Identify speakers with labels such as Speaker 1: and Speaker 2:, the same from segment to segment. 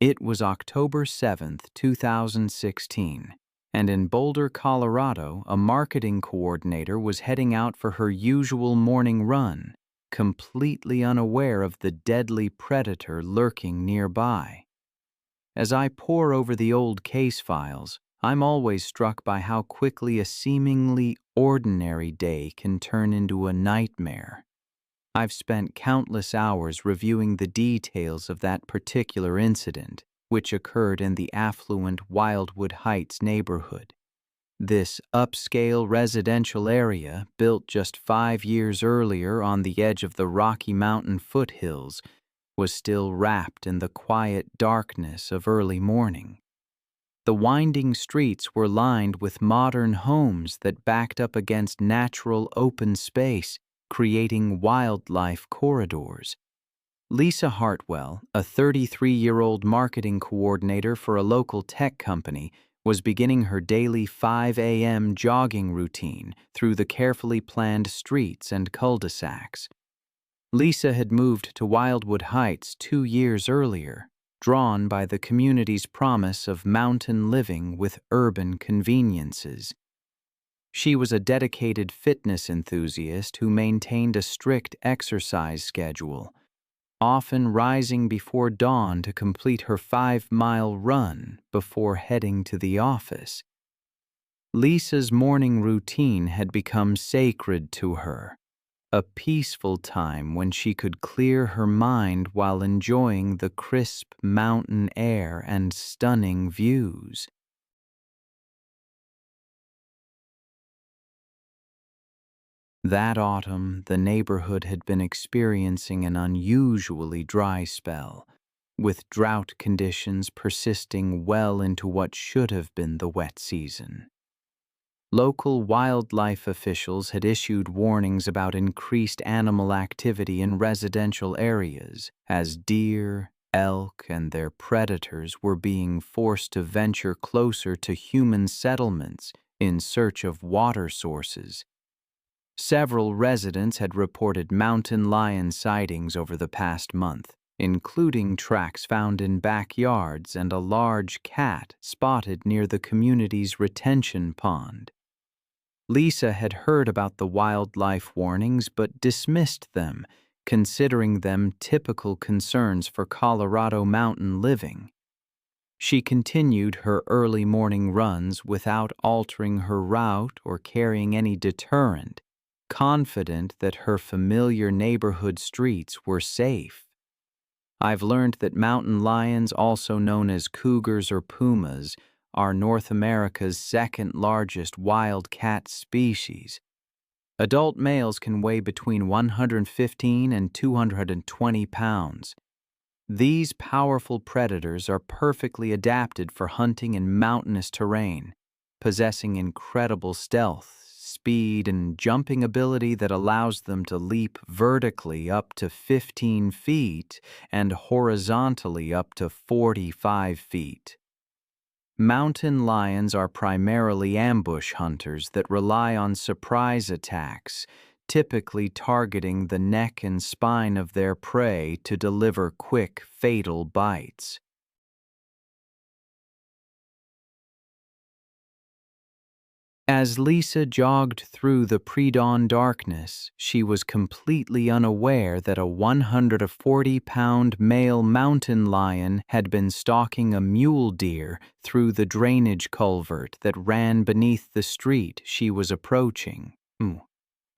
Speaker 1: It was October 7th, 2016, and in Boulder, Colorado, a marketing coordinator was heading out for her usual morning run, completely unaware of the deadly predator lurking nearby. As I pore over the old case files, I'm always struck by how quickly a seemingly ordinary day can turn into a nightmare. I've spent countless hours reviewing the details of that particular incident, which occurred in the affluent Wildwood Heights neighborhood. This upscale residential area, built just 5 years earlier on the edge of the Rocky Mountain foothills, was still wrapped in the quiet darkness of early morning. The winding streets were lined with modern homes that backed up against natural open space, creating wildlife corridors. Lisa Hartwell, a 33-year-old marketing coordinator for a local tech company, was beginning her daily 5 a.m. jogging routine through the carefully planned streets and cul-de-sacs. Lisa had moved to Wildwood Heights 2 years earlier, drawn by the community's promise of mountain living with urban conveniences. She was a dedicated fitness enthusiast who maintained a strict exercise schedule, often rising before dawn to complete her 5-mile run before heading to the office. Lisa's morning routine had become sacred to her, a peaceful time when she could clear her mind while enjoying the crisp mountain air and stunning views. That autumn, the neighborhood had been experiencing an unusually dry spell, with drought conditions persisting well into what should have been the wet season. Local wildlife officials had issued warnings about increased animal activity in residential areas, as deer, elk, and their predators were being forced to venture closer to human settlements in search of water sources. Several residents had reported mountain lion sightings over the past month, including tracks found in backyards and a large cat spotted near the community's retention pond. Lisa had heard about the wildlife warnings but dismissed them, considering them typical concerns for Colorado mountain living. She continued her early morning runs without altering her route or carrying any deterrent, confident that her familiar neighborhood streets were safe. I've learned that mountain lions, also known as cougars or pumas, are North America's second largest wildcat species. Adult males can weigh between 115 and 220 pounds. These powerful predators are perfectly adapted for hunting in mountainous terrain, possessing incredible stealth, speed, and jumping ability that allows them to leap vertically up to 15 feet and horizontally up to 45 feet. Mountain lions are primarily ambush hunters that rely on surprise attacks, typically targeting the neck and spine of their prey to deliver quick, fatal bites. As Lisa jogged through the pre-dawn darkness, she was completely unaware that a 140-pound male mountain lion had been stalking a mule deer through the drainage culvert that ran beneath the street she was approaching.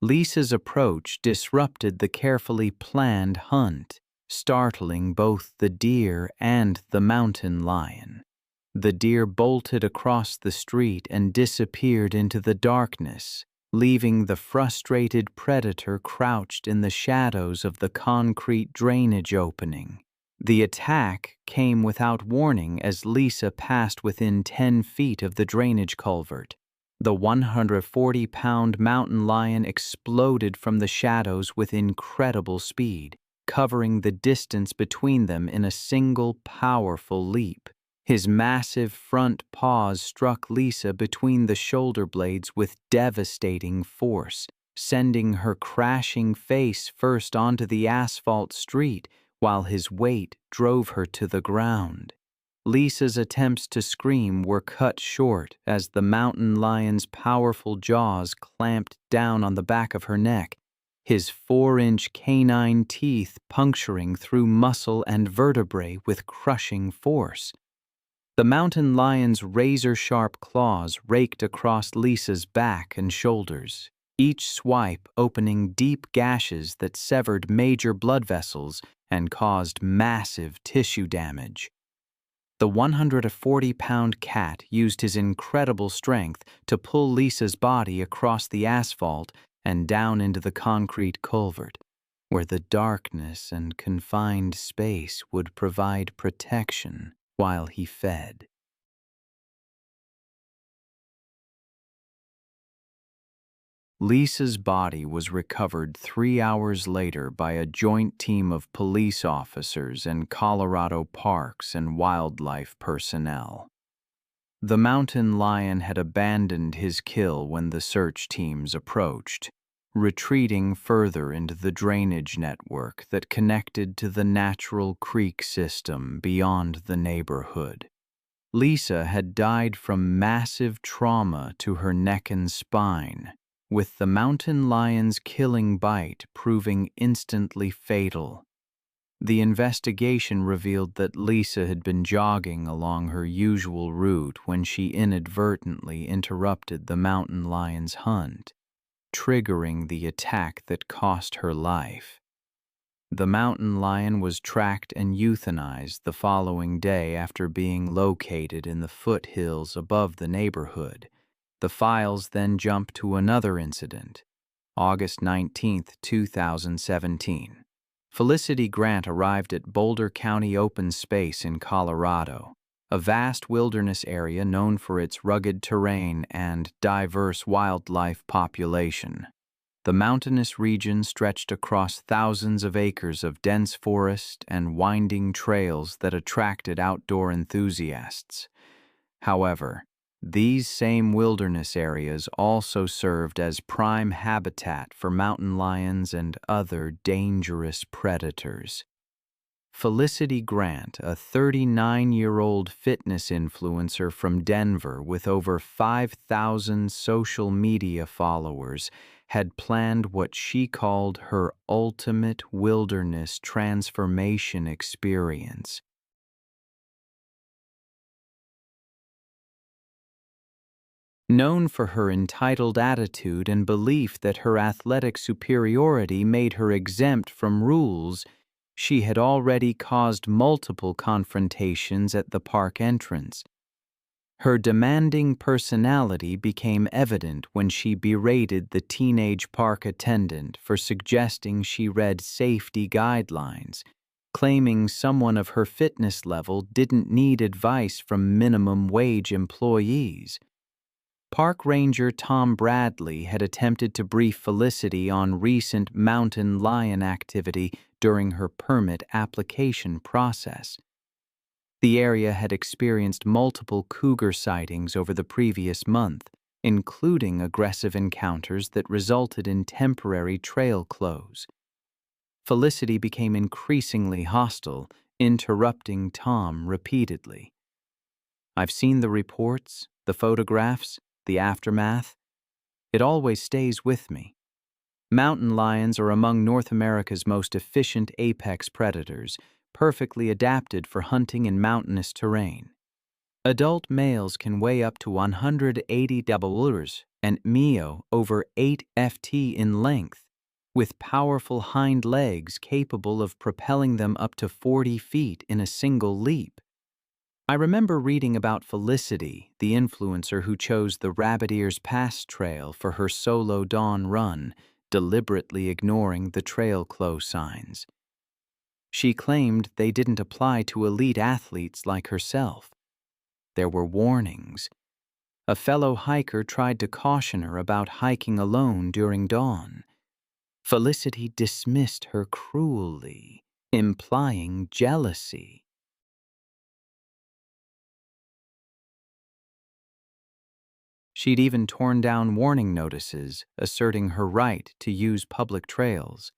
Speaker 1: Lisa's approach disrupted the carefully planned hunt, startling both the deer and the mountain lion. The deer bolted across the street and disappeared into the darkness, leaving the frustrated predator crouched in the shadows of the concrete drainage opening. The attack came without warning as Lisa passed within 10 feet of the drainage culvert. The 140-pound mountain lion exploded from the shadows with incredible speed, covering the distance between them in a single powerful leap. His massive front paws struck Lisa between the shoulder blades with devastating force, sending her crashing face first onto the asphalt street while his weight drove her to the ground. Lisa's attempts to scream were cut short as the mountain lion's powerful jaws clamped down on the back of her neck, his 4-inch canine teeth puncturing through muscle and vertebrae with crushing force. The mountain lion's razor-sharp claws raked across Lisa's back and shoulders, each swipe opening deep gashes that severed major blood vessels and caused massive tissue damage. The 140-pound cat used his incredible strength to pull Lisa's body across the asphalt and down into the concrete culvert, where the darkness and confined space would provide protection while he fed. Lisa's body was recovered 3 hours later by a joint team of police officers and Colorado Parks and Wildlife personnel. The mountain lion had abandoned his kill when the search teams approached, retreating further into the drainage network that connected to the natural creek system beyond the neighborhood. Lisa had died from massive trauma to her neck and spine, with the mountain lion's killing bite proving instantly fatal. The investigation revealed that Lisa had been jogging along her usual route when she inadvertently interrupted the mountain lion's hunt, triggering the attack that cost her life. The mountain lion was tracked and euthanized the following day after being located in the foothills above the neighborhood. The files then jump to another incident, August 19, 2017. Felicity Grant arrived at Boulder County Open Space in Colorado, a vast wilderness area known for its rugged terrain and diverse wildlife population. The mountainous region stretched across thousands of acres of dense forest and winding trails that attracted outdoor enthusiasts. However, these same wilderness areas also served as prime habitat for mountain lions and other dangerous predators. Felicity Grant, a 39-year-old fitness influencer from Denver with over 5,000 social media followers, had planned what she called her ultimate wilderness transformation experience. Known for her entitled attitude and belief that her athletic superiority made her exempt from rules, she had already caused multiple confrontations at the park entrance. Her demanding personality became evident when she berated the teenage park attendant for suggesting she read safety guidelines, claiming someone of her fitness level didn't need advice from minimum wage employees. Park Ranger Tom Bradley had attempted to brief Felicity on recent mountain lion activity during her permit application process. The area had experienced multiple cougar sightings over the previous month, including aggressive encounters that resulted in temporary trail close. Felicity became increasingly hostile, interrupting Tom repeatedly. "I've seen the reports, the photographs, the aftermath. It always stays with me. Mountain lions are among North America's most efficient apex predators, perfectly adapted for hunting in mountainous terrain. Adult males can weigh up to 180 doubles and mio over 8 ft in length, with powerful hind legs capable of propelling them up to 40 feet in a single leap." I remember reading about Felicity, the influencer who chose the Rabbit Ears Pass Trail for her solo dawn run, deliberately ignoring the trail close signs. She claimed they didn't apply to elite athletes like herself. There were warnings. A fellow hiker tried to caution her about hiking alone during dawn. Felicity dismissed her cruelly, implying jealousy. She'd even torn down warning notices, asserting her right to use public trails.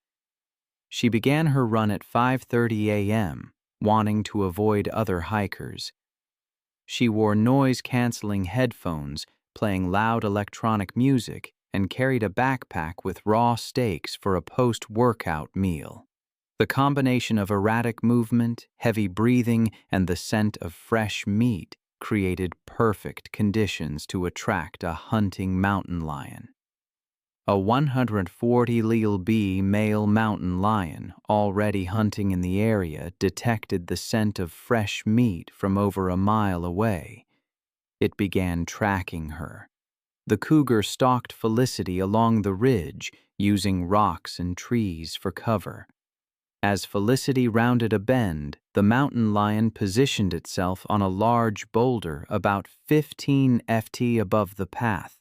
Speaker 1: She began her run at 5:30 a.m., wanting to avoid other hikers. She wore noise-canceling headphones, playing loud electronic music, and carried a backpack with raw steaks for a post-workout meal. The combination of erratic movement, heavy breathing, and the scent of fresh meat created perfect conditions to attract a hunting mountain lion. A 140-lb male mountain lion, already hunting in the area, detected the scent of fresh meat from over a mile away. It began tracking her. The cougar stalked Felicity along the ridge, using rocks and trees for cover. As Felicity rounded a bend, the mountain lion positioned itself on a large boulder about 15 ft above the path.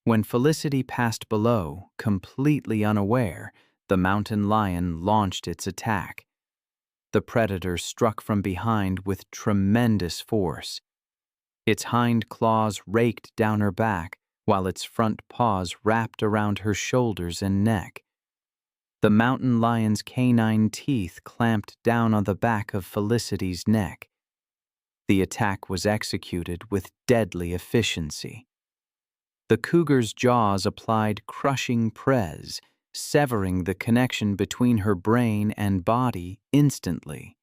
Speaker 1: When Felicity passed below, completely unaware, the mountain lion launched its attack. The predator struck from behind with tremendous force. Its hind claws raked down her back, while its front paws wrapped around her shoulders and neck. The mountain lion's canine teeth clamped down on the back of Felicity's neck. The attack was executed with deadly efficiency. The cougar's jaws applied crushing press, severing the connection between her brain and body instantly.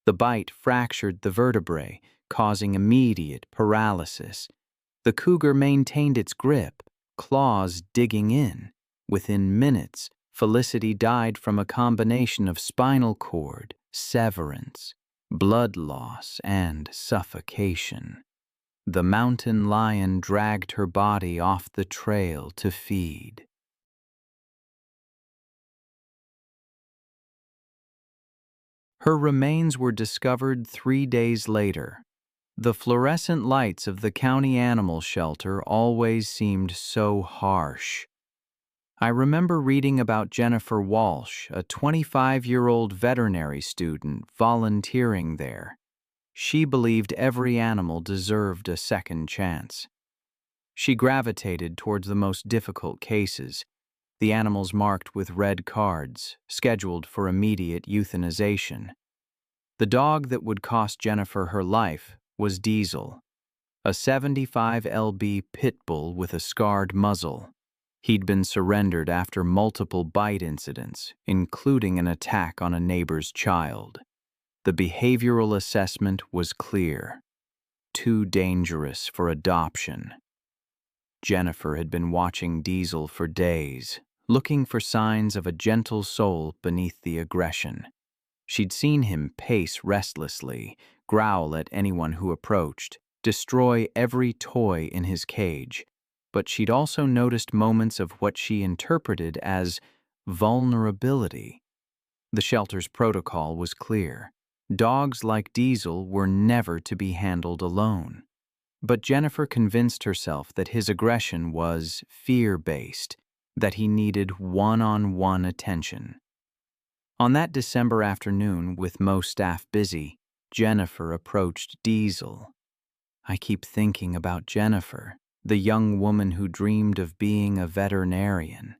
Speaker 1: The bite fractured the vertebrae, causing immediate paralysis. The cougar maintained its grip, claws digging in. Within minutes, Felicity died from a combination of spinal cord, severance, blood loss, and suffocation. The mountain lion dragged her body off the trail to feed. Her remains were discovered 3 days later. The fluorescent lights of the county animal shelter always seemed so harsh. I remember reading about Jennifer Walsh, a 25-year-old veterinary student volunteering there. She believed every animal deserved a second chance. She gravitated towards the most difficult cases, the animals marked with red cards, scheduled for immediate euthanization. The dog that would cost Jennifer her life was Diesel, a 75-lb pit bull with a scarred muzzle. He'd been surrendered after multiple bite incidents, including an attack on a neighbor's child. The behavioral assessment was clear: too dangerous for adoption. Jennifer had been watching Diesel for days, looking for signs of a gentle soul beneath the aggression. She'd seen him pace restlessly, growl at anyone who approached, destroy every toy in his cage, but she'd also noticed moments of what she interpreted as vulnerability. The shelter's protocol was clear. Dogs like Diesel were never to be handled alone. But Jennifer convinced herself that his aggression was fear-based, that he needed one-on-one attention. On that December afternoon, with most staff busy, Jennifer approached Diesel. I keep thinking about Jennifer, the young woman who dreamed of being a veterinarian.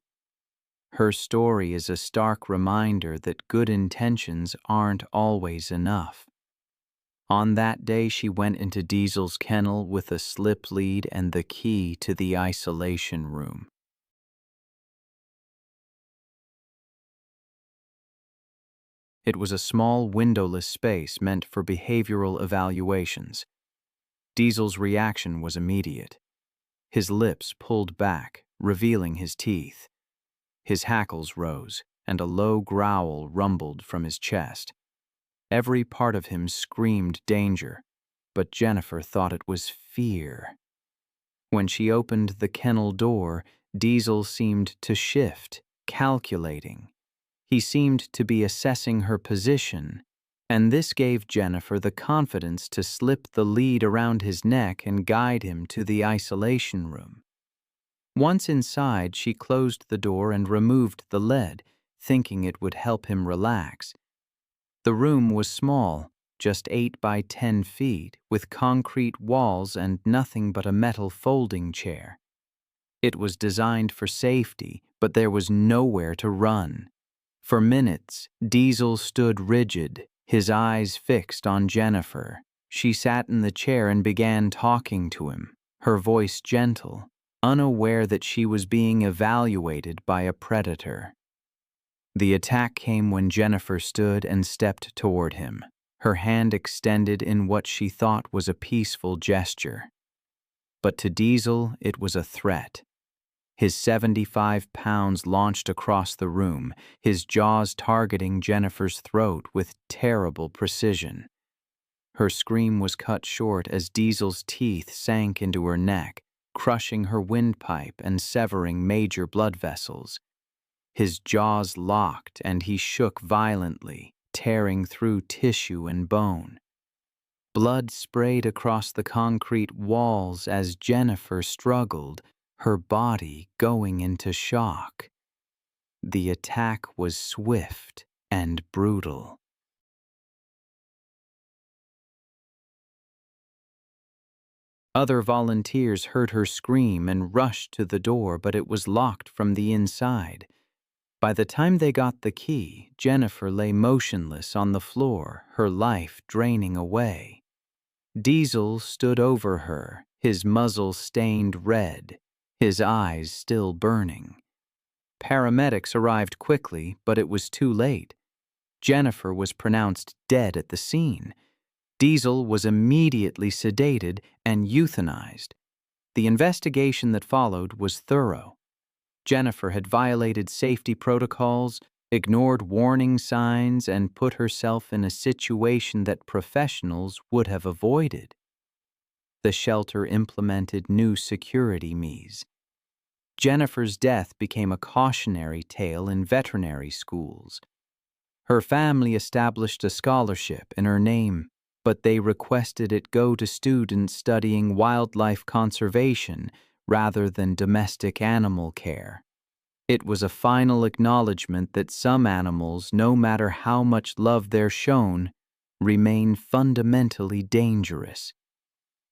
Speaker 1: Her story is a stark reminder that good intentions aren't always enough. On that day, she went into Diesel's kennel with a slip lead and the key to the isolation room. It was a small, windowless space meant for behavioral evaluations. Diesel's reaction was immediate. His lips pulled back, revealing his teeth. His hackles rose, and a low growl rumbled from his chest. Every part of him screamed danger, but Jennifer thought it was fear. When she opened the kennel door, Diesel seemed to shift, calculating. He seemed to be assessing her position, and this gave Jennifer the confidence to slip the lead around his neck and guide him to the isolation room. Once inside, she closed the door and removed the lead, thinking it would help him relax. The room was small, just 8 by 10 feet, with concrete walls and nothing but a metal folding chair. It was designed for safety, but there was nowhere to run. For minutes, Diesel stood rigid, his eyes fixed on Jennifer. She sat in the chair and began talking to him, her voice gentle, unaware that she was being evaluated by a predator. The attack came when Jennifer stood and stepped toward him, her hand extended in what she thought was a peaceful gesture. But to Diesel, it was a threat. His 75 pounds launched across the room, his jaws targeting Jennifer's throat with terrible precision. Her scream was cut short as Diesel's teeth sank into her neck, crushing her windpipe and severing major blood vessels. His jaws locked and he shook violently, tearing through tissue and bone. Blood sprayed across the concrete walls as Jennifer struggled, her body going into shock. The attack was swift and brutal. Other volunteers heard her scream and rushed to the door, but it was locked from the inside. By the time they got the key, Jennifer lay motionless on the floor, her life draining away. Diesel stood over her, his muzzle stained red, his eyes still burning. Paramedics arrived quickly, but it was too late. Jennifer was pronounced dead at the scene. Diesel was immediately sedated and euthanized. The investigation that followed was thorough. Jennifer had violated safety protocols, ignored warning signs, and put herself in a situation that professionals would have avoided. The shelter implemented new security measures. Jennifer's death became a cautionary tale in veterinary schools. Her family established a scholarship in her name, but they requested it go to students studying wildlife conservation rather than domestic animal care. It was a final acknowledgement that some animals, no matter how much love they're shown, remain fundamentally dangerous.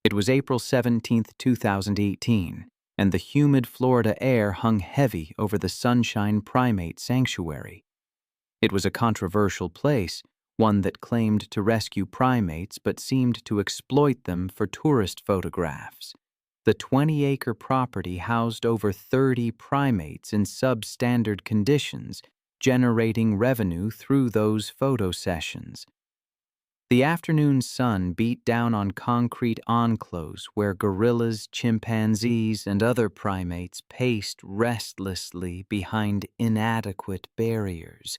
Speaker 1: It was April 17, 2018, and the humid Florida air hung heavy over the Sunshine Primate Sanctuary. It was a controversial place, one that claimed to rescue primates but seemed to exploit them for tourist photographs. The 20-acre property housed over 30 primates in substandard conditions, generating revenue through those photo sessions. The afternoon sun beat down on concrete enclosures where gorillas, chimpanzees, and other primates paced restlessly behind inadequate barriers.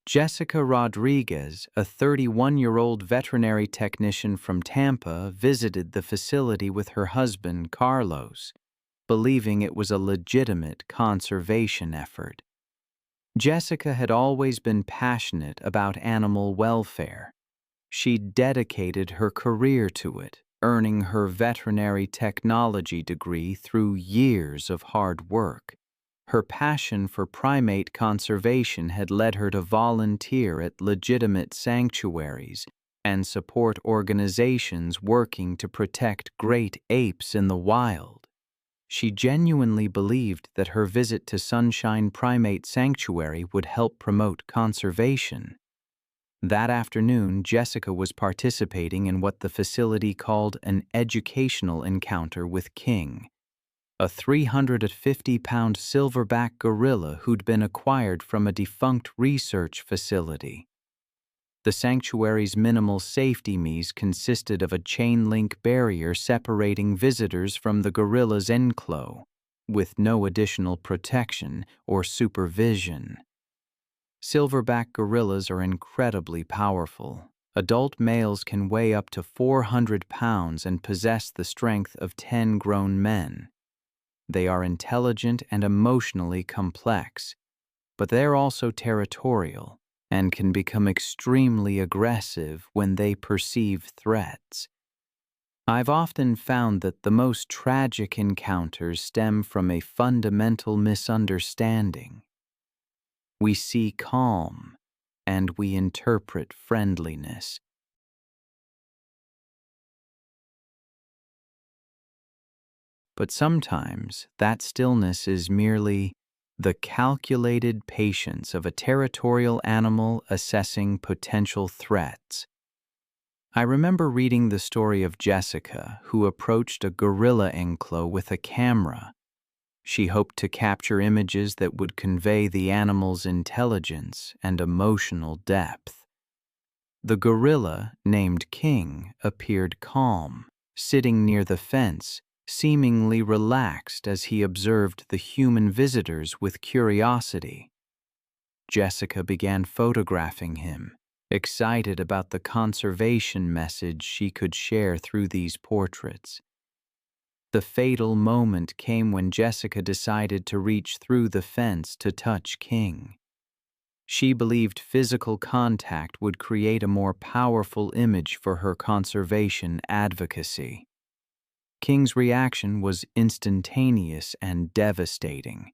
Speaker 1: Jessica Rodriguez, a 31-year-old veterinary technician from Tampa, visited the facility with her husband, Carlos, believing it was a legitimate conservation effort. Jessica had always been passionate about animal welfare. She dedicated her career to it, earning her veterinary technology degree through years of hard work. Her passion for primate conservation had led her to volunteer at legitimate sanctuaries and support organizations working to protect great apes in the wild. She genuinely believed that her visit to Sunshine Primate Sanctuary would help promote conservation. That afternoon, Jessica was participating in what the facility called an educational encounter with King, a 350-pound silverback gorilla who'd been acquired from a defunct research facility. The sanctuary's minimal safety measures consisted of a chain-link barrier separating visitors from the gorilla's enclosure, with no additional protection or supervision. Silverback gorillas are incredibly powerful. Adult males can weigh up to 400 pounds and possess the strength of 10 grown men. They are intelligent and emotionally complex, but they're also territorial and can become extremely aggressive when they perceive threats. I've often found that the most tragic encounters stem from a fundamental misunderstanding. We see calm, and we interpret friendliness. But sometimes that stillness is merely the calculated patience of a territorial animal assessing potential threats. I remember reading the story of Jessica, who approached a gorilla enclosure with a camera. She hoped to capture images that would convey the animal's intelligence and emotional depth. The gorilla, named King, appeared calm, sitting near the fence, seemingly relaxed as he observed the human visitors with curiosity. Jessica began photographing him, excited about the conservation message she could share through these portraits. The fatal moment came when Jessica decided to reach through the fence to touch King. She believed physical contact would create a more powerful image for her conservation advocacy. King's reaction was instantaneous and devastating.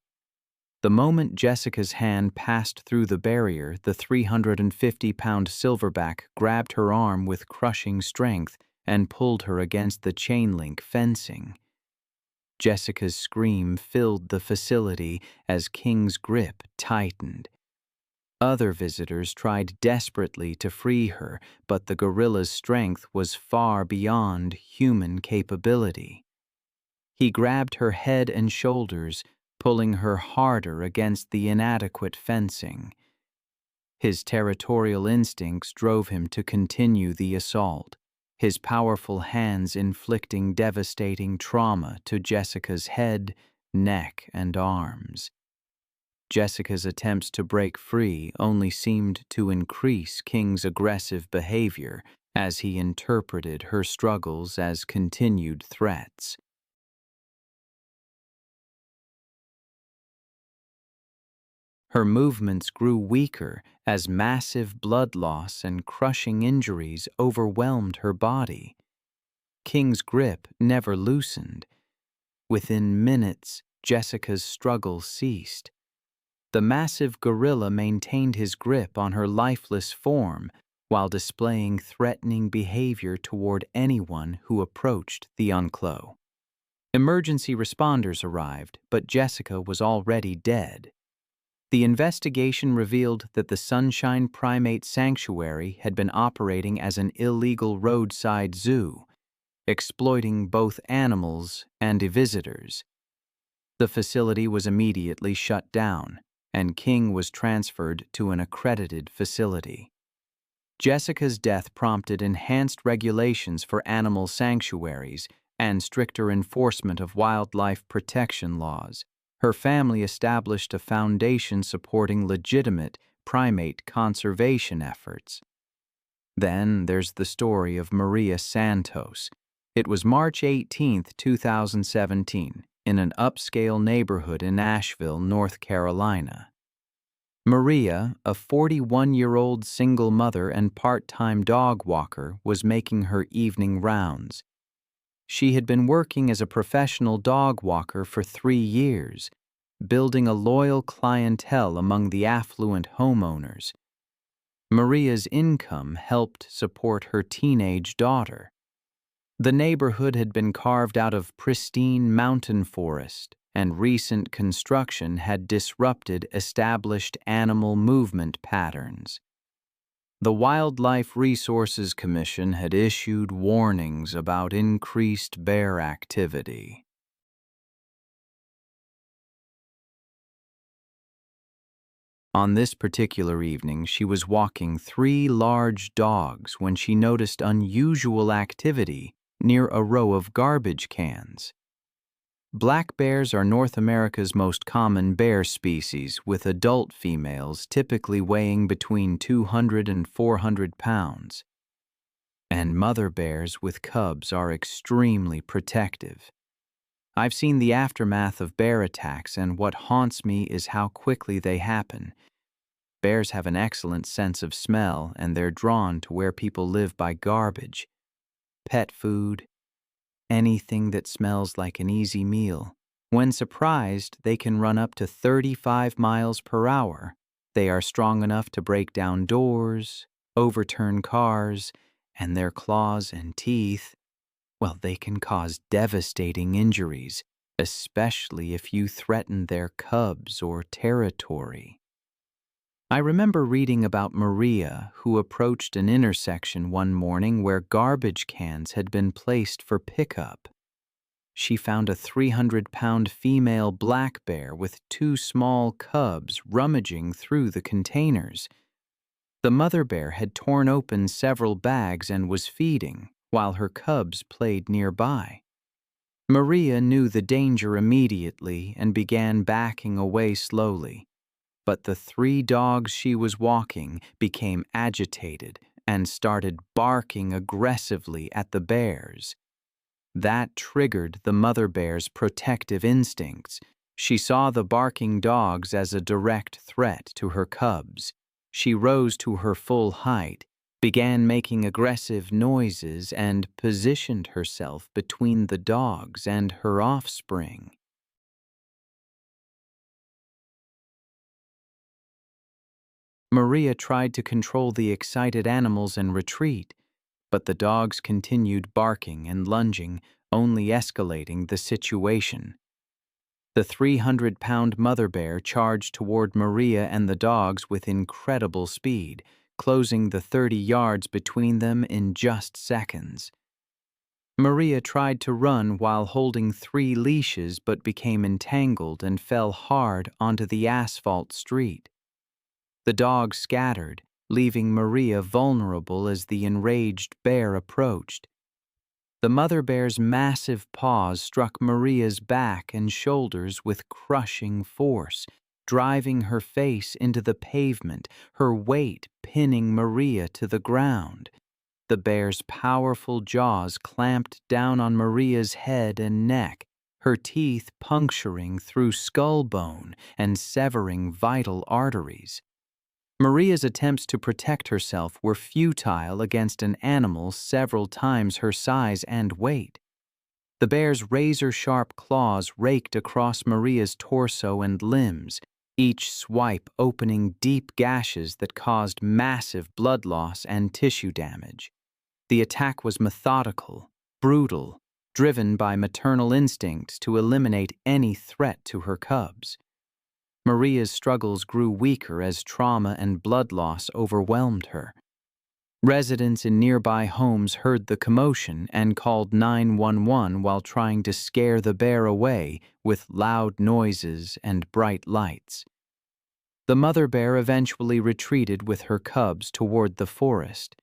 Speaker 1: The moment Jessica's hand passed through the barrier, the 350-pound silverback grabbed her arm with crushing strength and pulled her against the chain-link fencing. Jessica's scream filled the facility as King's grip tightened. Other visitors tried desperately to free her, but the gorilla's strength was far beyond human capability. He grabbed her head and shoulders, pulling her harder against the inadequate fencing. His territorial instincts drove him to continue the assault, his powerful hands inflicting devastating trauma to Jessica's head, neck, and arms. Jessica's attempts to break free only seemed to increase King's aggressive behavior as he interpreted her struggles as continued threats. Her movements grew weaker as massive blood loss and crushing injuries overwhelmed her body. King's grip never loosened. Within minutes, Jessica's struggle ceased. The massive gorilla maintained his grip on her lifeless form while displaying threatening behavior toward anyone who approached the enclosure. Emergency responders arrived, but Jessica was already dead. The investigation revealed that the Sunshine Primate Sanctuary had been operating as an illegal roadside zoo, exploiting both animals and visitors. The facility was immediately shut down, and King was transferred to an accredited facility. Jessica's death prompted enhanced regulations for animal sanctuaries and stricter enforcement of wildlife protection laws. Her family established a foundation supporting legitimate primate conservation efforts. Then there's the story of Maria Santos. It was March 18, 2017, in an upscale neighborhood in Asheville, North Carolina. Maria, a 41-year-old single mother and part-time dog walker, was making her evening rounds. She had been working as a professional dog walker for 3 years, building a loyal clientele among the affluent homeowners. Maria's income helped support her teenage daughter. The neighborhood had been carved out of pristine mountain forest, and recent construction had disrupted established animal movement patterns. The Wildlife Resources Commission had issued warnings about increased bear activity. On this particular evening, she was walking 3 large dogs when she noticed unusual activity near a row of garbage cans. Black bears are North America's most common bear species, with adult females typically weighing between 200 and 400 pounds. And mother bears with cubs are extremely protective. I've seen the aftermath of bear attacks, and what haunts me is how quickly they happen. Bears have an excellent sense of smell, and they're drawn to where people live by garbage, pet food, anything that smells like an easy meal. When surprised, they can run up to 35 miles per hour. They are strong enough to break down doors, overturn cars, and their claws and teeth, well, they can cause devastating injuries, especially if you threaten their cubs or territory. I remember reading about Maria, who approached an intersection one morning where garbage cans had been placed for pickup. She found a 300-pound female black bear with two small cubs rummaging through the containers. The mother bear had torn open several bags and was feeding, while her cubs played nearby. Maria knew the danger immediately and began backing away slowly. But the three dogs she was walking became agitated and started barking aggressively at the bears. That triggered the mother bear's protective instincts. She saw the barking dogs as a direct threat to her cubs. She rose to her full height, began making aggressive noises, and positioned herself between the dogs and her offspring. Maria tried to control the excited animals and retreat, but the dogs continued barking and lunging, only escalating the situation. The 300-pound mother bear charged toward Maria and the dogs with incredible speed, closing the 30 yards between them in just seconds. Maria tried to run while holding 3 leashes but became entangled and fell hard onto the asphalt street. The dogs scattered, leaving Maria vulnerable as the enraged bear approached. The mother bear's massive paws struck Maria's back and shoulders with crushing force, driving her face into the pavement, her weight pinning Maria to the ground. The bear's powerful jaws clamped down on Maria's head and neck, her teeth puncturing through skull bone and severing vital arteries. Maria's attempts to protect herself were futile against an animal several times her size and weight. The bear's razor-sharp claws raked across Maria's torso and limbs, each swipe opening deep gashes that caused massive blood loss and tissue damage. The attack was methodical, brutal, driven by maternal instincts to eliminate any threat to her cubs. Maria's struggles grew weaker as trauma and blood loss overwhelmed her. Residents in nearby homes heard the commotion and called 911 while trying to scare the bear away with loud noises and bright lights. The mother bear eventually retreated with her cubs toward the forest,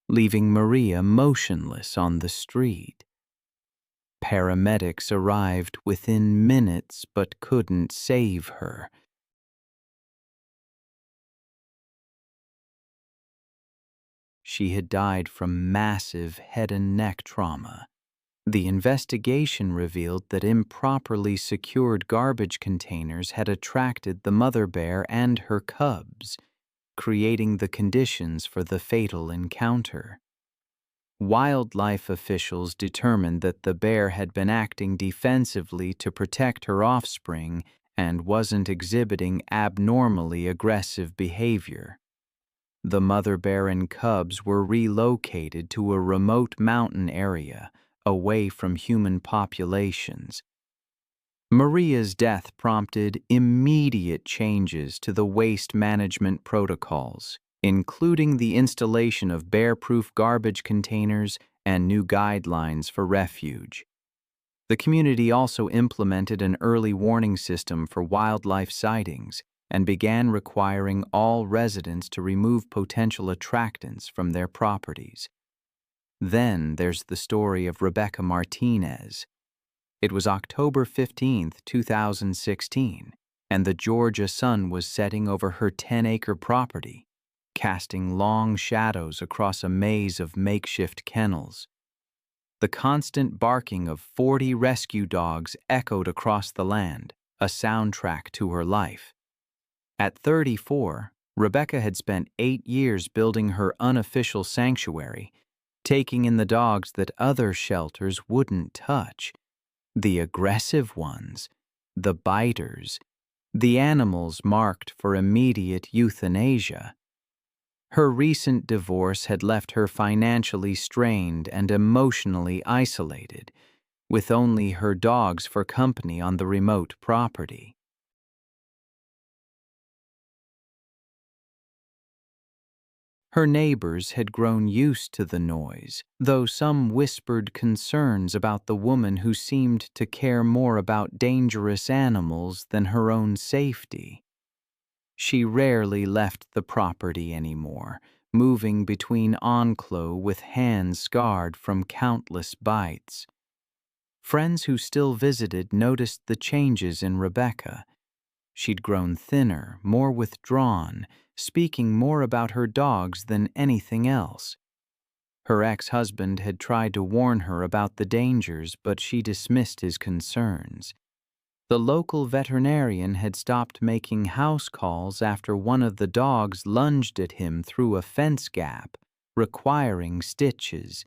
Speaker 1: leaving Maria motionless on the street. Paramedics arrived within minutes but couldn't save her. She had died from massive head and neck trauma. The investigation revealed that improperly secured garbage containers had attracted the mother bear and her cubs, creating the conditions for the fatal encounter. Wildlife officials determined that the bear had been acting defensively to protect her offspring and wasn't exhibiting abnormally aggressive behavior. The mother bear and cubs were relocated to a remote mountain area, away from human populations. Maria's death prompted immediate changes to the waste management protocols, including the installation of bear-proof garbage containers and new guidelines for refuge. The community also implemented an early warning system for wildlife sightings and began requiring all residents to remove potential attractants from their properties. Then there's the story of Rebecca Martinez. It was October 15, 2016, and the Georgia sun was setting over her 10-acre property, casting long shadows across a maze of makeshift kennels. The constant barking of 40 rescue dogs echoed across the land, a soundtrack to her life. At 34, Rebecca had spent 8 years building her unofficial sanctuary, taking in the dogs that other shelters wouldn't touch. The aggressive ones, the biters, the animals marked for immediate euthanasia. Her recent divorce had left her financially strained and emotionally isolated, with only her dogs for company on the remote property. Her neighbors had grown used to the noise, though some whispered concerns about the woman who seemed to care more about dangerous animals than her own safety. She rarely left the property anymore, moving between enclos with hands scarred from countless bites. Friends who still visited noticed the changes in Rebecca. She'd grown thinner, more withdrawn, speaking more about her dogs than anything else. Her ex-husband had tried to warn her about the dangers, but she dismissed his concerns. The local veterinarian had stopped making house calls after one of the dogs lunged at him through a fence gap, requiring stitches.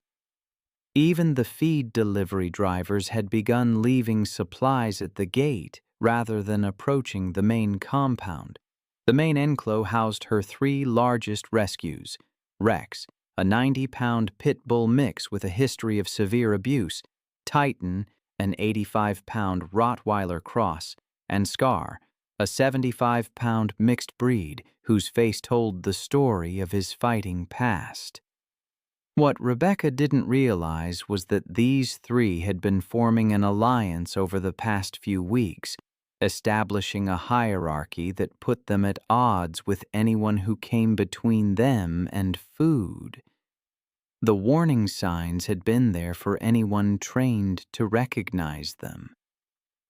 Speaker 1: Even the feed delivery drivers had begun leaving supplies at the gate rather than approaching the main compound. The main enclosure housed her three largest rescues: Rex, a 90-pound pit bull mix with a history of severe abuse; Titan, an 85-pound Rottweiler cross; and Scar, a 75-pound mixed breed whose face told the story of his fighting past. What Rebecca didn't realize was that these three had been forming an alliance over the past few weeks, establishing a hierarchy that put them at odds with anyone who came between them and food. The warning signs had been there for anyone trained to recognize them.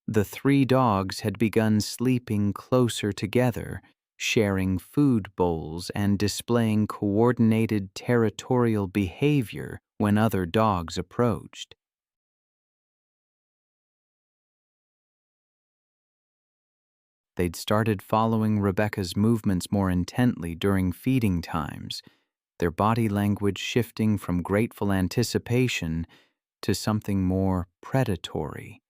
Speaker 1: The three dogs had begun sleeping closer together, sharing food bowls and displaying coordinated territorial behavior when other dogs approached. They'd started following Rebecca's movements more intently during feeding times, their body language shifting from grateful anticipation to something more predatory.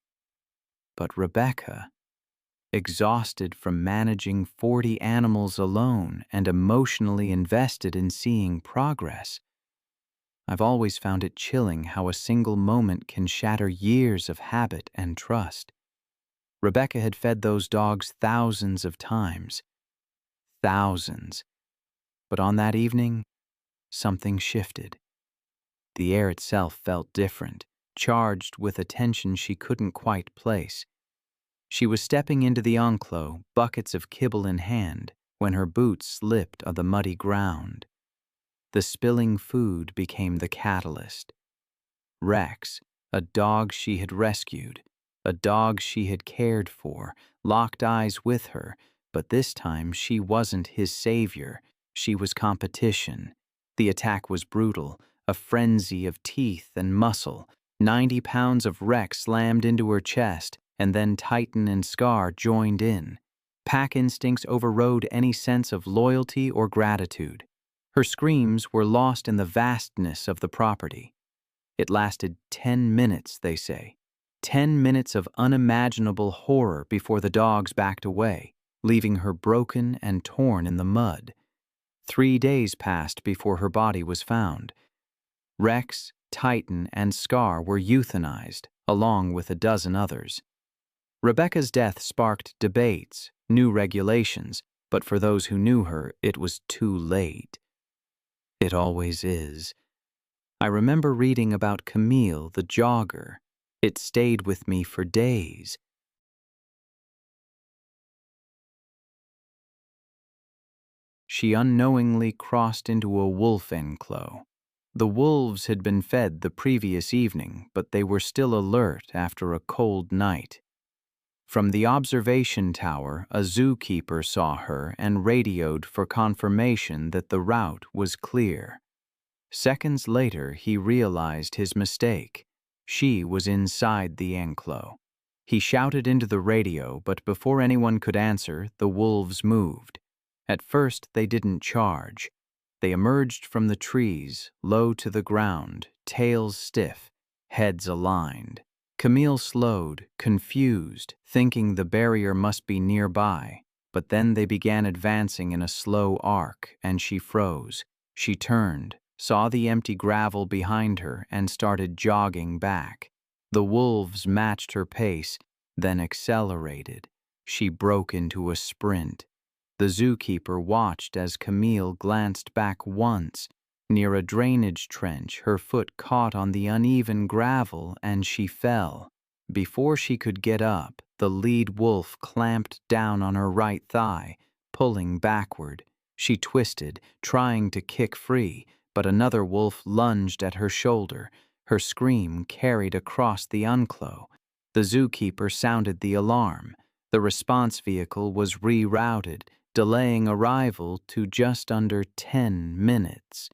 Speaker 1: But Rebecca, exhausted from managing 40 animals alone and emotionally invested in seeing progress. I've always found it chilling how a single moment can shatter years of habit and trust. Rebecca had fed those dogs thousands of times. Thousands. But on that evening, something shifted. The air itself felt different, charged with a tension she couldn't quite place. She was stepping into the enclosure, buckets of kibble in hand, when her boots slipped on the muddy ground. The spilling food became the catalyst. Rex, a dog she had rescued, a dog she had cared for, locked eyes with her, but this time she wasn't his savior. She was competition. The attack was brutal, a frenzy of teeth and muscle. 90 pounds of Rex slammed into her chest, and then Titan and Scar joined in. Pack instincts overrode any sense of loyalty or gratitude. Her screams were lost in the vastness of the property. It lasted 10 minutes, they say. 10 minutes of unimaginable horror before the dogs backed away, leaving her broken and torn in the mud. 3 days passed before her body was found. Rex, Titan, and Scar were euthanized, along with a dozen others. Rebecca's death sparked debates, new regulations, but for those who knew her, it was too late. It always is. I remember reading about Camille, the jogger. It stayed with me for days. She unknowingly crossed into a wolf enclosure. The wolves had been fed the previous evening, but they were still alert after a cold night. From the observation tower, a zookeeper saw her and radioed for confirmation that the route was clear. Seconds later, he realized his mistake. She was inside the enclosure. He shouted into the radio, but before anyone could answer, the wolves moved. At first, they didn't charge. They emerged from the trees, low to the ground, tails stiff, heads aligned. Camille slowed, confused, thinking the barrier must be nearby, but then they began advancing in a slow arc, and she froze. She turned, saw the empty gravel behind her, and started jogging back. The wolves matched her pace, then accelerated. She broke into a sprint. The zookeeper watched as Camille glanced back once. Near a drainage trench, her foot caught on the uneven gravel and she fell. Before she could get up, the lead wolf clamped down on her right thigh, pulling backward. She twisted, trying to kick free, but another wolf lunged at her shoulder. Her scream carried across the enclosure. The zookeeper sounded the alarm. The response vehicle was rerouted, delaying arrival to just under 10 minutes.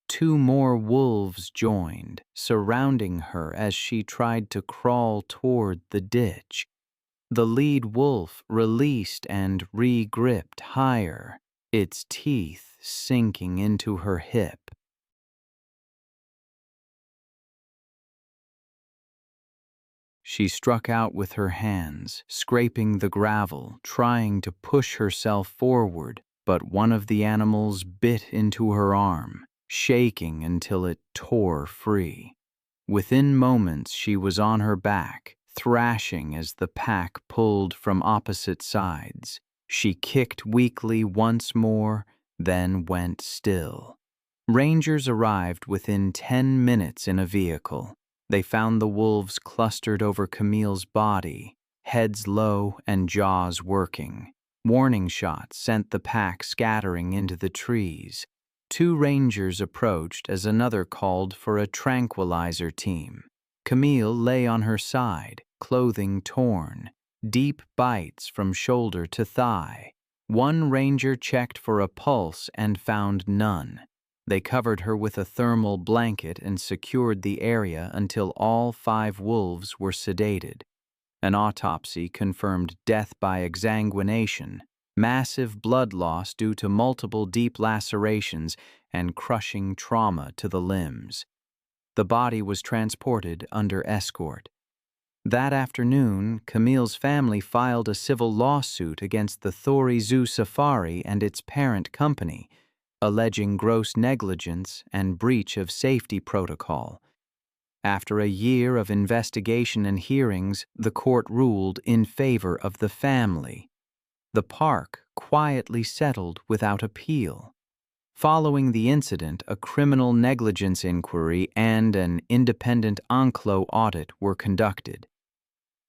Speaker 1: 2 more wolves joined, surrounding her as she tried to crawl toward the ditch. The lead wolf released and re-gripped higher, its teeth sinking into her hip. She struck out with her hands, scraping the gravel, trying to push herself forward, but one of the animals bit into her arm, shaking until it tore free. Within moments, she was on her back, thrashing as the pack pulled from opposite sides. She kicked weakly once more, then went still. Rangers arrived within 10 minutes in a vehicle. They found the wolves clustered over Camille's body, heads low and jaws working. Warning shots sent the pack scattering into the trees. 2 rangers approached as another called for a tranquilizer team. Camille lay on her side, clothing torn, deep bites from shoulder to thigh. One ranger checked for a pulse and found none. They covered her with a thermal blanket and secured the area until all 5 wolves were sedated. An autopsy confirmed death by exsanguination, massive blood loss due to multiple deep lacerations and crushing trauma to the limbs. The body was transported under escort. That afternoon, Camille's family filed a civil lawsuit against the Thori Zoo Safari and its parent company, alleging gross negligence and breach of safety protocol. After a year of investigation and hearings, the court ruled in favor of the family. The park quietly settled without appeal. Following the incident, a criminal negligence inquiry and an independent enclosure audit were conducted.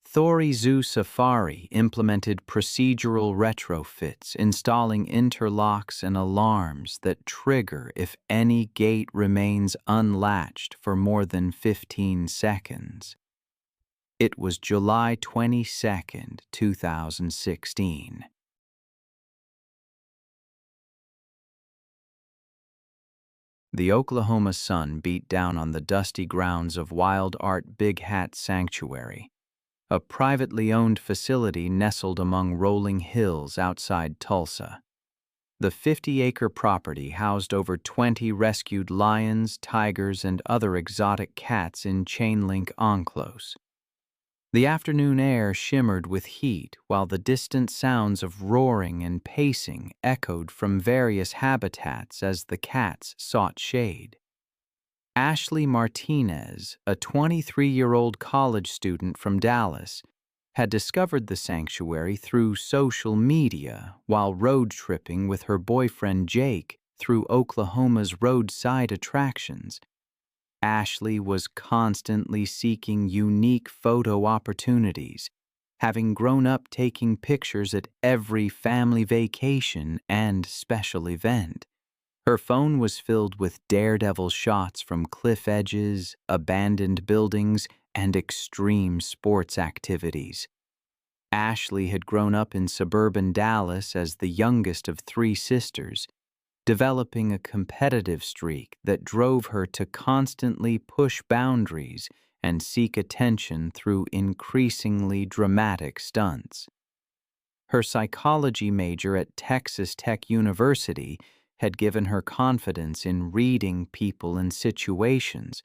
Speaker 1: Thori Zoo Safari implemented procedural retrofits, installing interlocks and alarms that trigger if any gate remains unlatched for more than 15 seconds. It was July 22, 2016. The Oklahoma sun beat down on the dusty grounds of Wild Art Big Hat Sanctuary, a privately owned facility nestled among rolling hills outside Tulsa. The 50-acre property housed over 20 rescued lions, tigers, and other exotic cats in chain-link enclosures. The afternoon air shimmered with heat, while the distant sounds of roaring and pacing echoed from various habitats as the cats sought shade. Ashley Martinez, a 23-year-old college student from Dallas, had discovered the sanctuary through social media while road tripping with her boyfriend Jake through Oklahoma's roadside attractions. Ashley was constantly seeking unique photo opportunities, having grown up taking pictures at every family vacation and special event. Her phone was filled with daredevil shots from cliff edges, abandoned buildings, and extreme sports activities. Ashley had grown up in suburban Dallas as the youngest of 3 sisters, developing a competitive streak that drove her to constantly push boundaries and seek attention through increasingly dramatic stunts. Her psychology major at Texas Tech University had given her confidence in reading people and situations,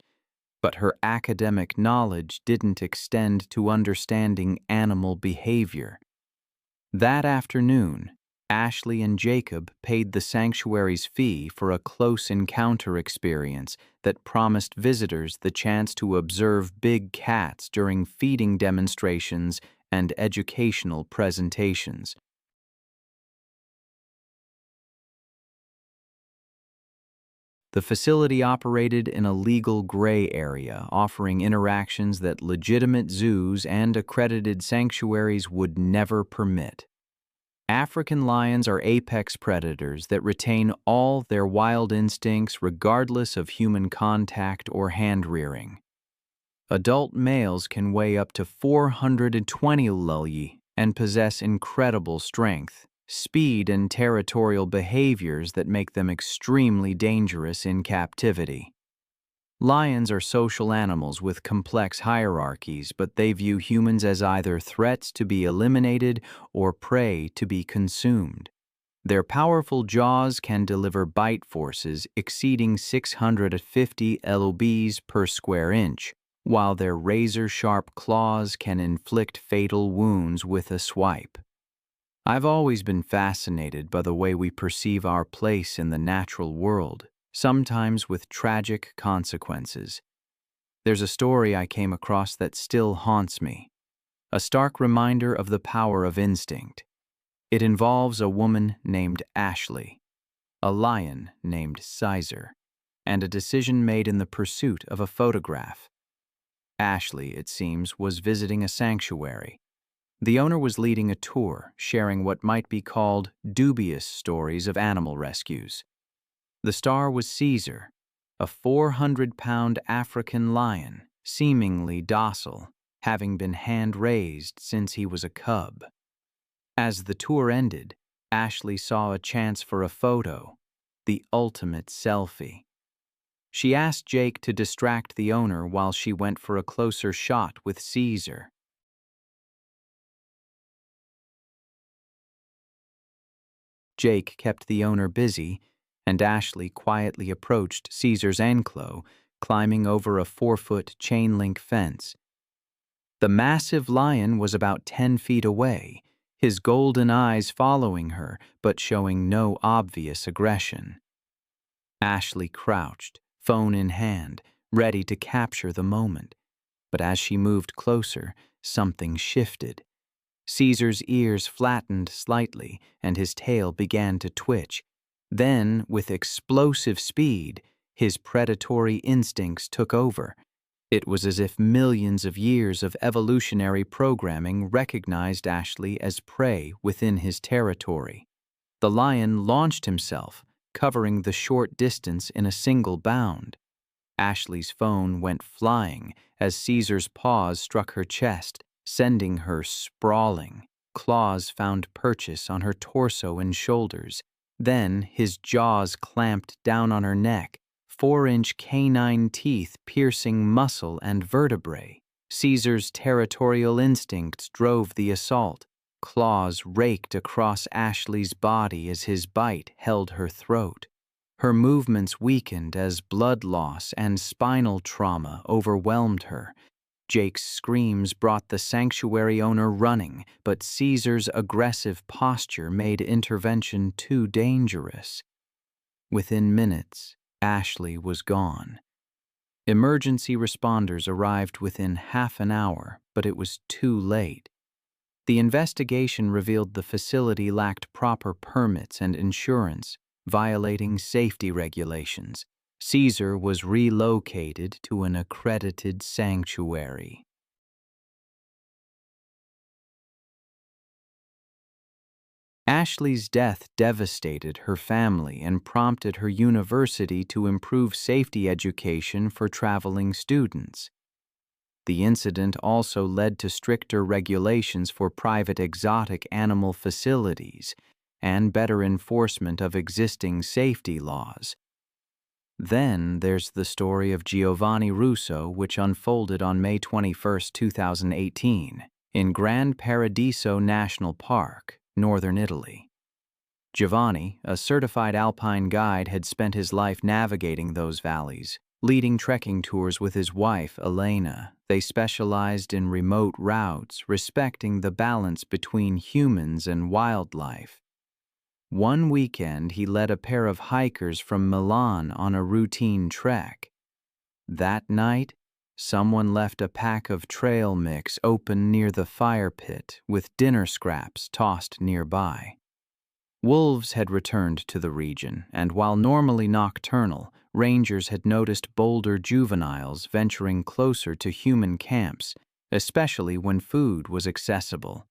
Speaker 1: but her academic knowledge didn't extend to understanding animal behavior. That afternoon, Ashley and Jacob paid the sanctuary's fee for a close encounter experience that promised visitors the chance to observe big cats during feeding demonstrations and educational presentations. The facility operated in a legal gray area, offering interactions that legitimate zoos and accredited sanctuaries would never permit. African lions are apex predators that retain all their wild instincts regardless of human contact or hand-rearing. Adult males can weigh up to 420 lulli and possess incredible strength, speed, and territorial behaviors that make them extremely dangerous in captivity. Lions are social animals with complex hierarchies, but they view humans as either threats to be eliminated or prey to be consumed. Their powerful jaws can deliver bite forces exceeding 650 lbs per square inch, while their razor-sharp claws can inflict fatal wounds with a swipe. I've always been fascinated by the way we perceive our place in the natural world, sometimes with tragic consequences. There's a story I came across that still haunts me, a stark reminder of the power of instinct. It involves a woman named Ashley, a lion named Caesar, and a decision made in the pursuit of a photograph. Ashley, it seems, was visiting a sanctuary. The owner was leading a tour, sharing what might be called dubious stories of animal rescues. The star was Caesar, a 400-pound African lion, seemingly docile, having been hand-raised since he was a cub. As the tour ended, Ashley saw a chance for a photo, the ultimate selfie. She asked Jake to distract the owner while she went for a closer shot with Caesar. Jake kept the owner busy, and Ashley quietly approached Caesar's enclosure, climbing over a 4-foot chain-link fence. The massive lion was about 10 feet away, his golden eyes following her, but showing no obvious aggression. Ashley crouched, phone in hand, ready to capture the moment. But as she moved closer, something shifted. Caesar's ears flattened slightly, and his tail began to twitch. Then, with explosive speed, his predatory instincts took over. It was as if millions of years of evolutionary programming recognized Ashley as prey within his territory. The lion launched himself, covering the short distance in a single bound. Ashley's phone went flying as Caesar's paws struck her chest, sending her sprawling. Claws found purchase on her torso and shoulders. Then his jaws clamped down on her neck, 4-inch canine teeth piercing muscle and vertebrae. Caesar's territorial instincts drove the assault. Claws raked across Ashley's body as his bite held her throat. Her movements weakened as blood loss and spinal trauma overwhelmed her. Jake's screams brought the sanctuary owner running, but Caesar's aggressive posture made intervention too dangerous. Within minutes, Ashley was gone. Emergency responders arrived within half an hour, but it was too late. The investigation revealed the facility lacked proper permits and insurance, violating safety regulations. Caesar was relocated to an accredited sanctuary. Ashley's death devastated her family and prompted her university to improve safety education for traveling students. The incident also led to stricter regulations for private exotic animal facilities and better enforcement of existing safety laws. Then there's the story of Giovanni Russo, which unfolded on May 21, 2018, in Gran Paradiso National Park, northern Italy. Giovanni, a certified alpine guide, had spent his life navigating those valleys, leading trekking tours with his wife, Elena. They specialized in remote routes, respecting the balance between humans and wildlife. One weekend, he led a pair of hikers from Milan on a routine trek. That night, someone left a pack of trail mix open near the fire pit with dinner scraps tossed nearby. Wolves had returned to the region, and while normally nocturnal, rangers had noticed Boulder juveniles venturing closer to human camps, especially when food was accessible.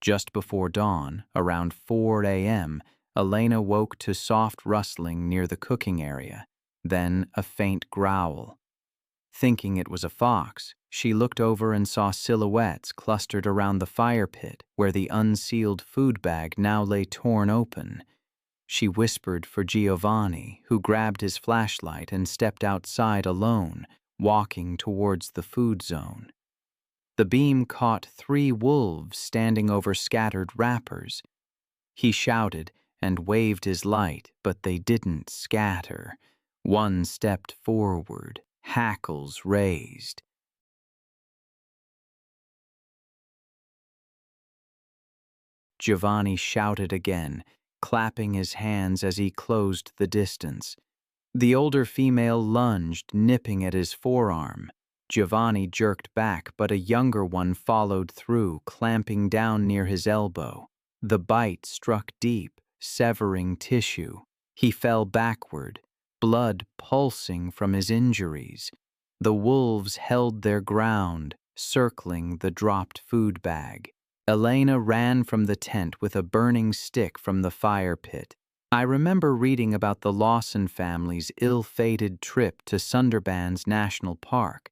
Speaker 1: Just before dawn, around 4 a.m., Elena woke to soft rustling near the cooking area, then a faint growl. Thinking it was a fox, she looked over and saw silhouettes clustered around the fire pit where the unsealed food bag now lay torn open. She whispered for Giovanni, who grabbed his flashlight and stepped outside alone, walking towards the food zone. The beam caught 3 wolves standing over scattered wrappers. He shouted and waved his light, but they didn't scatter. One stepped forward, hackles raised. Giovanni shouted again, clapping his hands as he closed the distance. The older female lunged, nipping at his forearm. Giovanni jerked back, but a younger one followed through, clamping down near his elbow. The bite struck deep, severing tissue. He fell backward, blood pulsing from his injuries. The wolves held their ground, circling the dropped food bag. Elena ran from the tent with a burning stick from the fire pit. I remember reading about the Lawson family's ill-fated trip to Sundarbans National Park.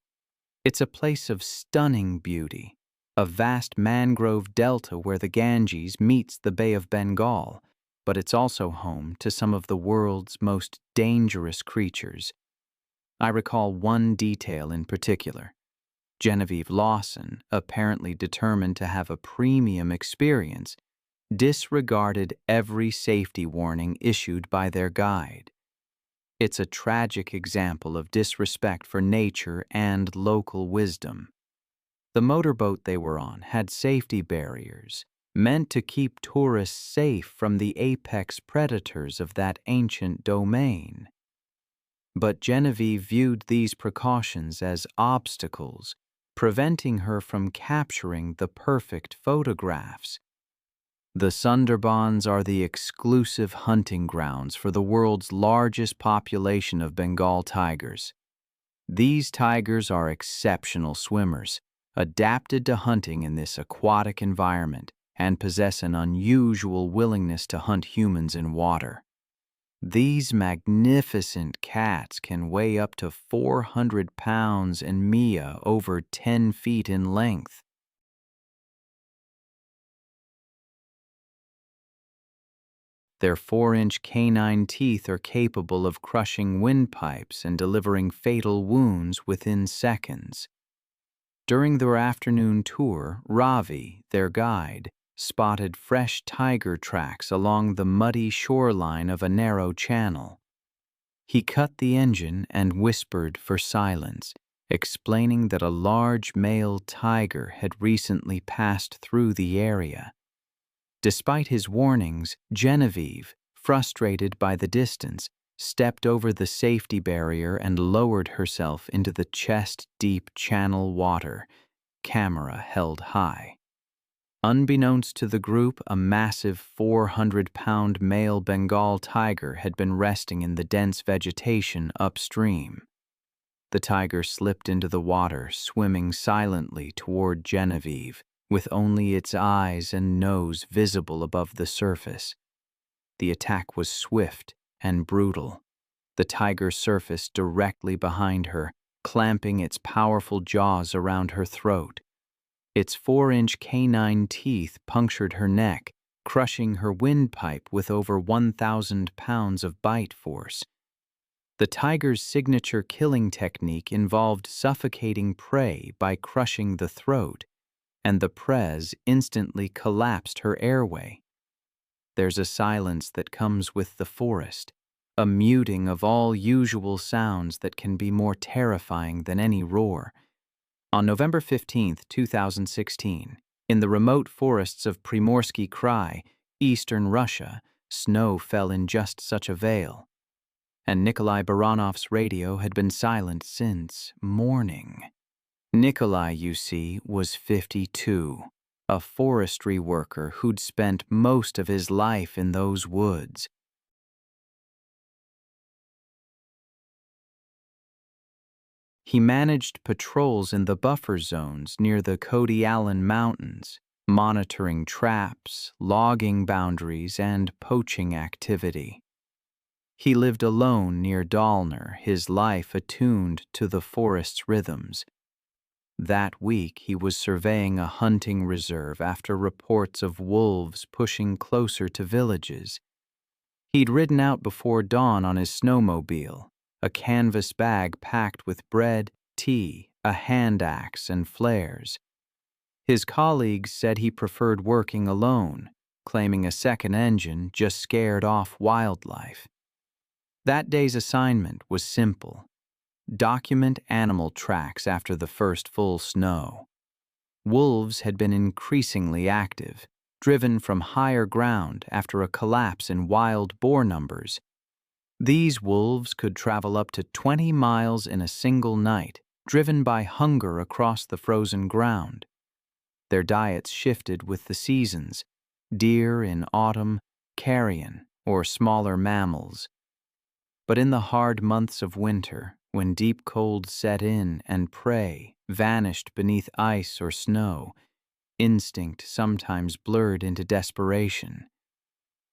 Speaker 1: It's a place of stunning beauty, a vast mangrove delta where the Ganges meets the Bay of Bengal, but it's also home to some of the world's most dangerous creatures. I recall one detail in particular. Genevieve Lawson, apparently determined to have a premium experience, disregarded every safety warning issued by their guide. It's a tragic example of disrespect for nature and local wisdom. The motorboat they were on had safety barriers, meant to keep tourists safe from the apex predators of that ancient domain. But Genevieve viewed these precautions as obstacles, preventing her from capturing the perfect photographs. The Sundarbans are the exclusive hunting grounds for the world's largest population of Bengal tigers. These tigers are exceptional swimmers, adapted to hunting in this aquatic environment, and possess an unusual willingness to hunt humans in water. These magnificent cats can weigh up to 400 pounds and Mia over 10 feet in length. Their 4-inch canine teeth are capable of crushing windpipes and delivering fatal wounds within seconds. During their afternoon tour, Ravi, their guide, spotted fresh tiger tracks along the muddy shoreline of a narrow channel. He cut the engine and whispered for silence, explaining that a large male tiger had recently passed through the area. Despite his warnings, Genevieve, frustrated by the distance, stepped over the safety barrier and lowered herself into the chest-deep channel water, camera held high. Unbeknownst to the group, a massive 400-pound male Bengal tiger had been resting in the dense vegetation upstream. The tiger slipped into the water, swimming silently toward Genevieve, with only its eyes and nose visible above the surface. The attack was swift and brutal. The tiger surfaced directly behind her, clamping its powerful jaws around her throat. Its 4-inch canine teeth punctured her neck, crushing her windpipe with over 1,000 pounds of bite force. The tiger's signature killing technique involved suffocating prey by crushing the throat, and the prez instantly collapsed her airway. There's a silence that comes with the forest, a muting of all usual sounds that can be more terrifying than any roar. On November 15, 2016, in the remote forests of Primorsky Krai, eastern Russia, Snow fell in just such a veil, and Nikolai Baranov's radio had been silent since morning. Nikolai, you see, was 52, a forestry worker who'd spent most of his life in those woods. He managed patrols in the buffer zones near the Cody Allen Mountains, monitoring traps, logging boundaries, and poaching activity. He lived alone near Dahlner, his life attuned to the forest's rhythms. That week, he was surveying a hunting reserve after reports of wolves pushing closer to villages. He'd ridden out before dawn on his snowmobile, a canvas bag packed with bread, tea, a hand axe, and flares. His colleagues said he preferred working alone, claiming a second engine just scared off wildlife. That day's assignment was simple: document animal tracks after the first full snow. Wolves had been increasingly active, driven from higher ground after a collapse in wild boar numbers. These wolves could travel up to 20 miles in a single night, driven by hunger across the frozen ground. Their diets shifted with the seasons: deer in autumn, carrion, or smaller mammals. But in the hard months of winter, when deep cold set in and prey vanished beneath ice or snow, instinct sometimes blurred into desperation.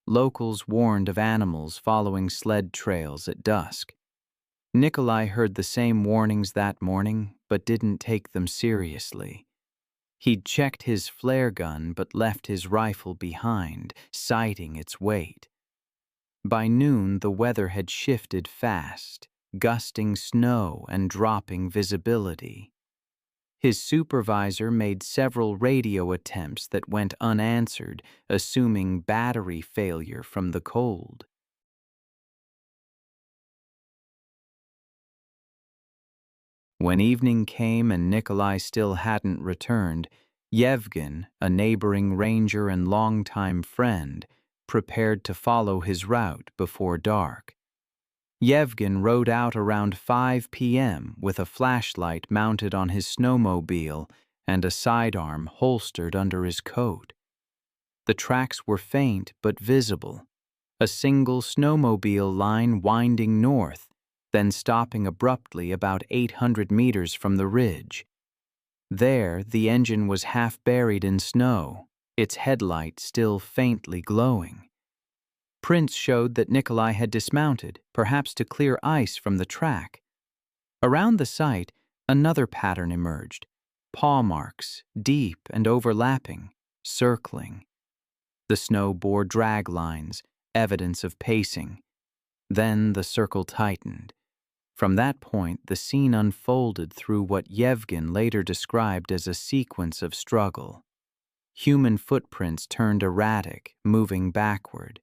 Speaker 1: Locals warned of animals following sled trails at dusk. Nikolai heard the same warnings that morning, but didn't take them seriously. He'd checked his flare gun but left his rifle behind, citing its weight. By noon, the weather had shifted fast, gusting snow and dropping visibility. His supervisor made several radio attempts that went unanswered, assuming battery failure from the cold. When evening came and Nikolai still hadn't returned, Yevgen, a neighboring ranger and longtime friend, prepared to follow his route before dark. Yevgen rode out around 5 p.m. with a flashlight mounted on his snowmobile and a sidearm holstered under his coat. The tracks were faint but visible, a single snowmobile line winding north, then stopping abruptly about 800 meters from the ridge. There, the engine was half buried in snow, its headlight still faintly glowing. Prints showed that Nikolai had dismounted, perhaps to clear ice from the track. Around the site, another pattern emerged: paw marks, deep and overlapping, circling. The snow bore drag lines, evidence of pacing. Then the circle tightened. From that point, the scene unfolded through what Yevgen later described as a sequence of struggle. Human footprints turned erratic, moving backward.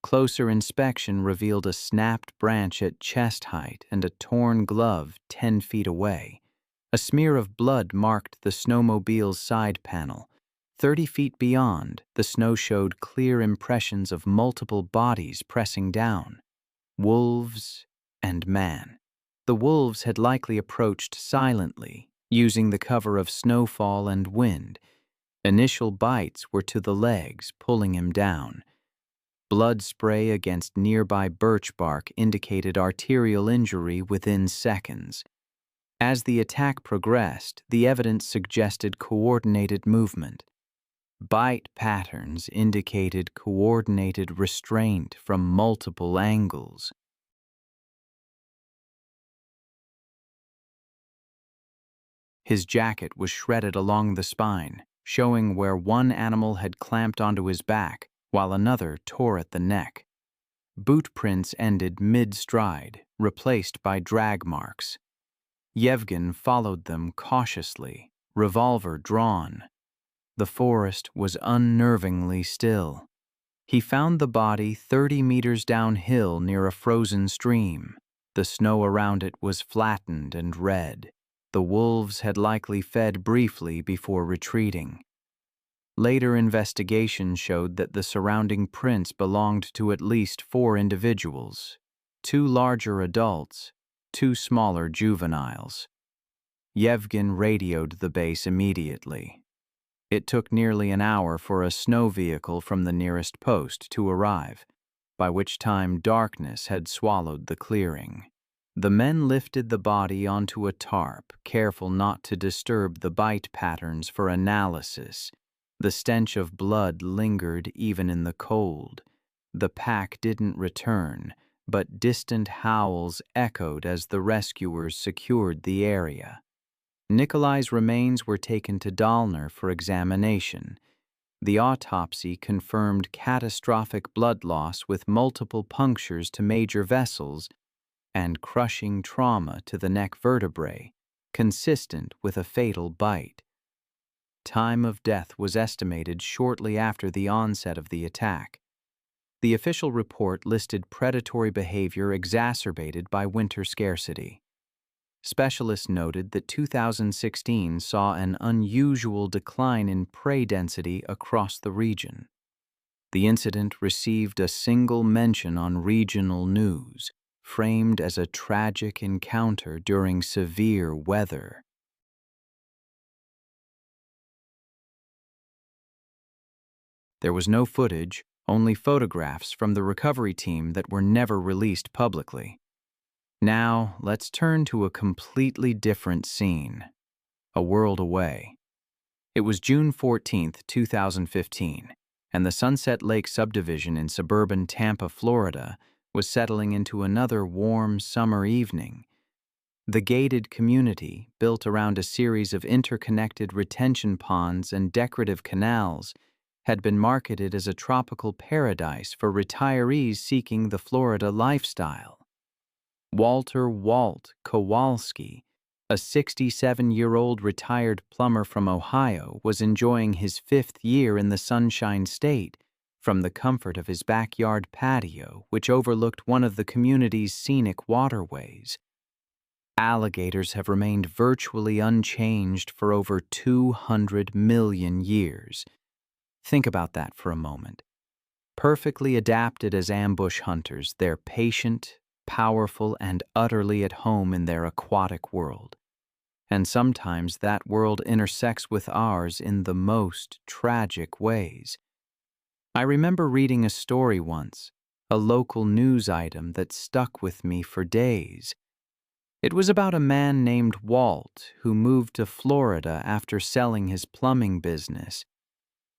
Speaker 1: Closer inspection revealed a snapped branch at chest height and a torn glove 10 feet away. A smear of blood marked the snowmobile's side panel. 30 feet beyond, the snow showed clear impressions of multiple bodies pressing down. Wolves and man. The wolves had likely approached silently, using the cover of snowfall and wind. Initial bites were to the legs, pulling him down. Blood spray against nearby birch bark indicated arterial injury within seconds. As the attack progressed, the evidence suggested coordinated movement. Bite patterns indicated coordinated restraint from multiple angles. His jacket was shredded along the spine, showing where one animal had clamped onto his back, while another tore at the neck. Boot prints ended mid-stride, replaced by drag marks. Yevgen followed them cautiously, revolver drawn. The forest was unnervingly still. He found the body 30 meters downhill near a frozen stream. The snow around it was flattened and red. The wolves had likely fed briefly before retreating. Later investigation showed that the surrounding prints belonged to at least 4 individuals, 2 larger adults, 2 smaller juveniles. Yevgen radioed the base immediately. It took nearly an hour for a snow vehicle from the nearest post to arrive, by which time darkness had swallowed the clearing. The men lifted the body onto a tarp, careful not to disturb the bite patterns for analysis. The stench of blood lingered even in the cold. The pack didn't return, but distant howls echoed as the rescuers secured the area. Nikolai's remains were taken to Dahlner for examination. The autopsy confirmed catastrophic blood loss with multiple punctures to major vessels and crushing trauma to the neck vertebrae, consistent with a fatal bite. Time of death was estimated shortly after the onset of the attack. The official report listed predatory behavior exacerbated by winter scarcity. Specialists noted that 2016 saw an unusual decline in prey density across the region. The incident received a single mention on regional news, framed as a tragic encounter during severe weather. There was no footage, only photographs from the recovery team that were never released publicly. Now, let's turn to a completely different scene, a world away. It was June 14, 2015, and the Sunset Lake subdivision in suburban Tampa, Florida, was settling into another warm summer evening. The gated community, built around a series of interconnected retention ponds and decorative canals, had been marketed as a tropical paradise for retirees seeking the Florida lifestyle. Walter Walt Kowalski, a 67-year-old retired plumber from Ohio, was enjoying his 5th year in the Sunshine State from the comfort of his backyard patio, which overlooked one of the community's scenic waterways. Alligators have remained virtually unchanged for over 200 million years. Think about that for a moment. Perfectly adapted as ambush hunters, they're patient, powerful, and utterly at home in their aquatic world. And sometimes that world intersects with ours in the most tragic ways. I remember reading a story once, a local news item that stuck with me for days. It was about a man named Walt who moved to Florida after selling his plumbing business.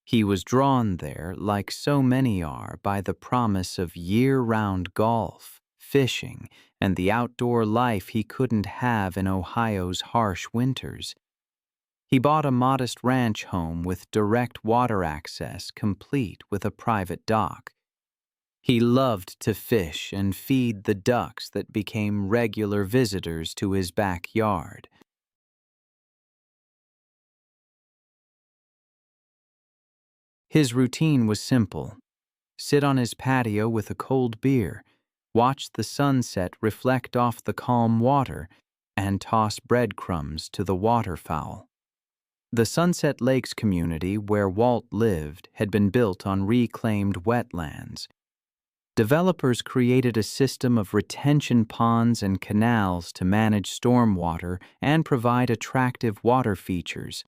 Speaker 1: He was drawn there, like so many are, by the promise of year-round golf, fishing, and the outdoor life he couldn't have in Ohio's harsh winters. He bought a modest ranch home with direct water access, complete with a private dock. He loved to fish and feed the ducks that became regular visitors to his backyard. His routine was simple. Sit on his patio with a cold beer, watch the sunset reflect off the calm water, and toss breadcrumbs to the waterfowl. The Sunset Lakes community where Walt lived had been built on reclaimed wetlands. Developers created a system of retention ponds and canals to manage stormwater and provide attractive water features.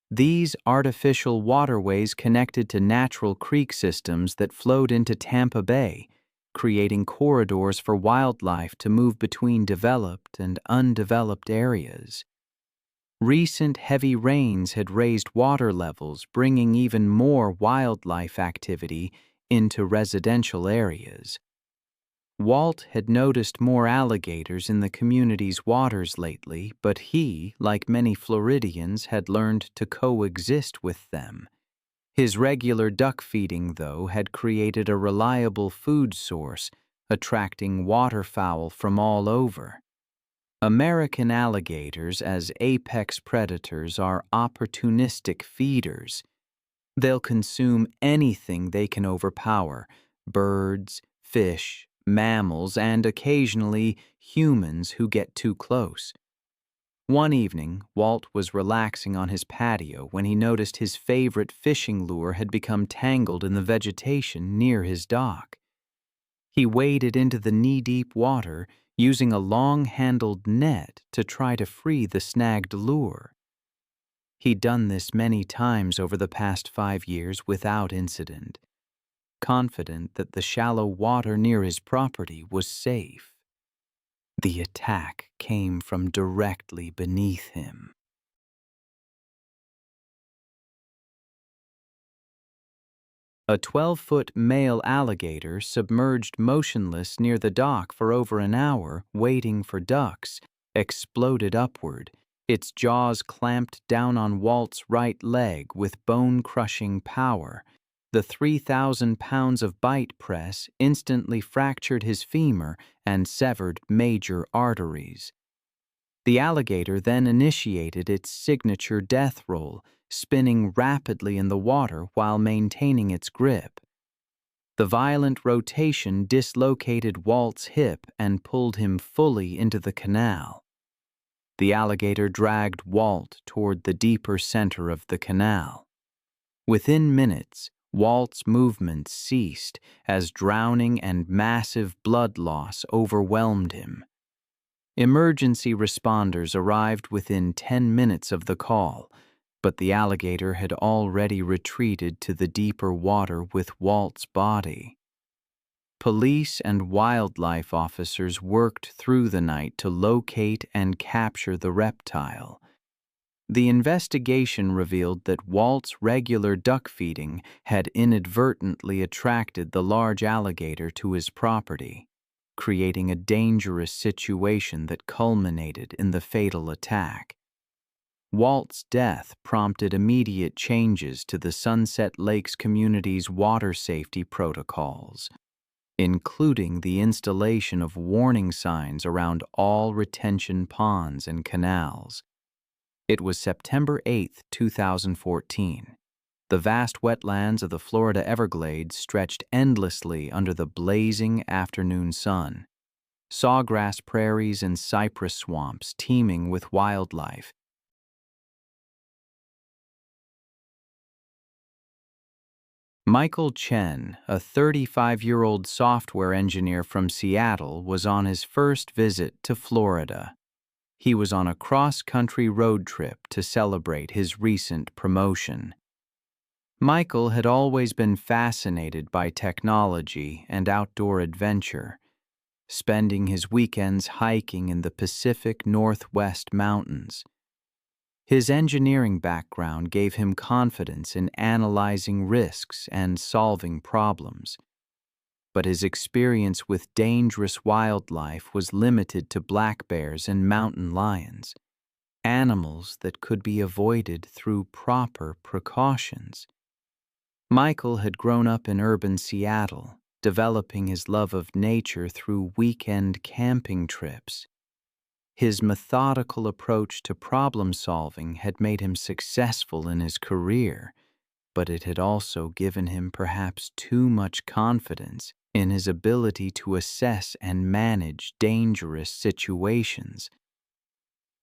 Speaker 1: These artificial waterways connected to natural creek systems that flowed into Tampa Bay, creating corridors for wildlife to move between developed and undeveloped areas. Recent heavy rains had raised water levels, bringing even more wildlife activity into residential areas. Walt had noticed more alligators in the community's waters lately, but he, like many Floridians, had learned to coexist with them. His regular duck feeding, though, had created a reliable food source, attracting waterfowl from all over. American alligators, as apex predators, are opportunistic feeders. They'll consume anything they can overpower: birds, fish, mammals, and occasionally humans who get too close. One evening, Walt was relaxing on his patio when he noticed his favorite fishing lure had become tangled in the vegetation near his dock. He waded into the knee-deep water, using a long-handled net to try to free the snagged lure. He'd done this many times over the past 5 years without incident, confident that the shallow water near his property was safe. The attack came from directly beneath him. A 12-foot male alligator submerged motionless near the dock for over an hour, waiting for ducks, exploded upward, its jaws clamped down on Walt's right leg with bone-crushing power. The 3,000 pounds of bite press instantly fractured his femur and severed major arteries. The alligator then initiated its signature death roll, spinning rapidly in the water while maintaining its grip. The violent rotation dislocated Walt's hip and pulled him fully into the canal. The alligator dragged Walt toward the deeper center of the canal. Within minutes, Walt's movements ceased as drowning and massive blood loss overwhelmed him. Emergency responders arrived within 10 minutes of the call, but the alligator had already retreated to the deeper water with Walt's body. Police and wildlife officers worked through the night to locate and capture the reptile. The investigation revealed that Walt's regular duck feeding had inadvertently attracted the large alligator to his property, creating a dangerous situation that culminated in the fatal attack. Walt's death prompted immediate changes to the Sunset Lakes community's water safety protocols, including the installation of warning signs around all retention ponds and canals. It was September 8, 2014. The vast wetlands of the Florida Everglades stretched endlessly under the blazing afternoon sun. Sawgrass prairies and cypress swamps teeming with wildlife. Michael Chen, a 35-year-old software engineer from Seattle, was on his first visit to Florida. He was on a cross-country road trip to celebrate his recent promotion. Michael had always been fascinated by technology and outdoor adventure, spending his weekends hiking in the Pacific Northwest mountains. His engineering background gave him confidence in analyzing risks and solving problems. But his experience with dangerous wildlife was limited to black bears and mountain lions, animals that could be avoided through proper precautions. Michael had grown up in urban Seattle, developing his love of nature through weekend camping trips. His methodical approach to problem-solving had made him successful in his career, but it had also given him perhaps too much confidence in his ability to assess and manage dangerous situations.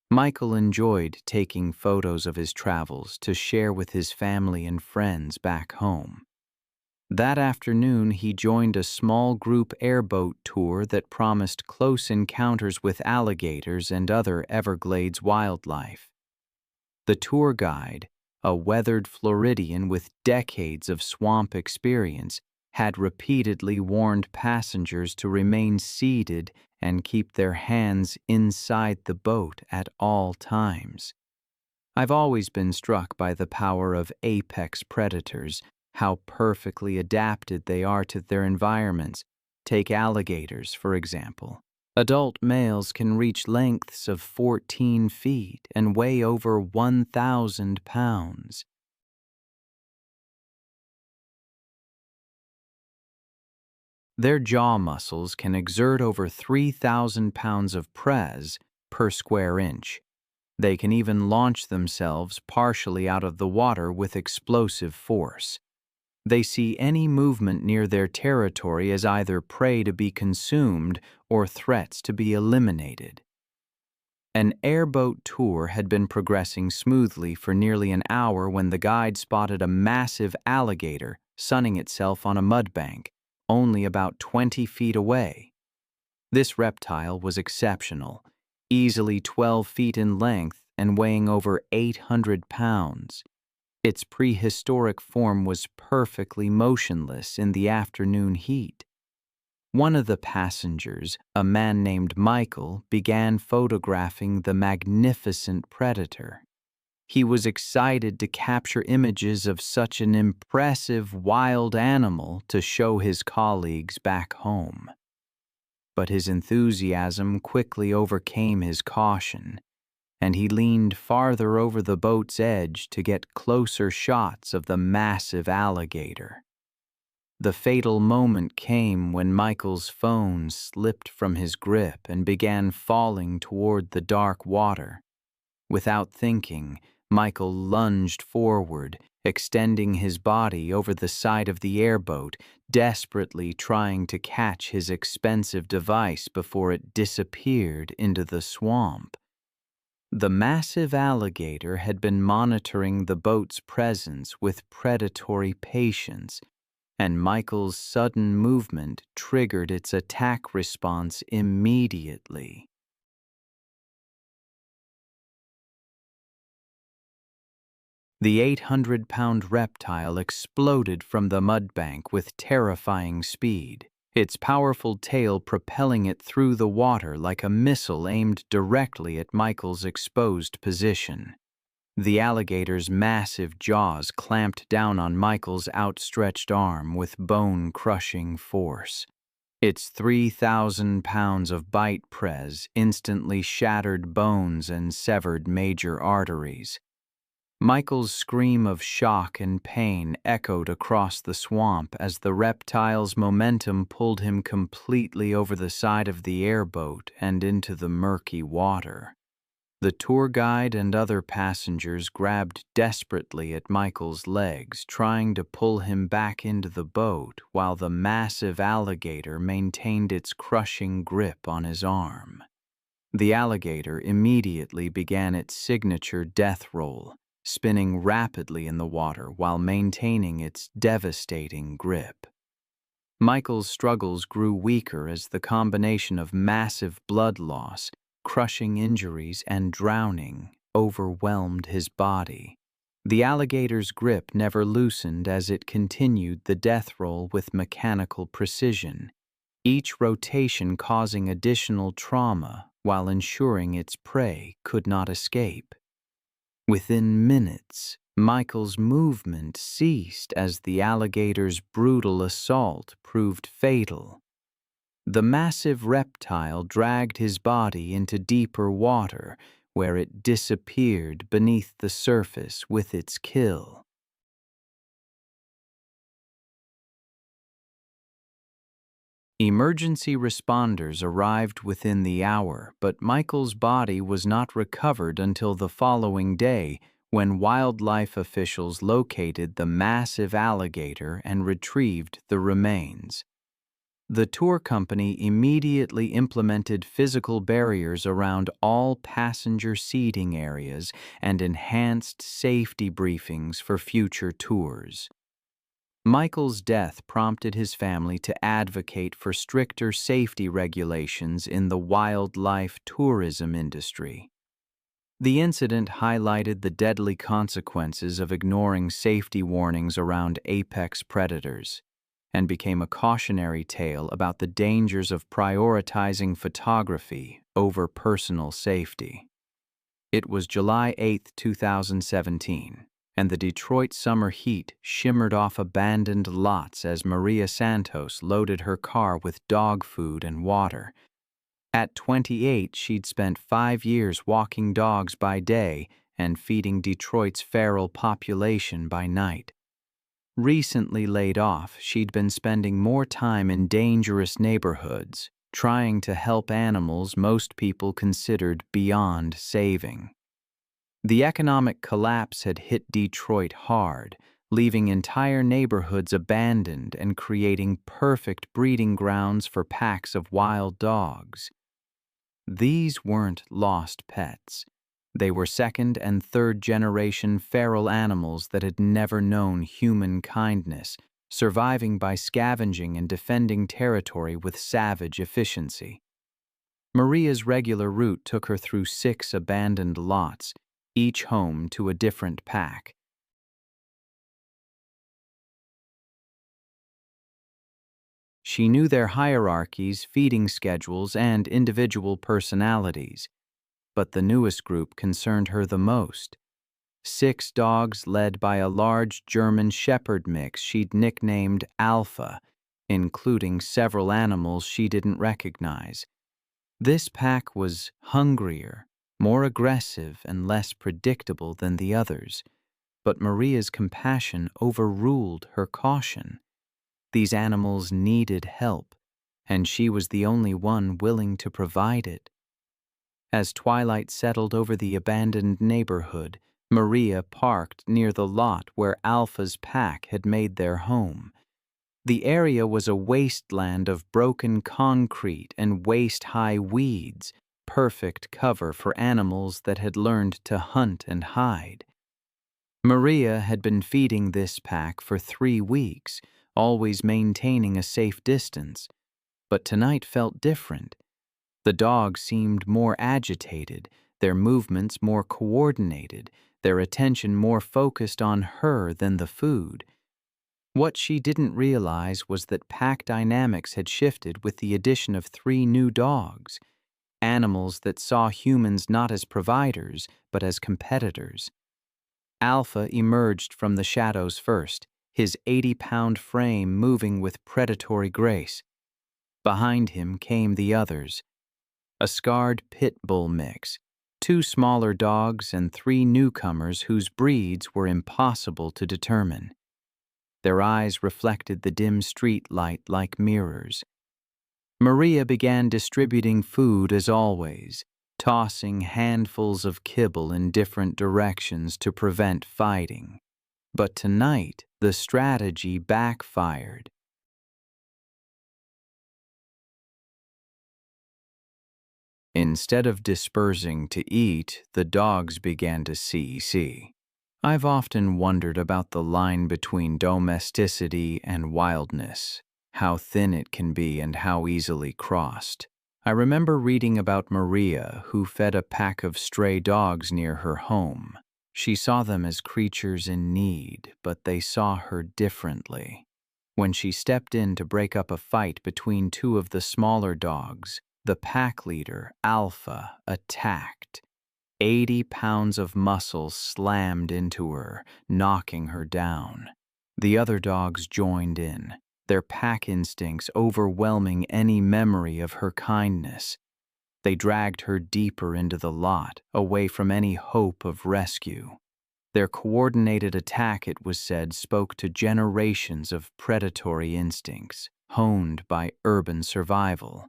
Speaker 1: Michael enjoyed taking photos of his travels to share with his family and friends back home. That afternoon, he joined a small group airboat tour that promised close encounters with alligators and other Everglades wildlife. The tour guide, a weathered Floridian with decades of swamp experience, had repeatedly warned passengers to remain seated and keep their hands inside the boat at all times. I've always been struck by the power of apex predators, how perfectly adapted they are to their environments. Take alligators, for example. Adult males can reach lengths of 14 feet and weigh over 1,000 pounds. Their jaw muscles can exert over 3,000 pounds of press per square inch. They can even launch themselves partially out of the water with explosive force. They see any movement near their territory as either prey to be consumed or threats to be eliminated. An airboat tour had been progressing smoothly for nearly an hour when the guide spotted a massive alligator sunning itself on a mudbank, only about 20 feet away. This reptile was exceptional, easily 12 feet in length and weighing over 800 pounds. Its prehistoric form was perfectly motionless in the afternoon heat. One of the passengers, a man named Michael, began photographing the magnificent predator. He was excited to capture images of such an impressive wild animal to show his colleagues back home. But his enthusiasm quickly overcame his caution, and he leaned farther over the boat's edge to get closer shots of the massive alligator. The fatal moment came when Michael's phone slipped from his grip and began falling toward the dark water. Without thinking, Michael lunged forward, extending his body over the side of the airboat, desperately trying to catch his expensive device before it disappeared into the swamp. The massive alligator had been monitoring the boat's presence with predatory patience, and Michael's sudden movement triggered its attack response immediately. The 800-pound reptile exploded from the mudbank with terrifying speed, its powerful tail propelling it through the water like a missile aimed directly at Michael's exposed position. The alligator's massive jaws clamped down on Michael's outstretched arm with bone-crushing force. Its 3,000 pounds of bite press instantly shattered bones and severed major arteries. Michael's scream of shock and pain echoed across the swamp as the reptile's momentum pulled him completely over the side of the airboat and into the murky water. The tour guide and other passengers grabbed desperately at Michael's legs, trying to pull him back into the boat while the massive alligator maintained its crushing grip on his arm. The alligator immediately began its signature death roll, spinning rapidly in the water while maintaining its devastating grip. Michael's struggles grew weaker as the combination of massive blood loss, crushing injuries, and drowning overwhelmed his body. The alligator's grip never loosened as it continued the death roll with mechanical precision, each rotation causing additional trauma while ensuring its prey could not escape. Within minutes, Michael's movement ceased as the alligator's brutal assault proved fatal. The massive reptile dragged his body into deeper water, where it disappeared beneath the surface with its kill. Emergency responders arrived within the hour, but Michael's body was not recovered until the following day when wildlife officials located the massive alligator and retrieved the remains. The tour company immediately implemented physical barriers around all passenger seating areas and enhanced safety briefings for future tours. Michael's death prompted his family to advocate for stricter safety regulations in the wildlife tourism industry. The incident highlighted the deadly consequences of ignoring safety warnings around apex predators, and became a cautionary tale about the dangers of prioritizing photography over personal safety. It was July 8, 2017, and the Detroit summer heat shimmered off abandoned lots as Maria Santos loaded her car with dog food and water. At 28, she'd spent 5 years walking dogs by day and feeding Detroit's feral population by night. Recently laid off, she'd been spending more time in dangerous neighborhoods, trying to help animals most people considered beyond saving. The economic collapse had hit Detroit hard, leaving entire neighborhoods abandoned and creating perfect breeding grounds for packs of wild dogs. These weren't lost pets. They were second and third generation feral animals that had never known human kindness, surviving by scavenging and defending territory with savage efficiency. Maria's regular route took her through 6 abandoned lots, each home to a different pack. She knew their hierarchies, feeding schedules, and individual personalities, but the newest group concerned her the most. 6 dogs led by a large German Shepherd mix she'd nicknamed Alpha, including several animals she didn't recognize. This pack was hungrier, more aggressive, and less predictable than the others, but Maria's compassion overruled her caution. These animals needed help, and she was the only one willing to provide it. As twilight settled over the abandoned neighborhood, Maria parked near the lot where Alpha's pack had made their home. The area was a wasteland of broken concrete and waist-high weeds, perfect cover for animals that had learned to hunt and hide. Maria had been feeding this pack for 3 weeks, always maintaining a safe distance, but tonight felt different. The dogs seemed more agitated, their movements more coordinated, their attention more focused on her than the food. What she didn't realize was that pack dynamics had shifted with the addition of 3 new dogs, animals that saw humans not as providers, but as competitors. Alpha emerged from the shadows first, his 80-pound frame moving with predatory grace. Behind him came the others, a scarred pit bull mix, 2 smaller dogs, and 3 newcomers whose breeds were impossible to determine. Their eyes reflected the dim street light like mirrors. Maria began distributing food as always, tossing handfuls of kibble in different directions to prevent fighting. But tonight, the strategy backfired. Instead of dispersing to eat, the dogs began to see. I've often wondered about the line between domesticity and wildness, how thin it can be and how easily crossed. I remember reading about Maria, who fed a pack of stray dogs near her home. She saw them as creatures in need, but they saw her differently. When she stepped in to break up a fight between 2 of the smaller dogs, the pack leader, Alpha, attacked. 80 pounds of muscle slammed into her, knocking her down. The other dogs joined in, their pack instincts overwhelming any memory of her kindness. They dragged her deeper into the lot, away from any hope of rescue. Their coordinated attack, it was said, spoke to generations of predatory instincts, honed by urban survival.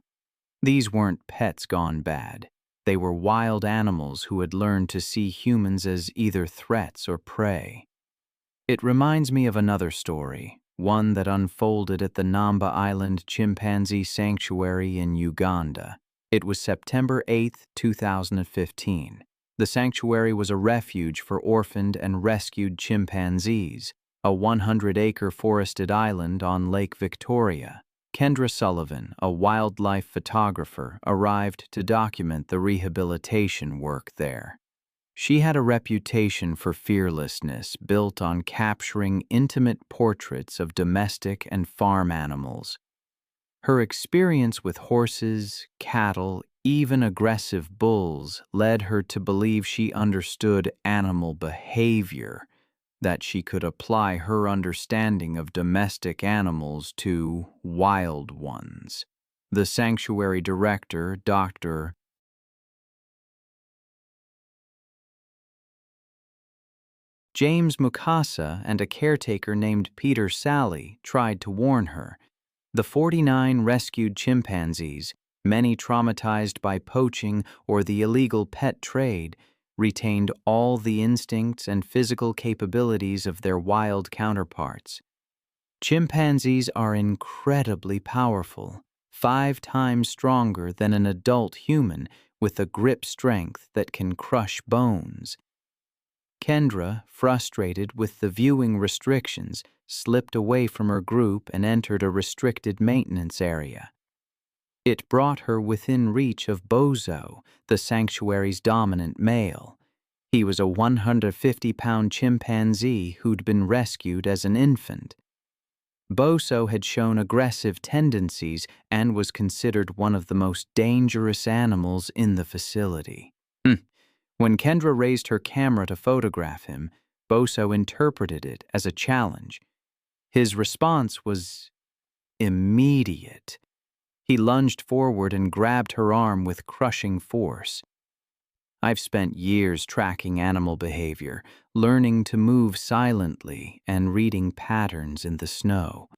Speaker 1: These weren't pets gone bad. They were wild animals who had learned to see humans as either threats or prey. It reminds me of another story, one that unfolded at the Namba Island Chimpanzee Sanctuary in Uganda. It was September 8, 2015. The sanctuary was a refuge for orphaned and rescued chimpanzees, a 100-acre forested island on Lake Victoria. Kendra Sullivan, a wildlife photographer, arrived to document the rehabilitation work there. She had a reputation for fearlessness built on capturing intimate portraits of domestic and farm animals. Her experience with horses, cattle, even aggressive bulls led her to believe she understood animal behavior, that she could apply her understanding of domestic animals to wild ones. The sanctuary director, Dr. James Mukasa, and a caretaker named Peter Sally tried to warn her. The 49 rescued chimpanzees, many traumatized by poaching or the illegal pet trade, retained all the instincts and physical capabilities of their wild counterparts. Chimpanzees are incredibly powerful, 5 times stronger than an adult human, with a grip strength that can crush bones. Kendra, frustrated with the viewing restrictions, slipped away from her group and entered a restricted maintenance area. It brought her within reach of Bozo, the sanctuary's dominant male. He was a 150-pound chimpanzee who'd been rescued as an infant. Bozo had shown aggressive tendencies and was considered one of the most dangerous animals in the facility. When Kendra raised her camera to photograph him, Bozo interpreted it as a challenge. His response was immediate. He lunged forward and grabbed her arm with crushing force. I've spent years tracking animal behavior, learning to move silently and reading patterns in the snow.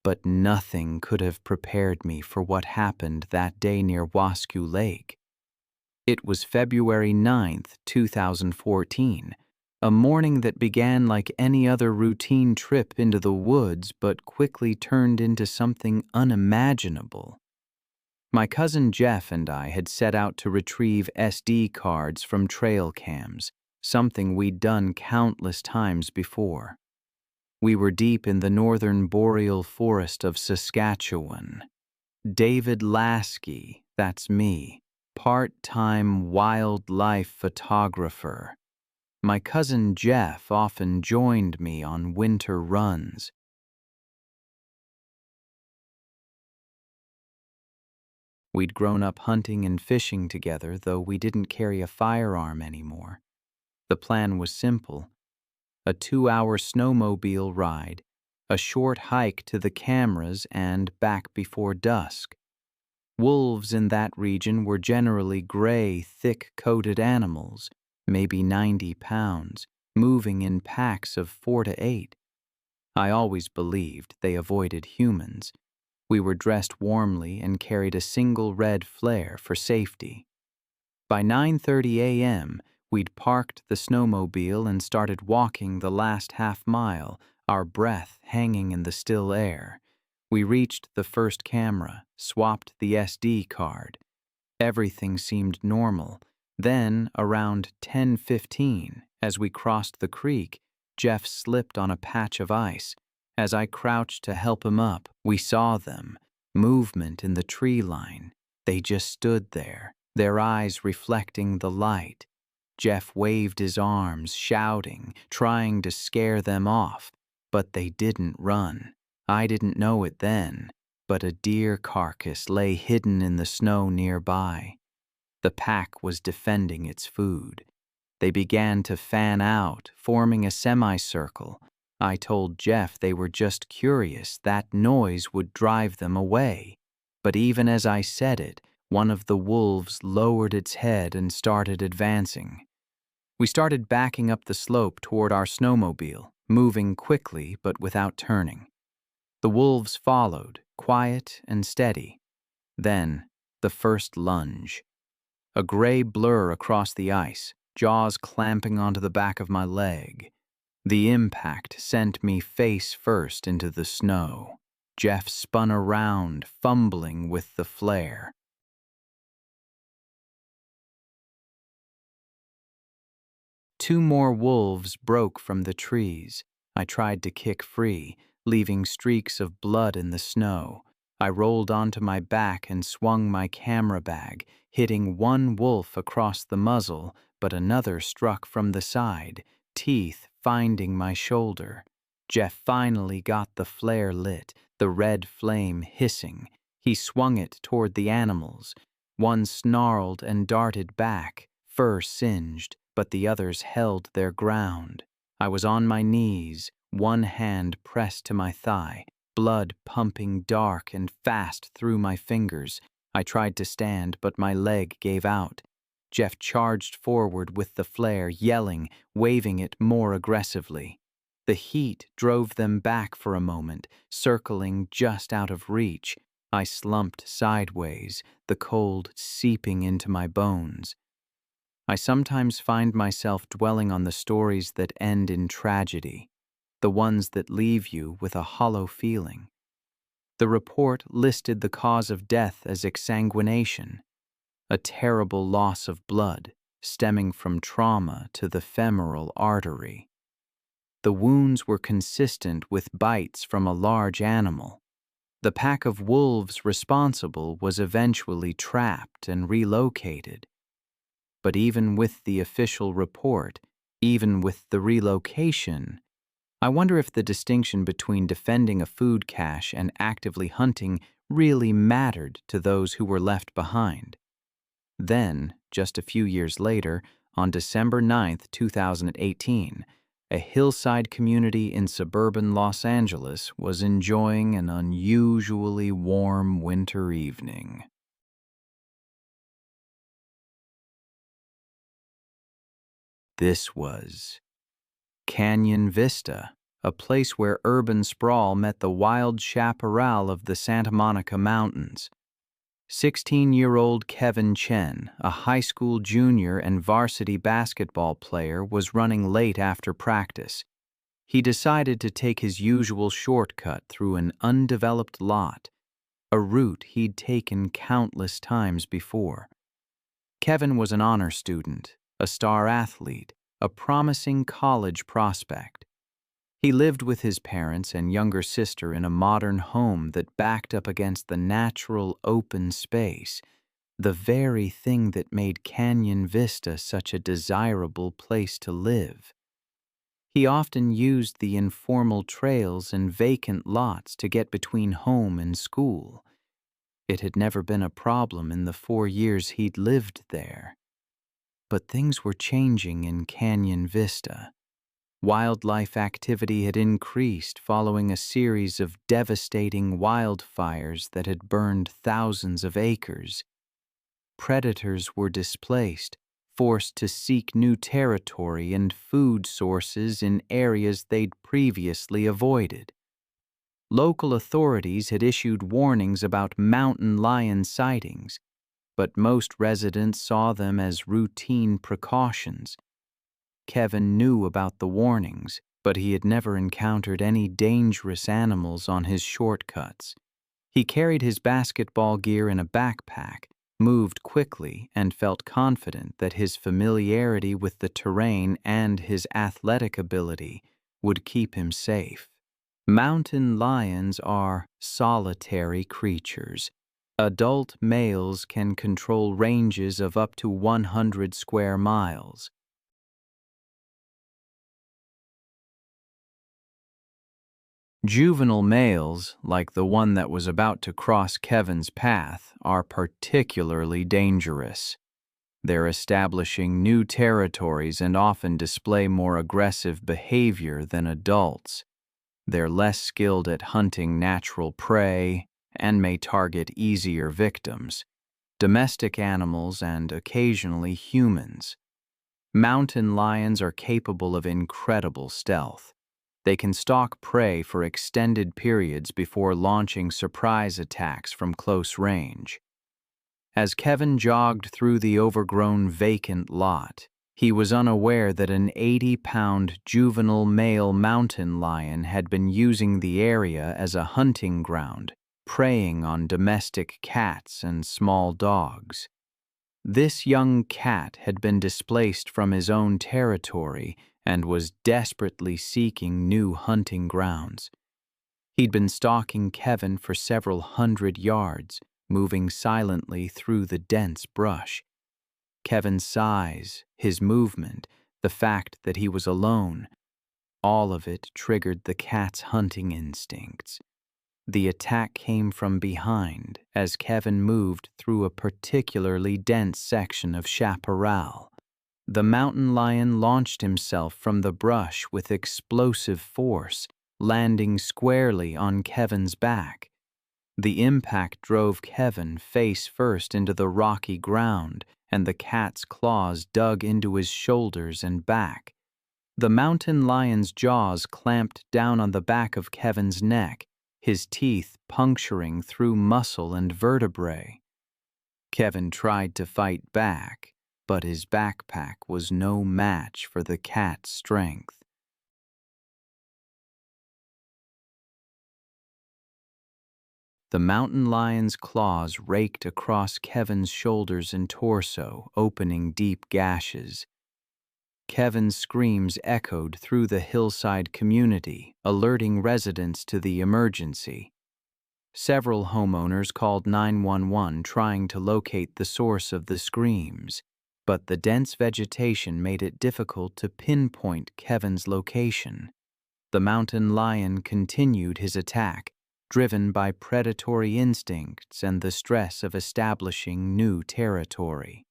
Speaker 1: But nothing could have prepared me for what happened that day near Wasku Lake. It was February 9th, 2014, a morning that began like any other routine trip into the woods but quickly turned into something unimaginable. My cousin Jeff and I had set out to retrieve SD cards from trail cams, something we'd done countless times before. We were deep in the northern boreal forest of Saskatchewan. David Lasky, that's me, part-time wildlife photographer. My cousin Jeff often joined me on winter runs. We'd grown up hunting and fishing together, though we didn't carry a firearm anymore. The plan was simple: a 2-hour snowmobile ride, a short hike to the cameras, and back before dusk. Wolves in that region were generally gray, thick-coated animals, maybe 90 pounds, moving in packs of 4 to 8. I always believed they avoided humans. We were dressed warmly and carried a single red flare for safety. By 9:30 a.m., we'd parked the snowmobile and started walking the last half mile, our breath hanging in the still air. We reached the first camera, swapped the SD card. Everything seemed normal. Then, around 10:15, as we crossed the creek, Jeff slipped on a patch of ice. As I crouched to help him up, we saw them, movement in the tree line. They just stood there, their eyes reflecting the light. Jeff waved his arms, shouting, trying to scare them off, but they didn't run. I didn't know it then, but a deer carcass lay hidden in the snow nearby. The pack was defending its food. They began to fan out, forming a semicircle. I told Jeff they were just curious, that noise would drive them away. But even as I said it, one of the wolves lowered its head and started advancing. We started backing up the slope toward our snowmobile, moving quickly but without turning. The wolves followed, quiet and steady. Then, the first lunge. A gray blur across the ice, jaws clamping onto the back of my leg. The impact sent me face first into the snow. Jeff spun around, fumbling with the flare. Two more wolves broke from the trees. I tried to kick free, leaving streaks of blood in the snow. I rolled onto my back and swung my camera bag, hitting one wolf across the muzzle, but another struck from the side, teeth finding my shoulder. Jeff finally got the flare lit, the red flame hissing. He swung it toward the animals. One snarled and darted back, fur singed, but the others held their ground. I was on my knees, one hand pressed to my thigh, blood pumping dark and fast through my fingers. I tried to stand, but my leg gave out. Jeff charged forward with the flare, yelling, waving it more aggressively. The heat drove them back for a moment, circling just out of reach. I slumped sideways, the cold seeping into my bones. I sometimes find myself dwelling on the stories that end in tragedy, the ones that leave you with a hollow feeling. The report listed the cause of death as exsanguination. a terrible loss of blood stemming from trauma to the femoral artery. The wounds were consistent with bites from a large animal. The pack of wolves responsible was eventually trapped and relocated. But even with the official report, even with the relocation, I wonder if the distinction between defending a food cache and actively hunting really mattered to those who were left behind. Then, just a few years later, on December 9, 2018, a hillside community in suburban Los Angeles was enjoying an unusually warm winter evening. This was Canyon Vista, a place where urban sprawl met the wild chaparral of the Santa Monica Mountains. 16-year-old Kevin Chen, a high school junior and varsity basketball player, was running late after practice. He decided to take his usual shortcut through an undeveloped lot, a route he'd taken countless times before. Kevin was an honor student, a star athlete, a promising college prospect. He lived with his parents and younger sister in a modern home that backed up against the natural open space, the very thing that made Canyon Vista such a desirable place to live. He often used the informal trails and vacant lots to get between home and school. It had never been a problem in the 4 years he'd lived there. But things were changing in Canyon Vista. Wildlife activity had increased following a series of devastating wildfires that had burned thousands of acres. Predators were displaced, forced to seek new territory and food sources in areas they'd previously avoided. Local authorities had issued warnings about mountain lion sightings, but most residents saw them as routine precautions. Kevin knew about the warnings, but he had never encountered any dangerous animals on his shortcuts. He carried his basketball gear in a backpack, moved quickly, and felt confident that his familiarity with the terrain and his athletic ability would keep him safe. Mountain lions are solitary creatures. Adult males can control ranges of up to 100 square miles. Juvenile males, like the one that was about to cross Kevin's path, are particularly dangerous. They're establishing new territories and often display more aggressive behavior than adults. They're less skilled at hunting natural prey and may target easier victims, domestic animals and occasionally humans. Mountain lions are capable of incredible stealth. They can stalk prey for extended periods before launching surprise attacks from close range. As Kevin jogged through the overgrown vacant lot, he was unaware that an 80-pound juvenile male mountain lion had been using the area as a hunting ground, preying on domestic cats and small dogs. This young cat had been displaced from his own territory and was desperately seeking new hunting grounds. He'd been stalking Kevin for several hundred yards, moving silently through the dense brush. Kevin's size, his movement, the fact that he was alone, all of it triggered the cat's hunting instincts. The attack came from behind as Kevin moved through a particularly dense section of chaparral. The mountain lion launched himself from the brush with explosive force, landing squarely on Kevin's back. The impact drove Kevin face first into the rocky ground, and the cat's claws dug into his shoulders and back. The mountain lion's jaws clamped down on the back of Kevin's neck, his teeth puncturing through muscle and vertebrae. Kevin tried to fight back, but his backpack was no match for the cat's strength. The mountain lion's claws raked across Kevin's shoulders and torso, opening deep gashes. Kevin's screams echoed through the hillside community, alerting residents to the emergency. Several homeowners called 911 trying to locate the source of the screams, but the dense vegetation made it difficult to pinpoint Kevin's location. The mountain lion continued his attack, driven by predatory instincts and the stress of establishing new territory.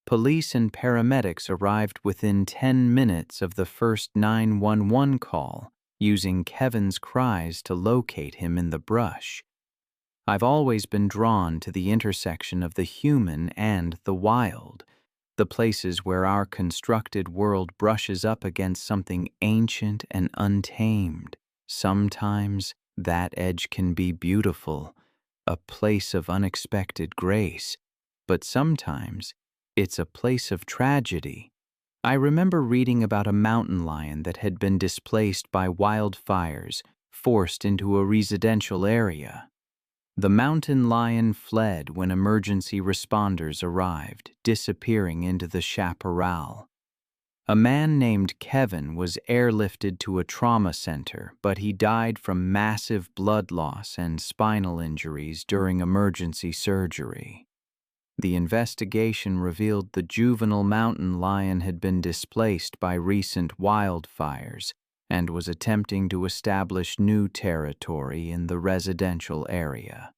Speaker 1: Police and paramedics arrived within 10 minutes of the first 911 call, using Kevin's cries to locate him in the brush. I've always been drawn to the intersection of the human and the wild, the places where our constructed world brushes up against something ancient and untamed. Sometimes that edge can be beautiful, a place of unexpected grace, but sometimes it's a place of tragedy. I remember reading about a mountain lion that had been displaced by wildfires, forced into a residential area. The mountain lion fled when emergency responders arrived, disappearing into the chaparral. A man named Kevin was airlifted to a trauma center, but he died from massive blood loss and spinal injuries during emergency surgery. The investigation revealed the juvenile mountain lion had been displaced by recent wildfires and was attempting to establish new territory in the residential area.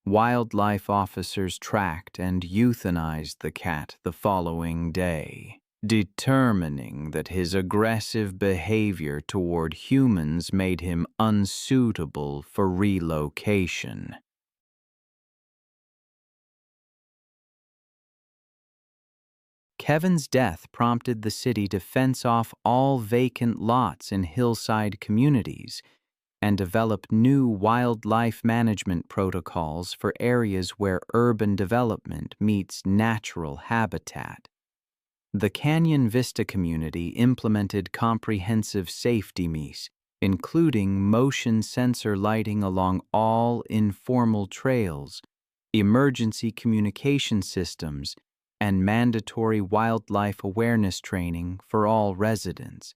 Speaker 1: Wildlife officers tracked and euthanized the cat the following day, determining that his aggressive behavior toward humans made him unsuitable for relocation. Kevin's death prompted the city to fence off all vacant lots in hillside communities and develop new wildlife management protocols for areas where urban development meets natural habitat. The Canyon Vista community implemented comprehensive safety measures, including motion sensor lighting along all informal trails, emergency communication systems, and mandatory wildlife awareness training for all residents.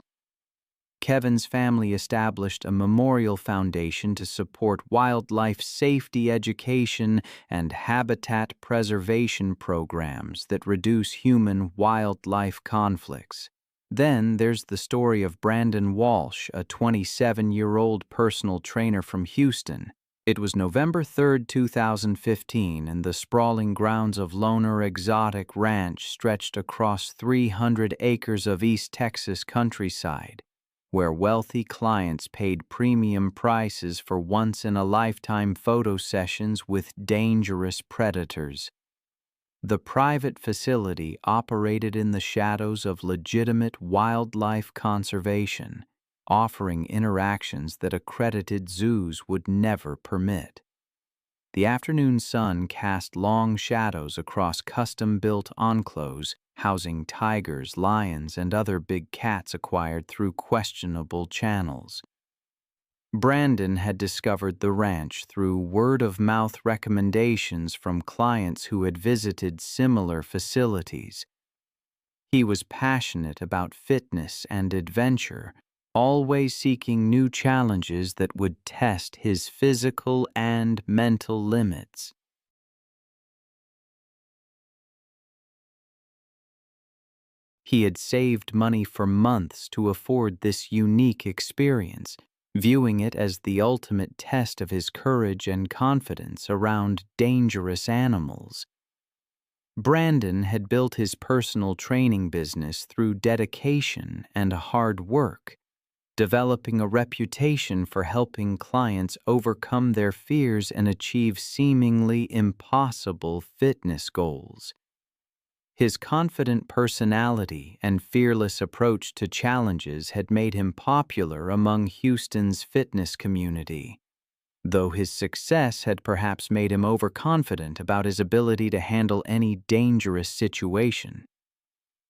Speaker 1: Kevin's family established a memorial foundation to support wildlife safety education and habitat preservation programs that reduce human-wildlife conflicts. Then there's the story of Brandon Walsh, a 27-year-old personal trainer from Houston. It was November 3, 2015, and the sprawling grounds of Loner Exotic Ranch stretched across 300 acres of East Texas countryside, where wealthy clients paid premium prices for once-in-a-lifetime photo sessions with dangerous predators. The private facility operated in the shadows of legitimate wildlife conservation, offering interactions that accredited zoos would never permit. The afternoon sun cast long shadows across custom-built encloses housing tigers, lions, and other big cats acquired through questionable channels. Brandon had discovered the ranch through word-of-mouth recommendations from clients who had visited similar facilities. He was passionate about fitness and adventure, always seeking new challenges that would test his physical and mental limits. He had saved money for months to afford this unique experience, viewing it as the ultimate test of his courage and confidence around dangerous animals. Brandon had built his personal training business through dedication and hard work, developing a reputation for helping clients overcome their fears and achieve seemingly impossible fitness goals. His confident personality and fearless approach to challenges had made him popular among Houston's fitness community, though his success had perhaps made him overconfident about his ability to handle any dangerous situation.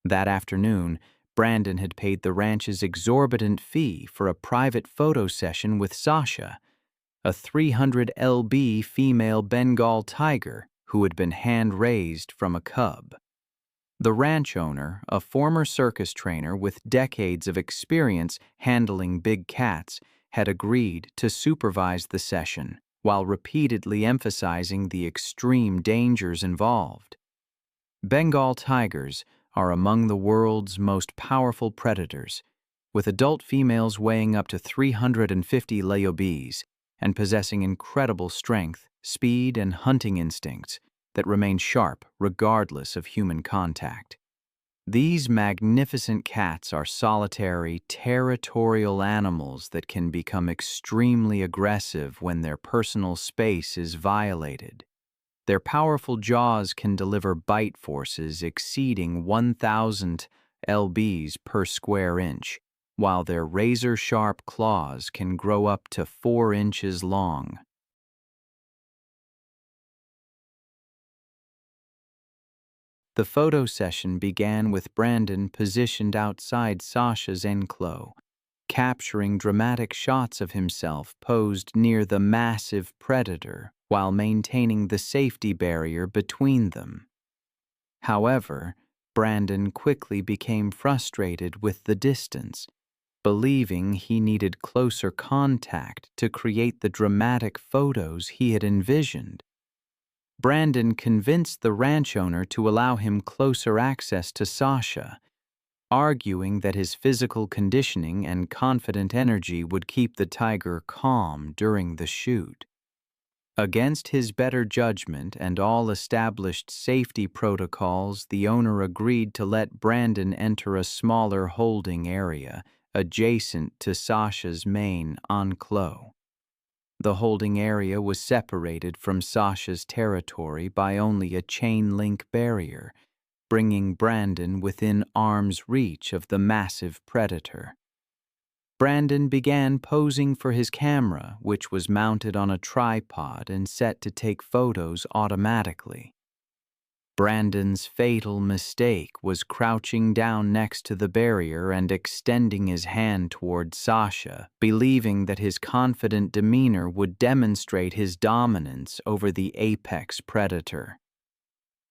Speaker 1: That afternoon, Brandon had paid the ranch's exorbitant fee for a private photo session with Sasha, a 300 lb female Bengal tiger who had been hand-raised from a cub. The ranch owner, a former circus trainer with decades of experience handling big cats, had agreed to supervise the session while repeatedly emphasizing the extreme dangers involved. Bengal tigers are among the world's most powerful predators, with adult females weighing up to 350 lbs and possessing incredible strength, speed, and hunting instincts that remain sharp regardless of human contact. These magnificent cats are solitary, territorial animals that can become extremely aggressive when their personal space is violated. Their powerful jaws can deliver bite forces exceeding 1,000 lbs per square inch, while their razor-sharp claws can grow up to 4 inches long. The photo session began with Brandon positioned outside Sasha's enclosure, capturing dramatic shots of himself posed near the massive predator while maintaining the safety barrier between them. However, Brandon quickly became frustrated with the distance, believing he needed closer contact to create the dramatic photos he had envisioned. Brandon convinced the ranch owner to allow him closer access to Sasha, arguing that his physical conditioning and confident energy would keep the tiger calm during the shoot. Against his better judgment and all established safety protocols, the owner agreed to let Brandon enter a smaller holding area adjacent to Sasha's main enclosure. The holding area was separated from Sasha's territory by only a chain-link barrier, bringing Brandon within arm's reach of the massive predator. Brandon began posing for his camera, which was mounted on a tripod and set to take photos automatically. Brandon's fatal mistake was crouching down next to the barrier and extending his hand toward Sasha, believing that his confident demeanor would demonstrate his dominance over the apex predator.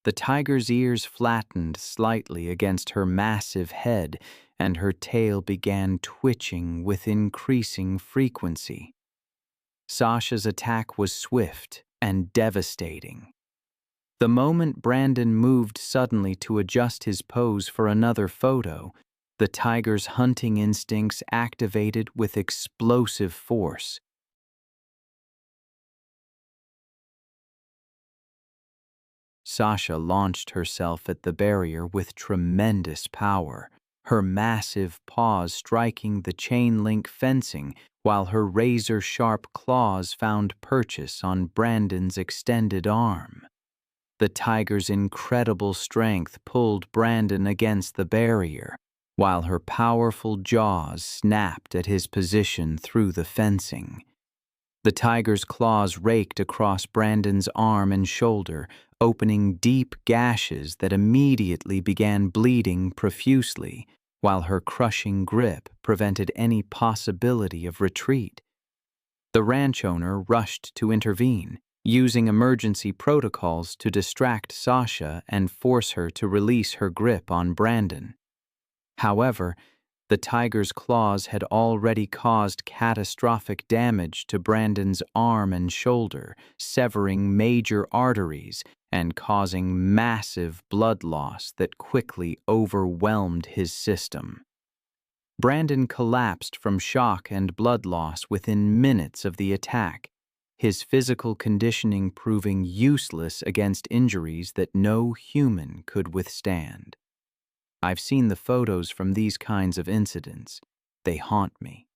Speaker 1: The tiger's ears flattened slightly against her massive head, and her tail began twitching with increasing frequency. Sasha's attack was swift and devastating. The moment Brandon moved suddenly to adjust his pose for another photo, the tiger's hunting instincts activated with explosive force. Sasha launched herself at the barrier with tremendous power, her massive paws striking the chain-link fencing while her razor-sharp claws found purchase on Brandon's extended arm. The tiger's incredible strength pulled Brandon against the barrier, while her powerful jaws snapped at his position through the fencing. The tiger's claws raked across Brandon's arm and shoulder, opening deep gashes that immediately began bleeding profusely, while her crushing grip prevented any possibility of retreat. The ranch owner rushed to intervene, using emergency protocols to distract Sasha and force her to release her grip on Brandon. However, the tiger's claws had already caused catastrophic damage to Brandon's arm and shoulder, severing major arteries and causing massive blood loss that quickly overwhelmed his system. Brandon collapsed from shock and blood loss within minutes of the attack, his physical conditioning proving useless against injuries that no human could withstand. I've seen the photos from these kinds of incidents. They haunt me.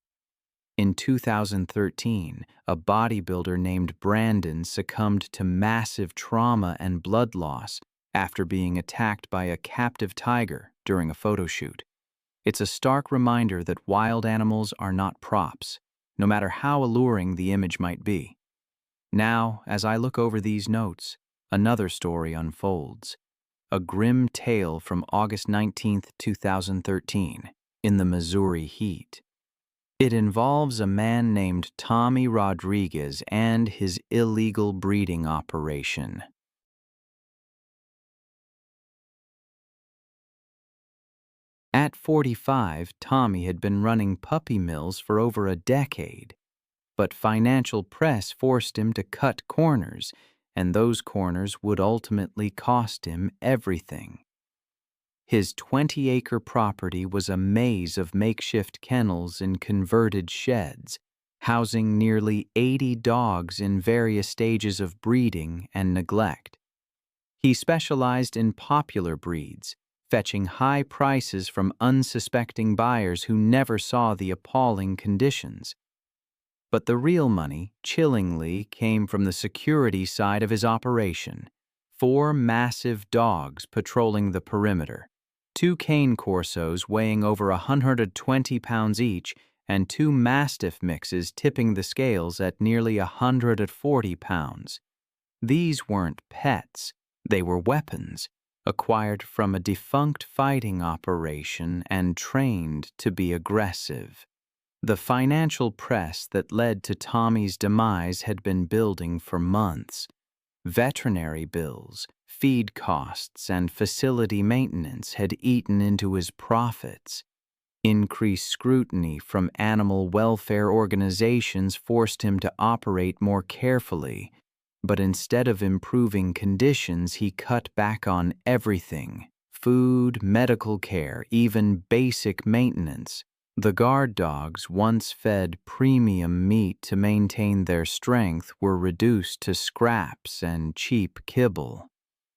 Speaker 1: In 2013, a bodybuilder named Brandon succumbed to massive trauma and blood loss after being attacked by a captive tiger during a photo shoot. It's a stark reminder that wild animals are not props, no matter how alluring the image might be. Now, as I look over these notes, another story unfolds. A grim tale from August 19, 2013, in the Missouri heat. It involves a man named Tommy Rodriguez and his illegal breeding operation. At 45, Tommy had been running puppy mills for over a decade, but financial press forced him to cut corners, and those corners would ultimately cost him everything. His 20-acre property was a maze of makeshift kennels and converted sheds, housing nearly 80 dogs in various stages of breeding and neglect. He specialized in popular breeds, fetching high prices from unsuspecting buyers who never saw the appalling conditions. But the real money, chillingly, came from the security side of his operation. 4 massive dogs patrolling the perimeter, 2 cane corsos weighing over 120 pounds each, and 2 mastiff mixes tipping the scales at nearly 140 pounds. These weren't pets, they were weapons, acquired from a defunct fighting operation and trained to be aggressive. The financial press that led to Tommy's demise had been building for months. Veterinary bills, feed costs, and facility maintenance had eaten into his profits. Increased scrutiny from animal welfare organizations forced him to operate more carefully, but instead of improving conditions, he cut back on everything: food, medical care, even basic maintenance. The guard dogs, once fed premium meat to maintain their strength, were reduced to scraps and cheap kibble.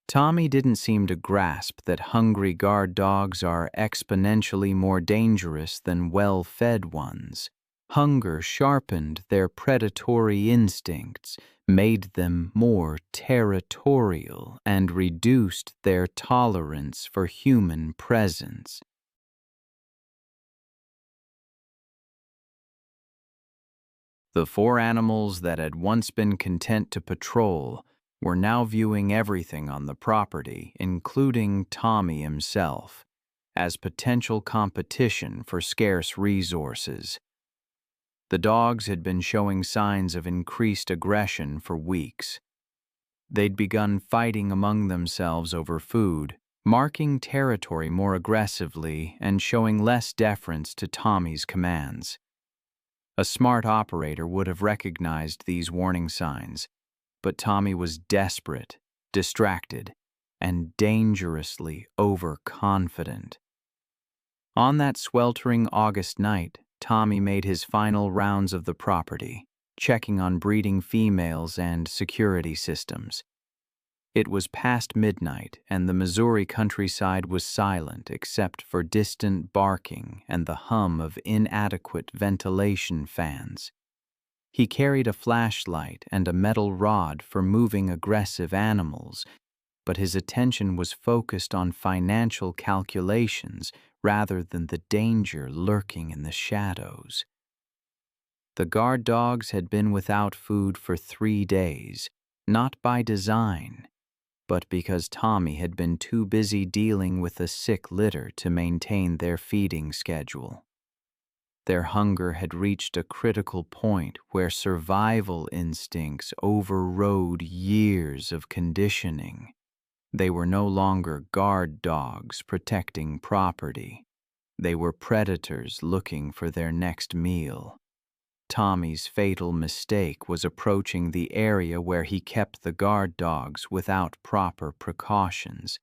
Speaker 1: Tommy didn't seem to grasp that hungry guard dogs are exponentially more dangerous than well-fed ones. Hunger sharpened their predatory instincts, made them more territorial, and reduced their tolerance for human presence. The 4 animals that had once been content to patrol were now viewing everything on the property, including Tommy himself, as potential competition for scarce resources. The dogs had been showing signs of increased aggression for weeks. They'd begun fighting among themselves over food, marking territory more aggressively and showing less deference to Tommy's commands. A smart operator would have recognized these warning signs, but Tommy was desperate, distracted, and dangerously overconfident. On that sweltering August night, Tommy made his final rounds of the property, checking on breeding females and security systems. It was past midnight, and the Missouri countryside was silent except for distant barking and the hum of inadequate ventilation fans. He carried a flashlight and a metal rod for moving aggressive animals, but his attention was focused on financial calculations rather than the danger lurking in the shadows. The guard dogs had been without food for 3 days, not by design, but because Tommy had been too busy dealing with a sick litter to maintain their feeding schedule. Their hunger had reached a critical point where survival instincts overrode years of conditioning. They were no longer guard dogs protecting property. They were predators looking for their next meal. Tommy's fatal mistake was approaching the area where he kept the guard dogs without proper precautions.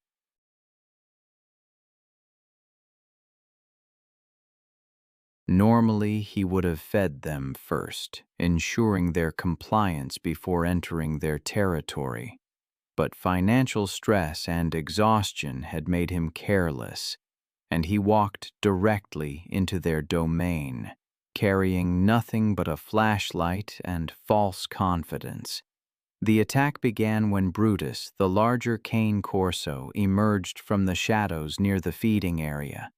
Speaker 1: Normally, he would have fed them first, ensuring their compliance before entering their territory. But financial stress and exhaustion had made him careless, and he walked directly into their domain, carrying nothing but a flashlight and false confidence. The attack began when Brutus, the larger cane corso, emerged from the shadows near the feeding area.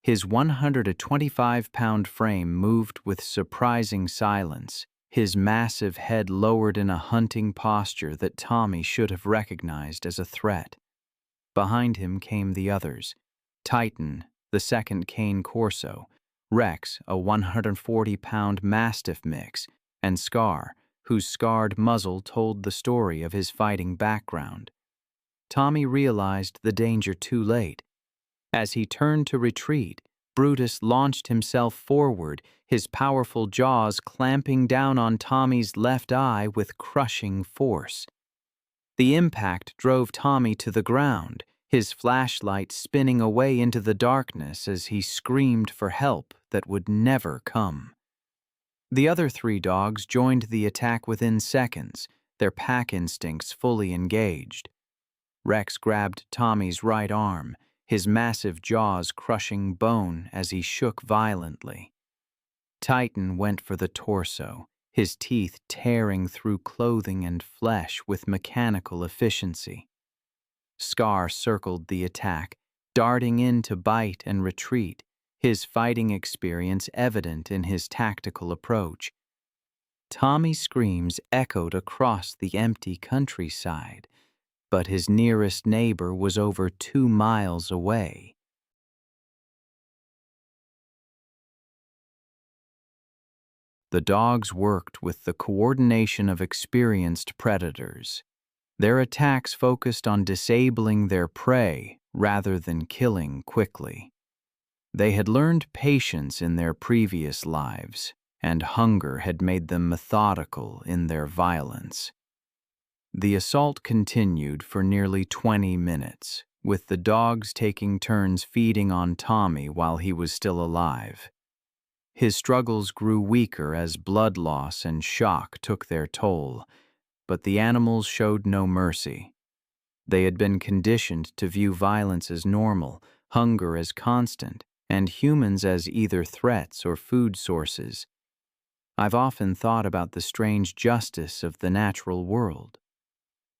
Speaker 1: His 125-pound frame moved with surprising silence, his massive head lowered in a hunting posture that Tommy should have recognized as a threat. Behind him came the others: Titan, the second cane corso, Rex, a 140-pound Mastiff mix, and Scar, whose scarred muzzle told the story of his fighting background. Tommy realized the danger too late. As he turned to retreat, Brutus launched himself forward, his powerful jaws clamping down on Tommy's left eye with crushing force. The impact drove Tommy to the ground, his flashlight spinning away into the darkness as he screamed for help that would never come. The other 3 dogs joined the attack within seconds, their pack instincts fully engaged. Rex grabbed Tommy's right arm, his massive jaws crushing bone as he shook violently. Titan went for the torso, his teeth tearing through clothing and flesh with mechanical efficiency. Scar circled the attack, darting in to bite and retreat, his fighting experience evident in his tactical approach. Tommy's screams echoed across the empty countryside, but his nearest neighbor was over 2 miles away. The dogs worked with the coordination of experienced predators. Their attacks focused on disabling their prey rather than killing quickly. They had learned patience in their previous lives, and hunger had made them methodical in their violence. The assault continued for nearly 20 minutes, with the dogs taking turns feeding on Tommy while he was still alive. His struggles grew weaker as blood loss and shock took their toll, but the animals showed no mercy. They had been conditioned to view violence as normal, hunger as constant, and humans as either threats or food sources. I've often thought about the strange justice of the natural world.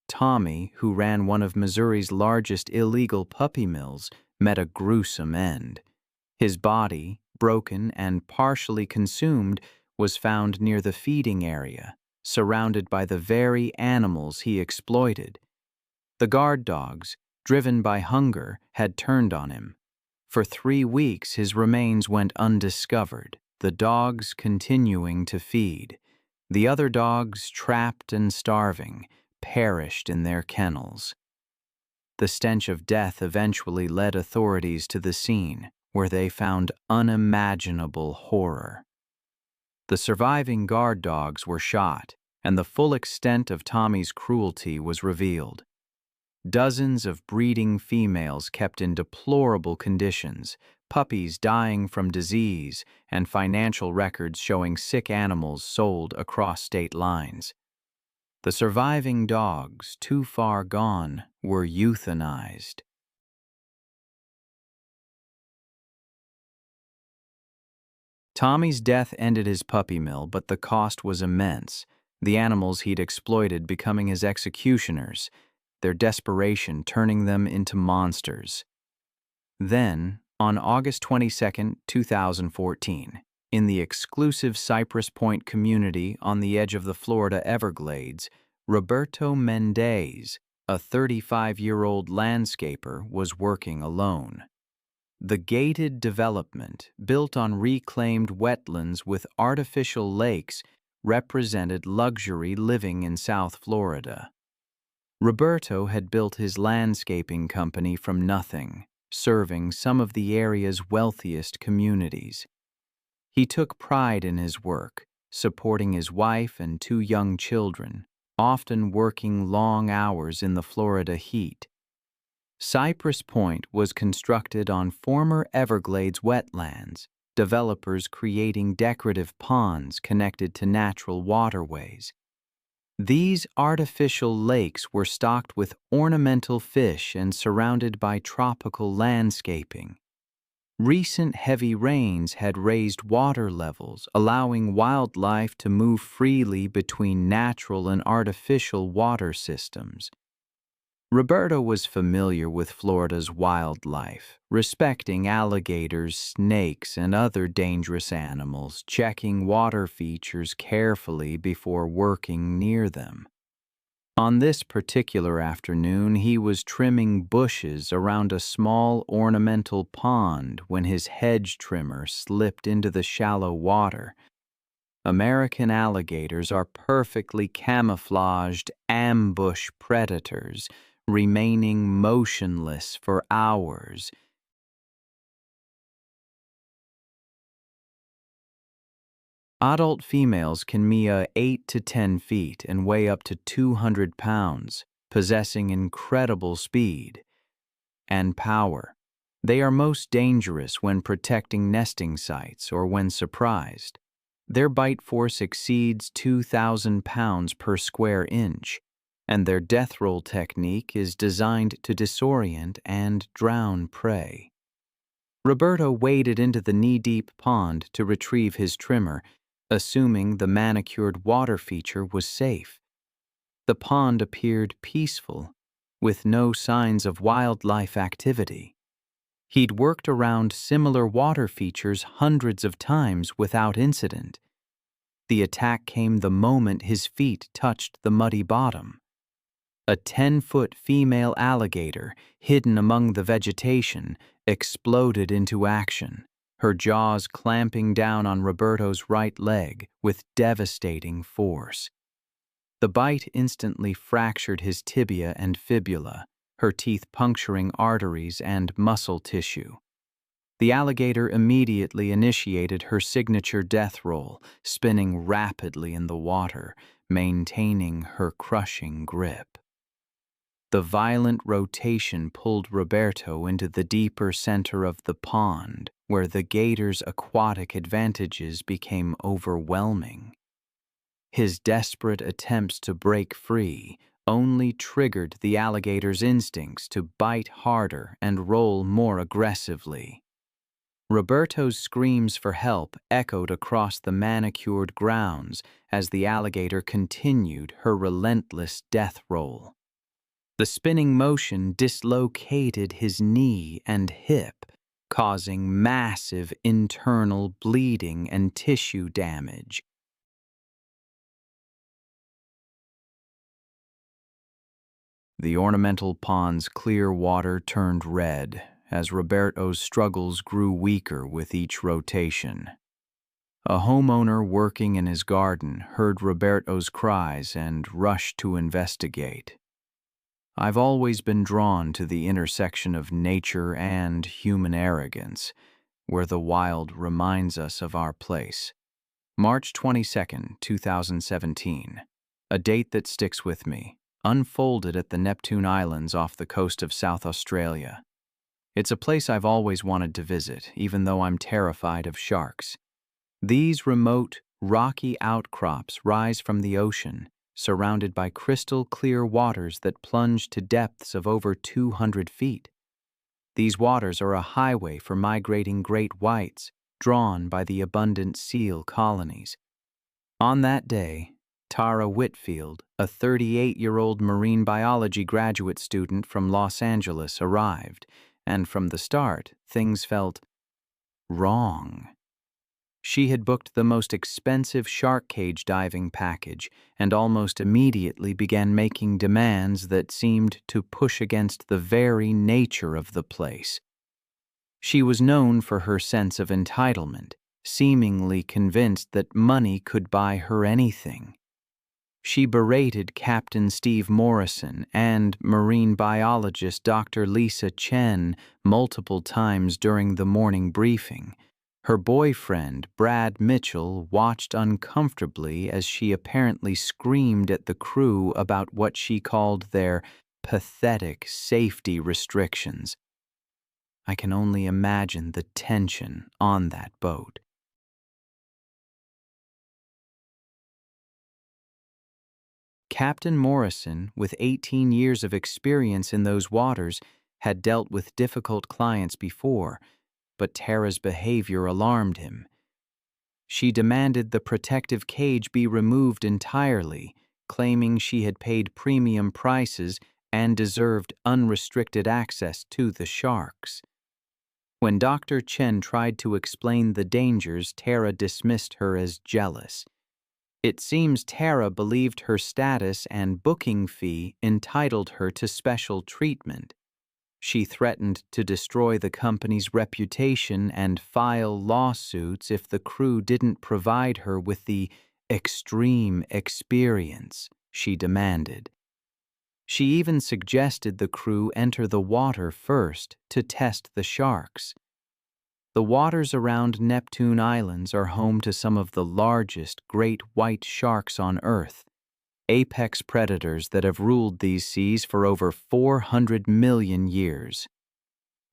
Speaker 1: Tommy, who ran one of Missouri's largest illegal puppy mills, met a gruesome end. His body, broken and partially consumed, was found near the feeding area, surrounded by the very animals he exploited. The guard dogs, driven by hunger, had turned on him. For 3 weeks his remains went undiscovered, the dogs continuing to feed. The other dogs, trapped and starving, perished in their kennels. The stench of death eventually led authorities to the scene, where they found unimaginable horror. The surviving guard dogs were shot, and the full extent of Tommy's cruelty was revealed. Dozens of breeding females kept in deplorable conditions, puppies dying from disease, and financial records showing sick animals sold across state lines. The surviving dogs, too far gone, were euthanized. Tommy's death ended his puppy mill, but the cost was immense, the animals he'd exploited becoming his executioners, their desperation turning them into monsters. Then, on August 22, 2014, in the exclusive Cypress Point community on the edge of the Florida Everglades, Roberto Mendez, a 35-year-old landscaper, was working alone. The gated development, built on reclaimed wetlands with artificial lakes, represented luxury living in South Florida. Roberto had built his landscaping company from nothing, serving some of the area's wealthiest communities. He took pride in his work, supporting his wife and 2 young children, often working long hours in the Florida heat. Cypress Point was constructed on former Everglades wetlands, developers creating decorative ponds connected to natural waterways. These artificial lakes were stocked with ornamental fish and surrounded by tropical landscaping. Recent heavy rains had raised water levels, allowing wildlife to move freely between natural and artificial water systems. Roberto was familiar with Florida's wildlife, respecting alligators, snakes, and other dangerous animals, checking water features carefully before working near them. On this particular afternoon, he was trimming bushes around a small ornamental pond when his hedge trimmer slipped into the shallow water. American alligators are perfectly camouflaged ambush predators, remaining motionless for hours. Adult females can meet 8 to 10 feet and weigh up to 200 pounds, possessing incredible speed and power. They are most dangerous when protecting nesting sites or when surprised. Their bite force exceeds 2,000 pounds per square inch, and their death roll technique is designed to disorient and drown prey. Roberto waded into the knee-deep pond to retrieve his trimmer, assuming the manicured water feature was safe. The pond appeared peaceful, with no signs of wildlife activity. He'd worked around similar water features hundreds of times without incident. The attack came the moment his feet touched the muddy bottom. A 10-foot female alligator, hidden among the vegetation, exploded into action, her jaws clamping down on Roberto's right leg with devastating force. The bite instantly fractured his tibia and fibula, her teeth puncturing arteries and muscle tissue. The alligator immediately initiated her signature death roll, spinning rapidly in the water, maintaining her crushing grip. The violent rotation pulled Roberto into the deeper center of the pond, where the gator's aquatic advantages became overwhelming. His desperate attempts to break free only triggered the alligator's instincts to bite harder and roll more aggressively. Roberto's screams for help echoed across the manicured grounds as the alligator continued her relentless death roll. The spinning motion dislocated his knee and hip, causing massive internal bleeding and tissue damage. The ornamental pond's clear water turned red as Roberto's struggles grew weaker with each rotation. A homeowner working in his garden heard Roberto's cries and rushed to investigate. I've always been drawn to the intersection of nature and human arrogance, where the wild reminds us of our place. March 22, 2017, a date that sticks with me, unfolded at the Neptune Islands off the coast of South Australia. It's a place I've always wanted to visit, even though I'm terrified of sharks. These remote, rocky outcrops rise from the ocean, surrounded by crystal-clear waters that plunge to depths of over 200 feet. These waters are a highway for migrating great whites, drawn by the abundant seal colonies. On that day, Tara Whitfield, a 38-year-old marine biology graduate student from Los Angeles, arrived, and from the start, things felt wrong. She had booked the most expensive shark cage diving package and almost immediately began making demands that seemed to push against the very nature of the place. She was known for her sense of entitlement, seemingly convinced that money could buy her anything. She berated Captain Steve Morrison and marine biologist Dr. Lisa Chen multiple times during the morning briefing. Her boyfriend, Brad Mitchell, watched uncomfortably as she apparently screamed at the crew about what she called their pathetic safety restrictions. I can only imagine the tension on that boat. Captain Morrison, with 18 years of experience in those waters, had dealt with difficult clients before, but Tara's behavior alarmed him. She demanded the protective cage be removed entirely, claiming she had paid premium prices and deserved unrestricted access to the sharks. When Dr. Chen tried to explain the dangers, Tara dismissed her as jealous. It seems Tara believed her status and booking fee entitled her to special treatment. She threatened to destroy the company's reputation and file lawsuits if the crew didn't provide her with the extreme experience she demanded. She even suggested the crew enter the water first to test the sharks. The waters around Neptune Islands are home to some of the largest great white sharks on Earth, apex predators that have ruled these seas for over 400 million years.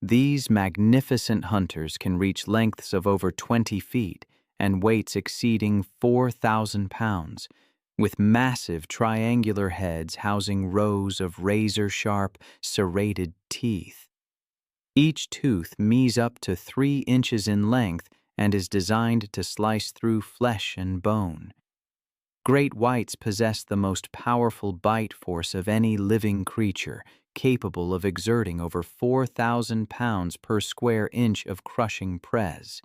Speaker 1: These magnificent hunters can reach lengths of over 20 feet and weights exceeding 4,000 pounds, with massive triangular heads housing rows of razor-sharp, serrated teeth. Each tooth measures up to 3 inches in length and is designed to slice through flesh and bone. Great whites possess the most powerful bite force of any living creature, capable of exerting over 4,000 pounds per square inch of crushing press.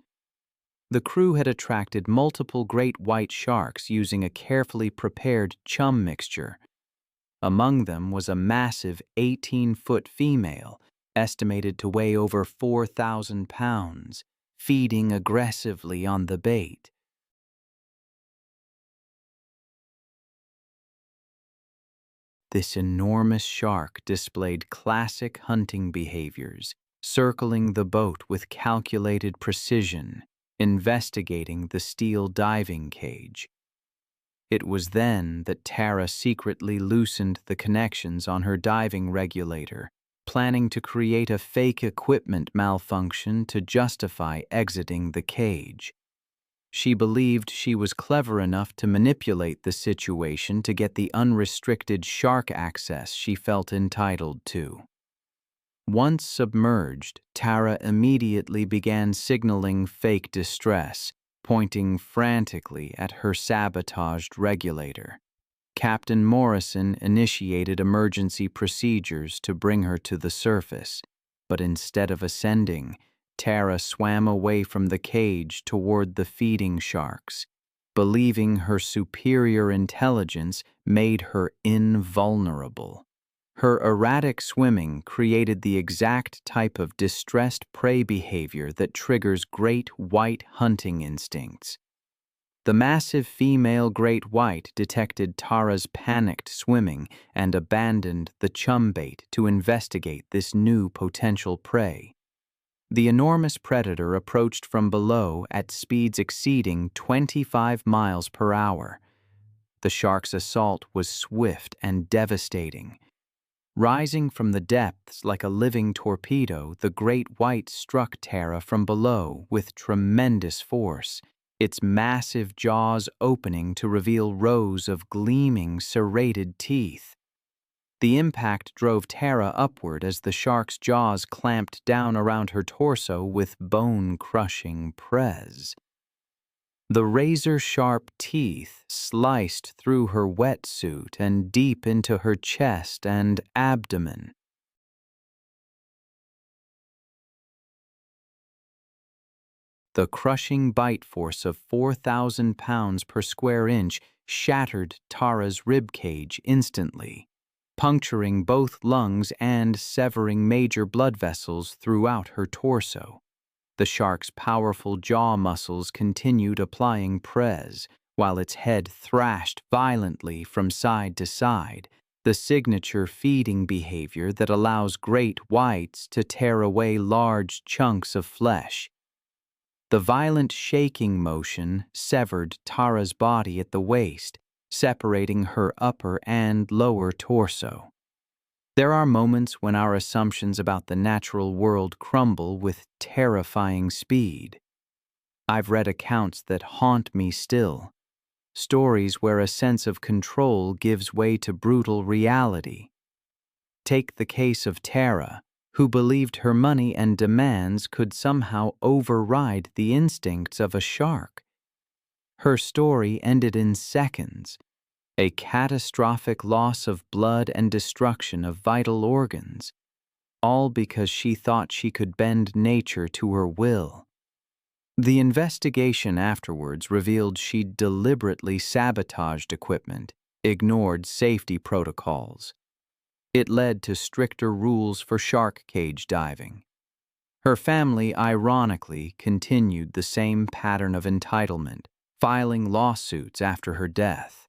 Speaker 1: The crew had attracted multiple great white sharks using a carefully prepared chum mixture. Among them was a massive 18-foot female, estimated to weigh over 4,000 pounds, feeding aggressively on the bait. This enormous shark displayed classic hunting behaviors, circling the boat with calculated precision, investigating the steel diving cage. It was then that Tara secretly loosened the connections on her diving regulator, planning to create a fake equipment malfunction to justify exiting the cage. She believed she was clever enough to manipulate the situation to get the unrestricted shark access she felt entitled to. Once submerged, Tara immediately began signaling fake distress, pointing frantically at her sabotaged regulator. Captain Morrison initiated emergency procedures to bring her to the surface, but instead of ascending, Tara swam away from the cage toward the feeding sharks, believing her superior intelligence made her invulnerable. Her erratic swimming created the exact type of distressed prey behavior that triggers great white hunting instincts. The massive female great white detected Tara's panicked swimming and abandoned the chum bait to investigate this new potential prey. The enormous predator approached from below at speeds exceeding 25 miles per hour. The shark's assault was swift and devastating. Rising from the depths like a living torpedo, the great white struck Tara from below with tremendous force, its massive jaws opening to reveal rows of gleaming, serrated teeth. The impact drove Tara upward as the shark's jaws clamped down around her torso with bone-crushing press. The razor-sharp teeth sliced through her wetsuit and deep into her chest and abdomen. The crushing bite force of 4,000 pounds per square inch shattered Tara's ribcage instantly, puncturing both lungs and severing major blood vessels throughout her torso. The shark's powerful jaw muscles continued applying press, while its head thrashed violently from side to side, the signature feeding behavior that allows great whites to tear away large chunks of flesh. The violent shaking motion severed Tara's body at the waist, separating her upper and lower torso. There are moments when our assumptions about the natural world crumble with terrifying speed. I've read accounts that haunt me still, stories where a sense of control gives way to brutal reality. Take the case of Tara, who believed her money and demands could somehow override the instincts of a shark. Her story ended in seconds, a catastrophic loss of blood and destruction of vital organs, all because she thought she could bend nature to her will. The investigation afterwards revealed she'd deliberately sabotaged equipment, ignored safety protocols. It led to stricter rules for shark cage diving. Her family, ironically, continued the same pattern of entitlement, filing lawsuits after her death.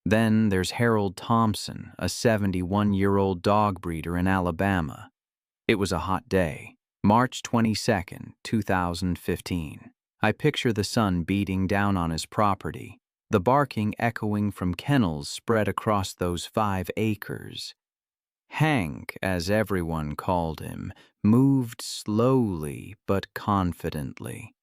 Speaker 1: Then there's Harold Thompson, a 71-year-old dog breeder in Alabama. It was a hot day, March 22nd, 2015. I picture the sun beating down on his property, the barking echoing from kennels spread across those 5 acres. Hank, as everyone called him, moved slowly but confidently.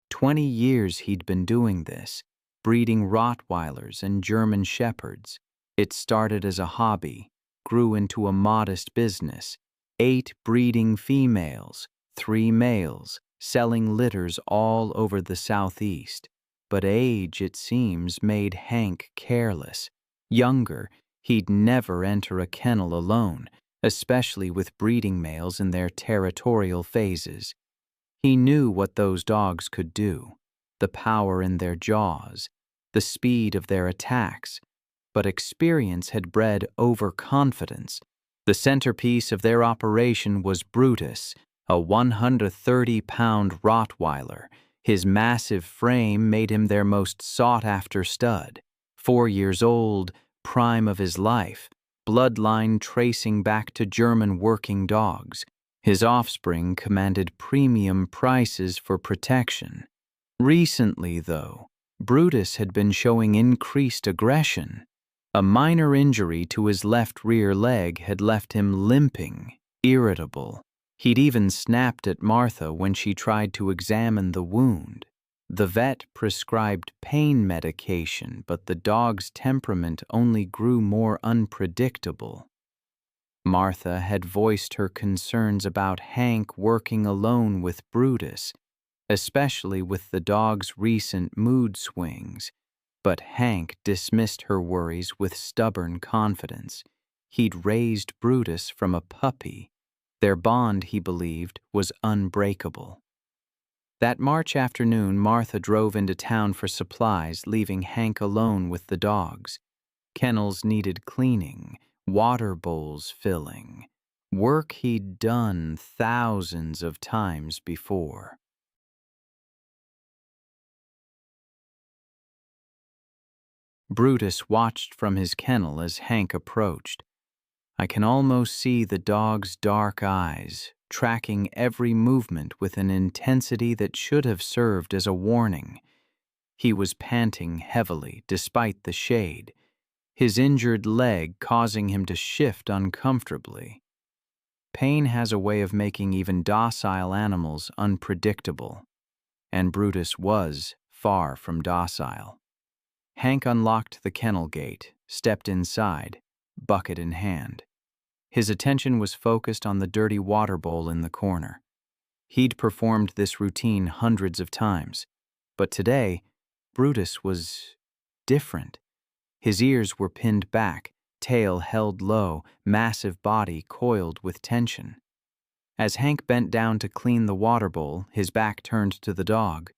Speaker 1: 20 years he'd been doing this, breeding Rottweilers and German Shepherds. It started as a hobby, grew into a modest business. 8 breeding females, 3 males, selling litters all over the Southeast. But age, it seems, made Hank careless. Younger, he'd never enter a kennel alone, especially with breeding males in their territorial phases. He knew what those dogs could do, the power in their jaws, the speed of their attacks, but experience had bred overconfidence. The centerpiece of their operation was Brutus, a 130-pound Rottweiler. His massive frame made him their most sought-after stud. 4 years old, prime of his life, bloodline tracing back to German working dogs. His offspring commanded premium prices for protection. Recently, though, Brutus had been showing increased aggression. A minor injury to his left rear leg had left him limping, irritable. He'd even snapped at Martha when she tried to examine the wound. The vet prescribed pain medication, but the dog's temperament only grew more unpredictable. Martha had voiced her concerns about Hank working alone with Brutus, especially with the dog's recent mood swings, but Hank dismissed her worries with stubborn confidence. He'd raised Brutus from a puppy. Their bond, he believed, was unbreakable. That March afternoon, Martha drove into town for supplies, leaving Hank alone with the dogs. Kennels needed cleaning, water bowls filling, work he'd done thousands of times before. Brutus watched from his kennel as Hank approached. I can almost see the dog's dark eyes, tracking every movement with an intensity that should have served as a warning. He was panting heavily despite the shade, his injured leg causing him to shift uncomfortably. Pain has a way of making even docile animals unpredictable, and Brutus was far from docile. Hank unlocked the kennel gate, stepped inside, bucket in hand. His attention was focused on the dirty water bowl in the corner. He'd performed this routine hundreds of times, but today, Brutus was different. His ears were pinned back, tail held low, massive body coiled with tension. As Hank bent down to clean the water bowl, his back turned to the dog.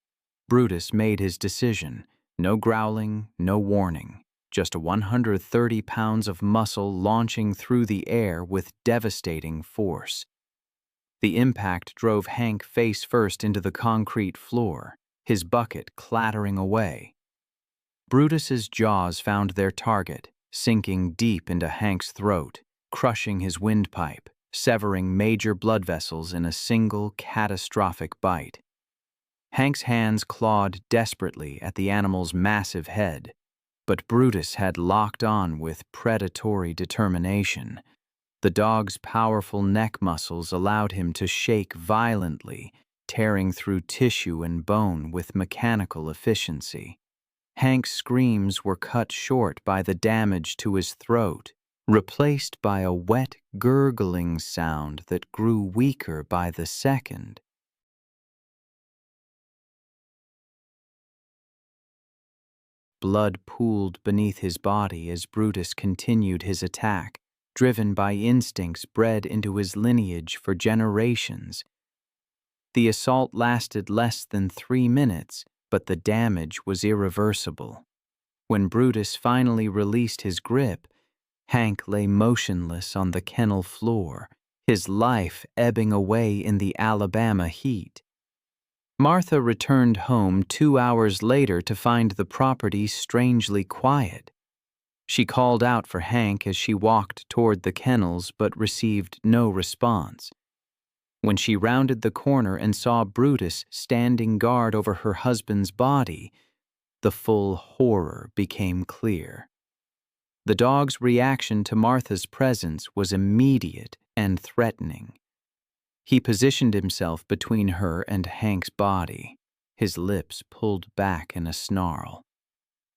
Speaker 1: Brutus made his decision. No growling, no warning. Just 130 pounds of muscle launching through the air with devastating force. The impact drove Hank face first into the concrete floor, his bucket clattering away. Brutus's jaws found their target, sinking deep into Hank's throat, crushing his windpipe, severing major blood vessels in a single catastrophic bite. Hank's hands clawed desperately at the animal's massive head, but Brutus had locked on with predatory determination. The dog's powerful neck muscles allowed him to shake violently, tearing through tissue and bone with mechanical efficiency. Hank's screams were cut short by the damage to his throat, replaced by a wet, gurgling sound that grew weaker by the second. Blood pooled beneath his body as Brutus continued his attack, driven by instincts bred into his lineage for generations. The assault lasted less than 3 minutes, but the damage was irreversible. When Brutus finally released his grip, Hank lay motionless on the kennel floor, his life ebbing away in the Alabama heat. Martha returned home 2 hours later to find the property strangely quiet. She called out for Hank as she walked toward the kennels but received no response. When she rounded the corner and saw Brutus standing guard over her husband's body, the full horror became clear. The dog's reaction to Martha's presence was immediate and threatening. He positioned himself between her and Hank's body, his lips pulled back in a snarl.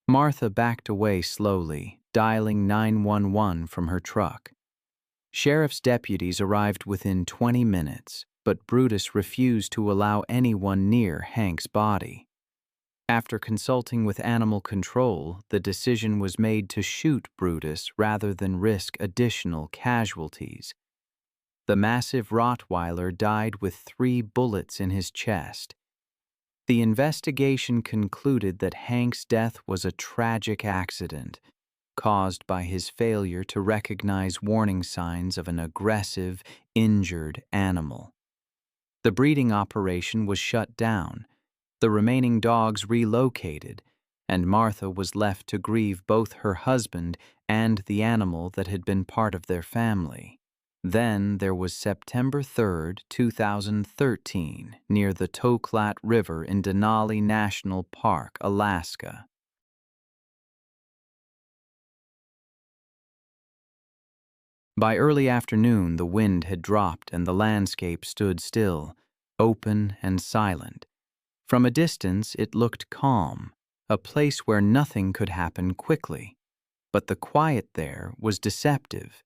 Speaker 1: Martha backed away slowly, dialing 911 from her truck. Sheriff's deputies arrived within 20 minutes, but Brutus refused to allow anyone near Hank's body. After consulting with animal control, the decision was made to shoot Brutus rather than risk additional casualties. The massive Rottweiler died with 3 bullets in his chest. The investigation concluded that Hank's death was a tragic accident, caused by his failure to recognize warning signs of an aggressive, injured animal. The breeding operation was shut down, the remaining dogs relocated, and Martha was left to grieve both her husband and the animal that had been part of their family. Then there was September 3, 2013, near the Toklat River in Denali National Park, Alaska. By early afternoon, the wind had dropped and the landscape stood still, open and silent. From a distance, it looked calm, a place where nothing could happen quickly. But the quiet there was deceptive.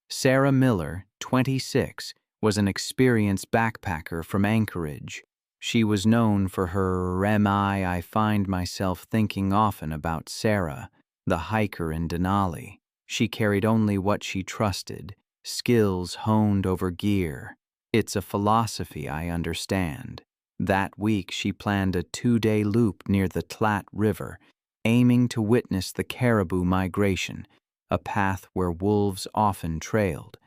Speaker 1: Sarah Miller, 26, was an experienced backpacker from Anchorage. She was known for her I find myself thinking often about Sarah, the hiker in Denali. She carried only what she trusted, skills honed over gear. It's a philosophy I understand. That week she planned a 2-day loop near the Tlat River, aiming to witness the caribou migration, a path where wolves often trailed.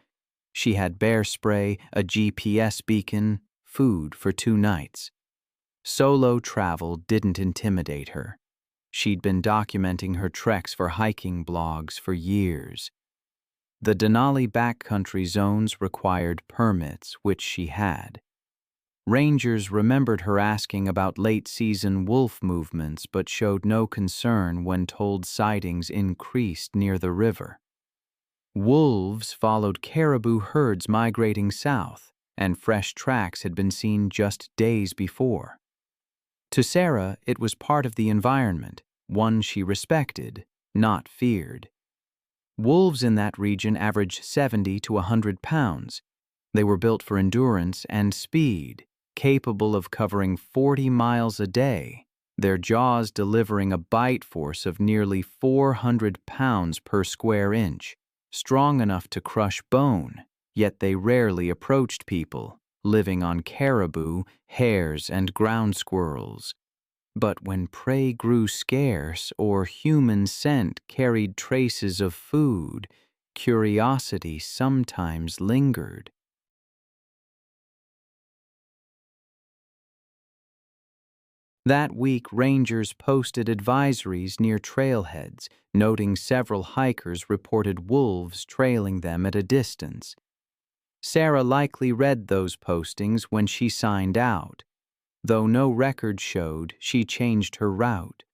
Speaker 1: She had bear spray, a GPS beacon, food for 2 nights. Solo travel didn't intimidate her. She'd been documenting her treks for hiking blogs for years. The Denali backcountry zones required permits, which she had. Rangers remembered her asking about late-season wolf movements but showed no concern when told sightings increased near the river. Wolves followed caribou herds migrating south, and fresh tracks had been seen just days before. To Sarah, it was part of the environment, one she respected, not feared. Wolves in that region averaged 70 to 100 pounds. They were built for endurance and speed, capable of covering 40 miles a day, their jaws delivering a bite force of nearly 400 pounds per square inch, strong enough to crush bone, yet they rarely approached people, living on caribou, hares, and ground squirrels. But when prey grew scarce or human scent carried traces of food, curiosity sometimes lingered. That week, rangers posted advisories near trailheads, noting several hikers reported wolves trailing them at a distance. Sarah likely read those postings when she signed out, though no record showed she changed her route.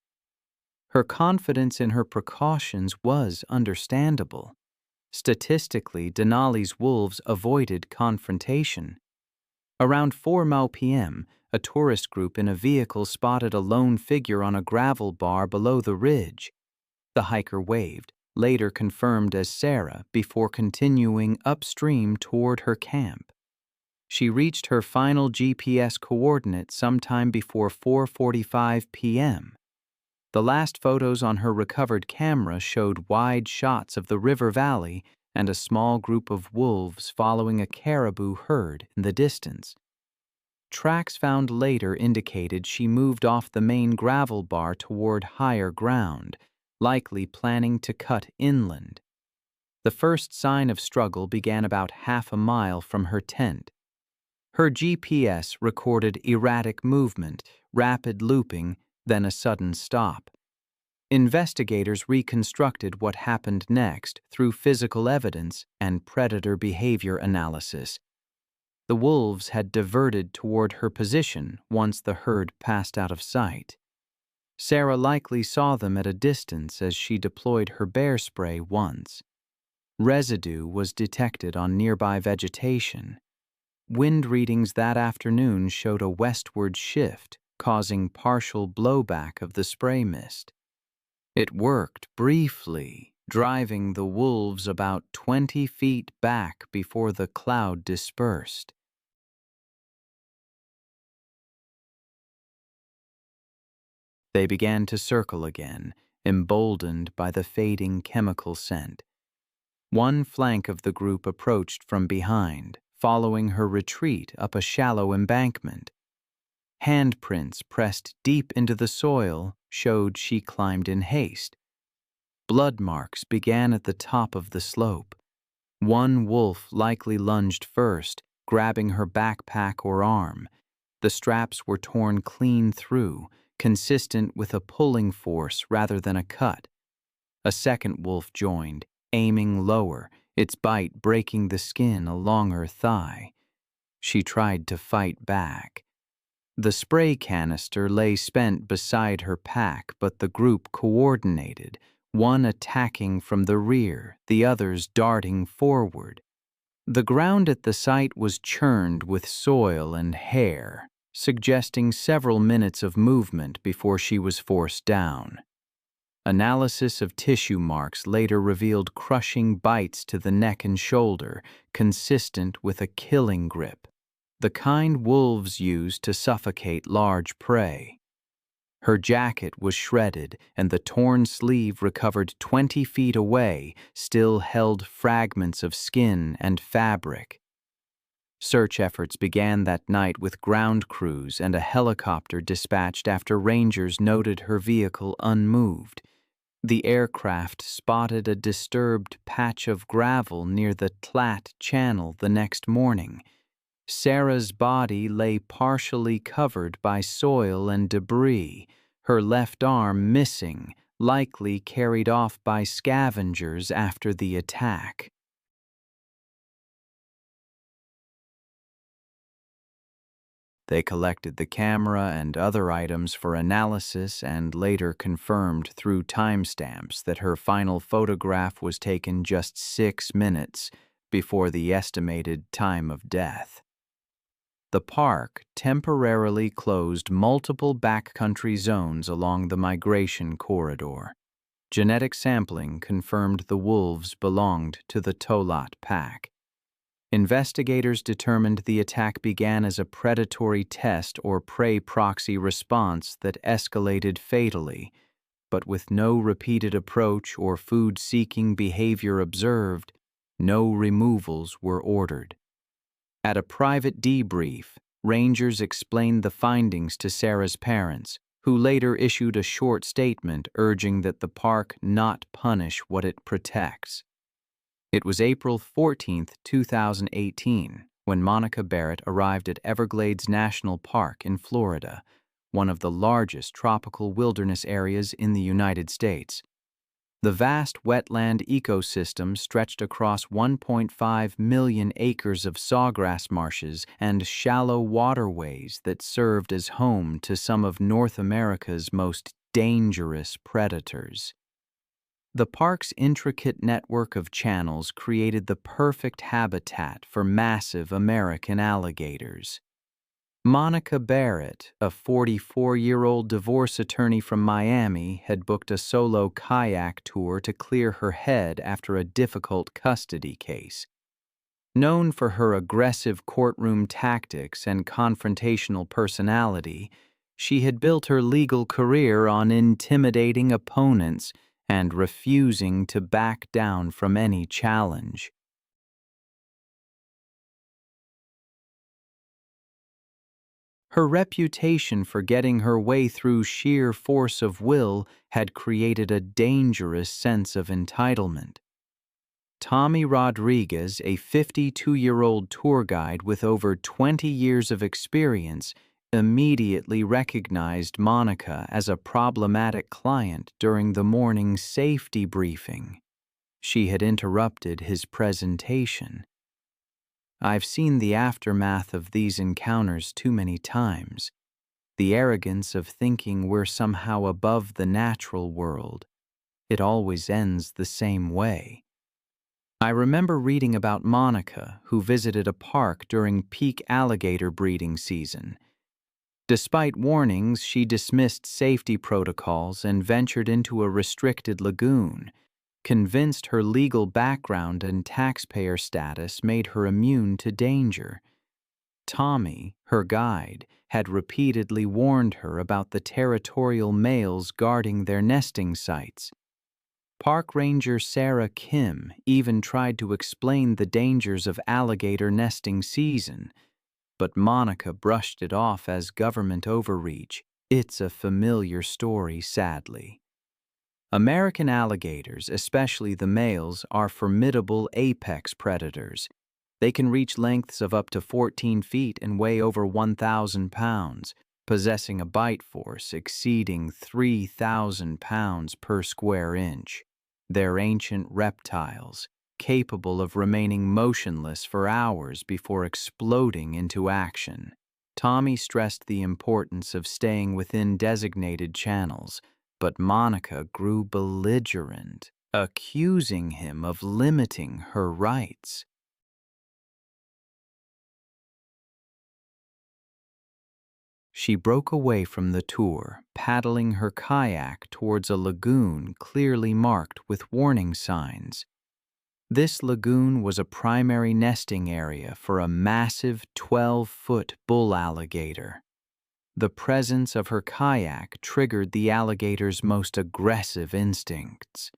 Speaker 1: Her confidence in her precautions was understandable. Statistically, Denali's wolves avoided confrontation. Around 4 p.m., a tourist group in a vehicle spotted a lone figure on a gravel bar below the ridge. The hiker waved, later confirmed as Sarah, before continuing upstream toward her camp. She reached her final GPS coordinate sometime before 4:45 p.m. The last photos on her recovered camera showed wide shots of the river valley and a small group of wolves following a caribou herd in the distance. Tracks found later indicated she moved off the main gravel bar toward higher ground, likely planning to cut inland. The first sign of struggle began about half a mile from her tent. Her GPS recorded erratic movement, rapid looping, then a sudden stop. Investigators reconstructed what happened next through physical evidence and predator behavior analysis. The wolves had diverted toward her position once the herd passed out of sight. Sarah likely saw them at a distance as she deployed her bear spray once. Residue was detected on nearby vegetation. Wind readings that afternoon showed a westward shift, causing partial blowback of the spray mist. It worked briefly, driving the wolves about 20 feet back before the cloud dispersed. They began to circle again, emboldened by the fading chemical scent. One flank of the group approached from behind, following her retreat up a shallow embankment. Handprints pressed deep into the soil showed she climbed in haste. Blood marks began at the top of the slope. One wolf likely lunged first, grabbing her backpack or arm. The straps were torn clean through, consistent with a pulling force rather than a cut. A second wolf joined, aiming lower, its bite breaking the skin along her thigh. She tried to fight back. The spray canister lay spent beside her pack, but the group coordinated, one attacking from the rear, the others darting forward. The ground at the site was churned with soil and hair, suggesting several minutes of movement before she was forced down. Analysis of tissue marks later revealed crushing bites to the neck and shoulder, consistent with a killing grip, the kind wolves use to suffocate large prey. Her jacket was shredded, and the torn sleeve recovered 20 feet away still held fragments of skin and fabric. Search efforts began that night with ground crews and a helicopter dispatched after rangers noted her vehicle unmoved. The aircraft spotted a disturbed patch of gravel near the Tlat Channel the next morning. Sarah's body lay partially covered by soil and debris, her left arm missing, likely carried off by scavengers after the attack. They collected the camera and other items for analysis and later confirmed through timestamps that her final photograph was taken just 6 minutes before the estimated time of death. The park temporarily closed multiple backcountry zones along the migration corridor. Genetic sampling confirmed the wolves belonged to the Tolat pack. Investigators determined the attack began as a predatory test or prey proxy response that escalated fatally, but with no repeated approach or food-seeking behavior observed, no removals were ordered. At a private debrief, rangers explained the findings to Sarah's parents, who later issued a short statement urging that the park not punish what it protects. It was April 14, 2018, when Monica Barrett arrived at Everglades National Park in Florida, one of the largest tropical wilderness areas in the United States. The vast wetland ecosystem stretched across 1.5 million acres of sawgrass marshes and shallow waterways that served as home to some of North America's most dangerous predators. The park's intricate network of channels created the perfect habitat for massive American alligators. Monica Barrett, a 44-year-old divorce attorney from Miami, had booked a solo kayak tour to clear her head after a difficult custody case. Known for her aggressive courtroom tactics and confrontational personality, she had built her legal career on intimidating opponents and refusing to back down from any challenge. Her reputation for getting her way through sheer force of will had created a dangerous sense of entitlement. Tommy Rodriguez, a 52-year-old tour guide with over 20 years of experience, immediately recognized Monica as a problematic client during the morning safety briefing. She had interrupted his presentation. I've seen the aftermath of these encounters too many times. The arrogance of thinking we're somehow above the natural world. It always ends the same way. I remember reading about Monica, who visited a park during peak alligator breeding season. Despite warnings, she dismissed safety protocols and ventured into a restricted lagoon, convinced her legal background and taxpayer status made her immune to danger. Tommy, her guide, had repeatedly warned her about the territorial males guarding their nesting sites. Park Ranger Sarah Kim even tried to explain the dangers of alligator nesting season, but Monica brushed it off as government overreach. It's a familiar story, sadly. American alligators, especially the males, are formidable apex predators. They can reach lengths of up to 14 feet and weigh over 1,000 pounds, possessing a bite force exceeding 3,000 pounds per square inch. They're ancient reptiles, capable of remaining motionless for hours before exploding into action. Tommy stressed the importance of staying within designated channels, but Monica grew belligerent, accusing him of limiting her rights. She broke away from the tour, paddling her kayak towards a lagoon clearly marked with warning signs. This lagoon was a primary nesting area for a massive 12-foot bull alligator. The presence of her kayak triggered the alligator's most aggressive instincts.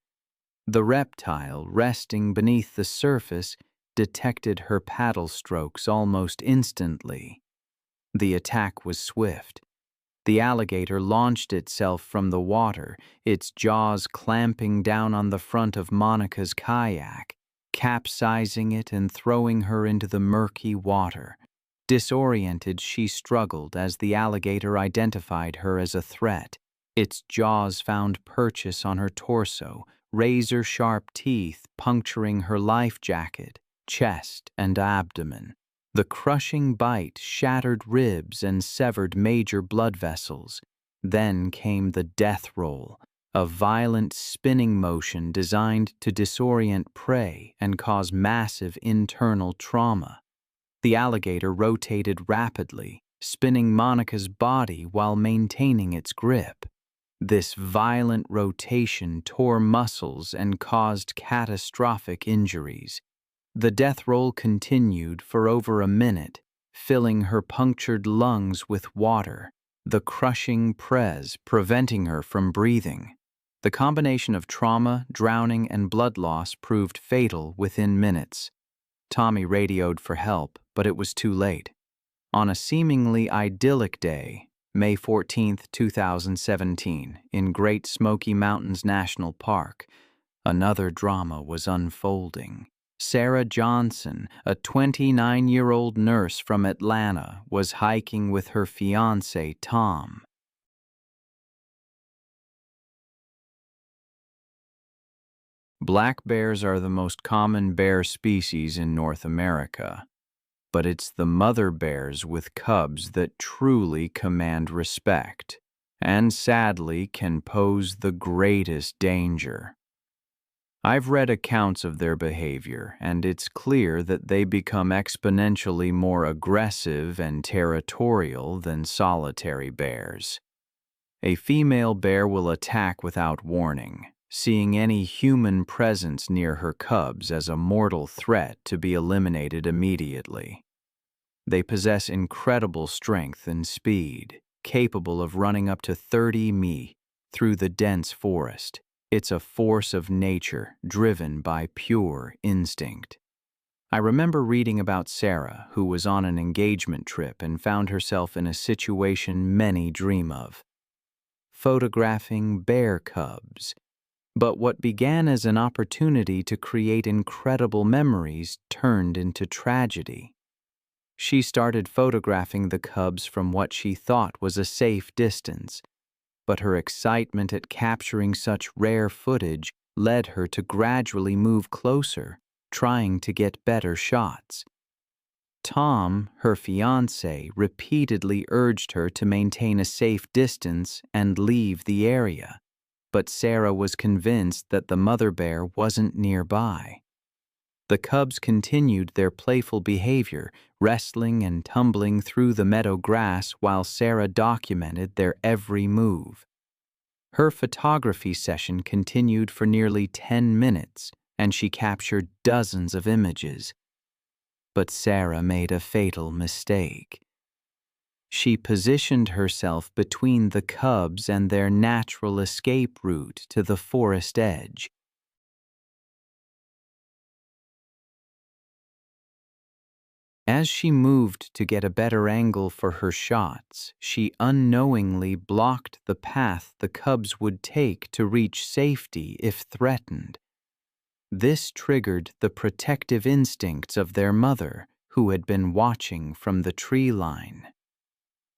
Speaker 1: The reptile, resting beneath the surface, detected her paddle strokes almost instantly. The attack was swift. The alligator launched itself from the water, its jaws clamping down on the front of Monica's kayak, capsizing it and throwing her into the murky water. Disoriented, she struggled as the alligator identified her as a threat. Its jaws found purchase on her torso, razor-sharp teeth puncturing her life jacket, chest, and abdomen. The crushing bite shattered ribs and severed major blood vessels. Then came the death roll, a violent spinning motion designed to disorient prey and cause massive internal trauma. The alligator rotated rapidly, spinning Monica's body while maintaining its grip. This violent rotation tore muscles and caused catastrophic injuries. The death roll continued for over a minute, filling her punctured lungs with water, the crushing press preventing her from breathing. The combination of trauma, drowning, and blood loss proved fatal within minutes. Tommy radioed for help, but it was too late. On a seemingly idyllic day, May 14, 2017, in Great Smoky Mountains National Park, another drama was unfolding. Sarah Johnson, a 29-year-old nurse from Atlanta, was hiking with her fiancé, Tom. Black bears are the most common bear species in North America, but it's the mother bears with cubs that truly command respect, and sadly can pose the greatest danger. I've read accounts of their behavior, and it's clear that they become exponentially more aggressive and territorial than solitary bears. A female bear will attack without warning, seeing any human presence near her cubs as a mortal threat to be eliminated immediately. They possess incredible strength and speed, capable of running up to 30 mi through the dense forest, It's a force of nature driven by pure instinct. I remember reading about Sarah, who was on an engagement trip and found herself in a situation many dream of: photographing bear cubs. But what began as an opportunity to create incredible memories turned into tragedy. She started photographing the cubs from what she thought was a safe distance, but her excitement at capturing such rare footage led her to gradually move closer, trying to get better shots. Tom, her fiancé, repeatedly urged her to maintain a safe distance and leave the area, but Sarah was convinced that the mother bear wasn't nearby. The cubs continued their playful behavior, wrestling and tumbling through the meadow grass while Sarah documented their every move. Her photography session continued for nearly 10 minutes, and she captured dozens of images. But Sarah made a fatal mistake. She positioned herself between the cubs and their natural escape route to the forest edge. As she moved to get a better angle for her shots, she unknowingly blocked the path the cubs would take to reach safety if threatened. This triggered the protective instincts of their mother, who had been watching from the tree line.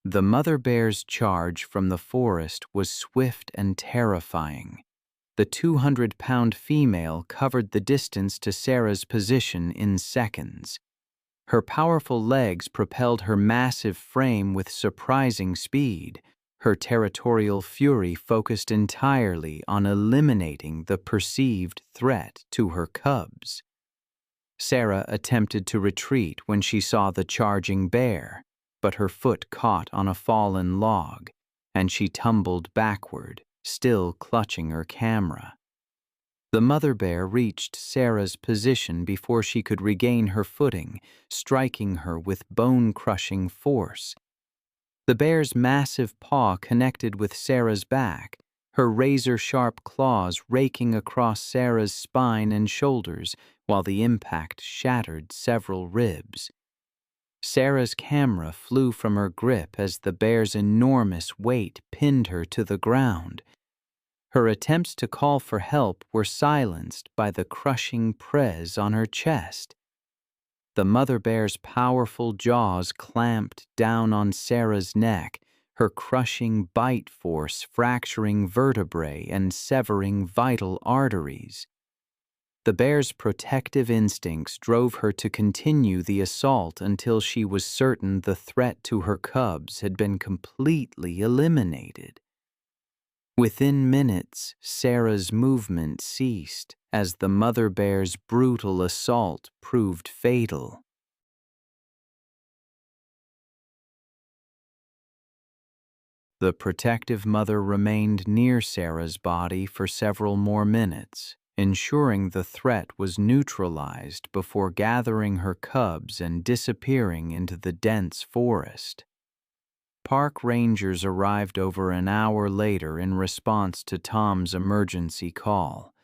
Speaker 1: The mother bear's charge from the forest was swift and terrifying. The 200-pound female covered the distance to Sarah's position in seconds. Her powerful legs propelled her massive frame with surprising speed. Her territorial fury focused entirely on eliminating the perceived threat to her cubs. Sarah attempted to retreat when she saw the charging bear, but her foot caught on a fallen log, and she tumbled backward, still clutching her camera. The mother bear reached Sarah's position before she could regain her footing, striking her with bone-crushing force. The bear's massive paw connected with Sarah's back, her razor-sharp claws raking across Sarah's spine and shoulders, while the impact shattered several ribs. Sarah's camera flew from her grip as the bear's enormous weight pinned her to the ground. Her attempts to call for help were silenced by the crushing press on her chest. The mother bear's powerful jaws clamped down on Sarah's neck, her crushing bite force fracturing vertebrae and severing vital arteries. The bear's protective instincts drove her to continue the assault until she was certain the threat to her cubs had been completely eliminated. Within minutes, Sarah's movement ceased as the mother bear's brutal assault proved fatal. The protective mother remained near Sarah's body for several more minutes, ensuring the threat was neutralized before gathering her cubs and disappearing into the dense forest. Park rangers arrived over an hour later in response to Tom's emergency call,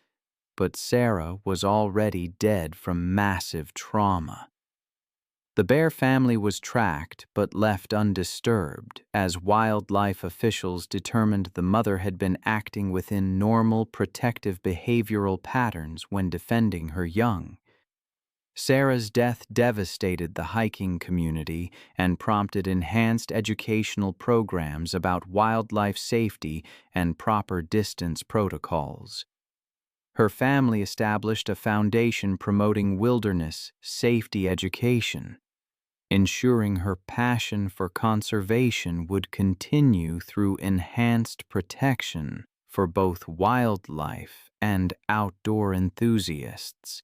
Speaker 1: but Sarah was already dead from massive trauma. The bear family was tracked but left undisturbed, as wildlife officials determined the mother had been acting within normal protective behavioral patterns when defending her young. Sarah's death devastated the hiking community and prompted enhanced educational programs about wildlife safety and proper distance protocols. Her family established a foundation promoting wilderness safety education, ensuring her passion for conservation would continue through enhanced protection for both wildlife and outdoor enthusiasts.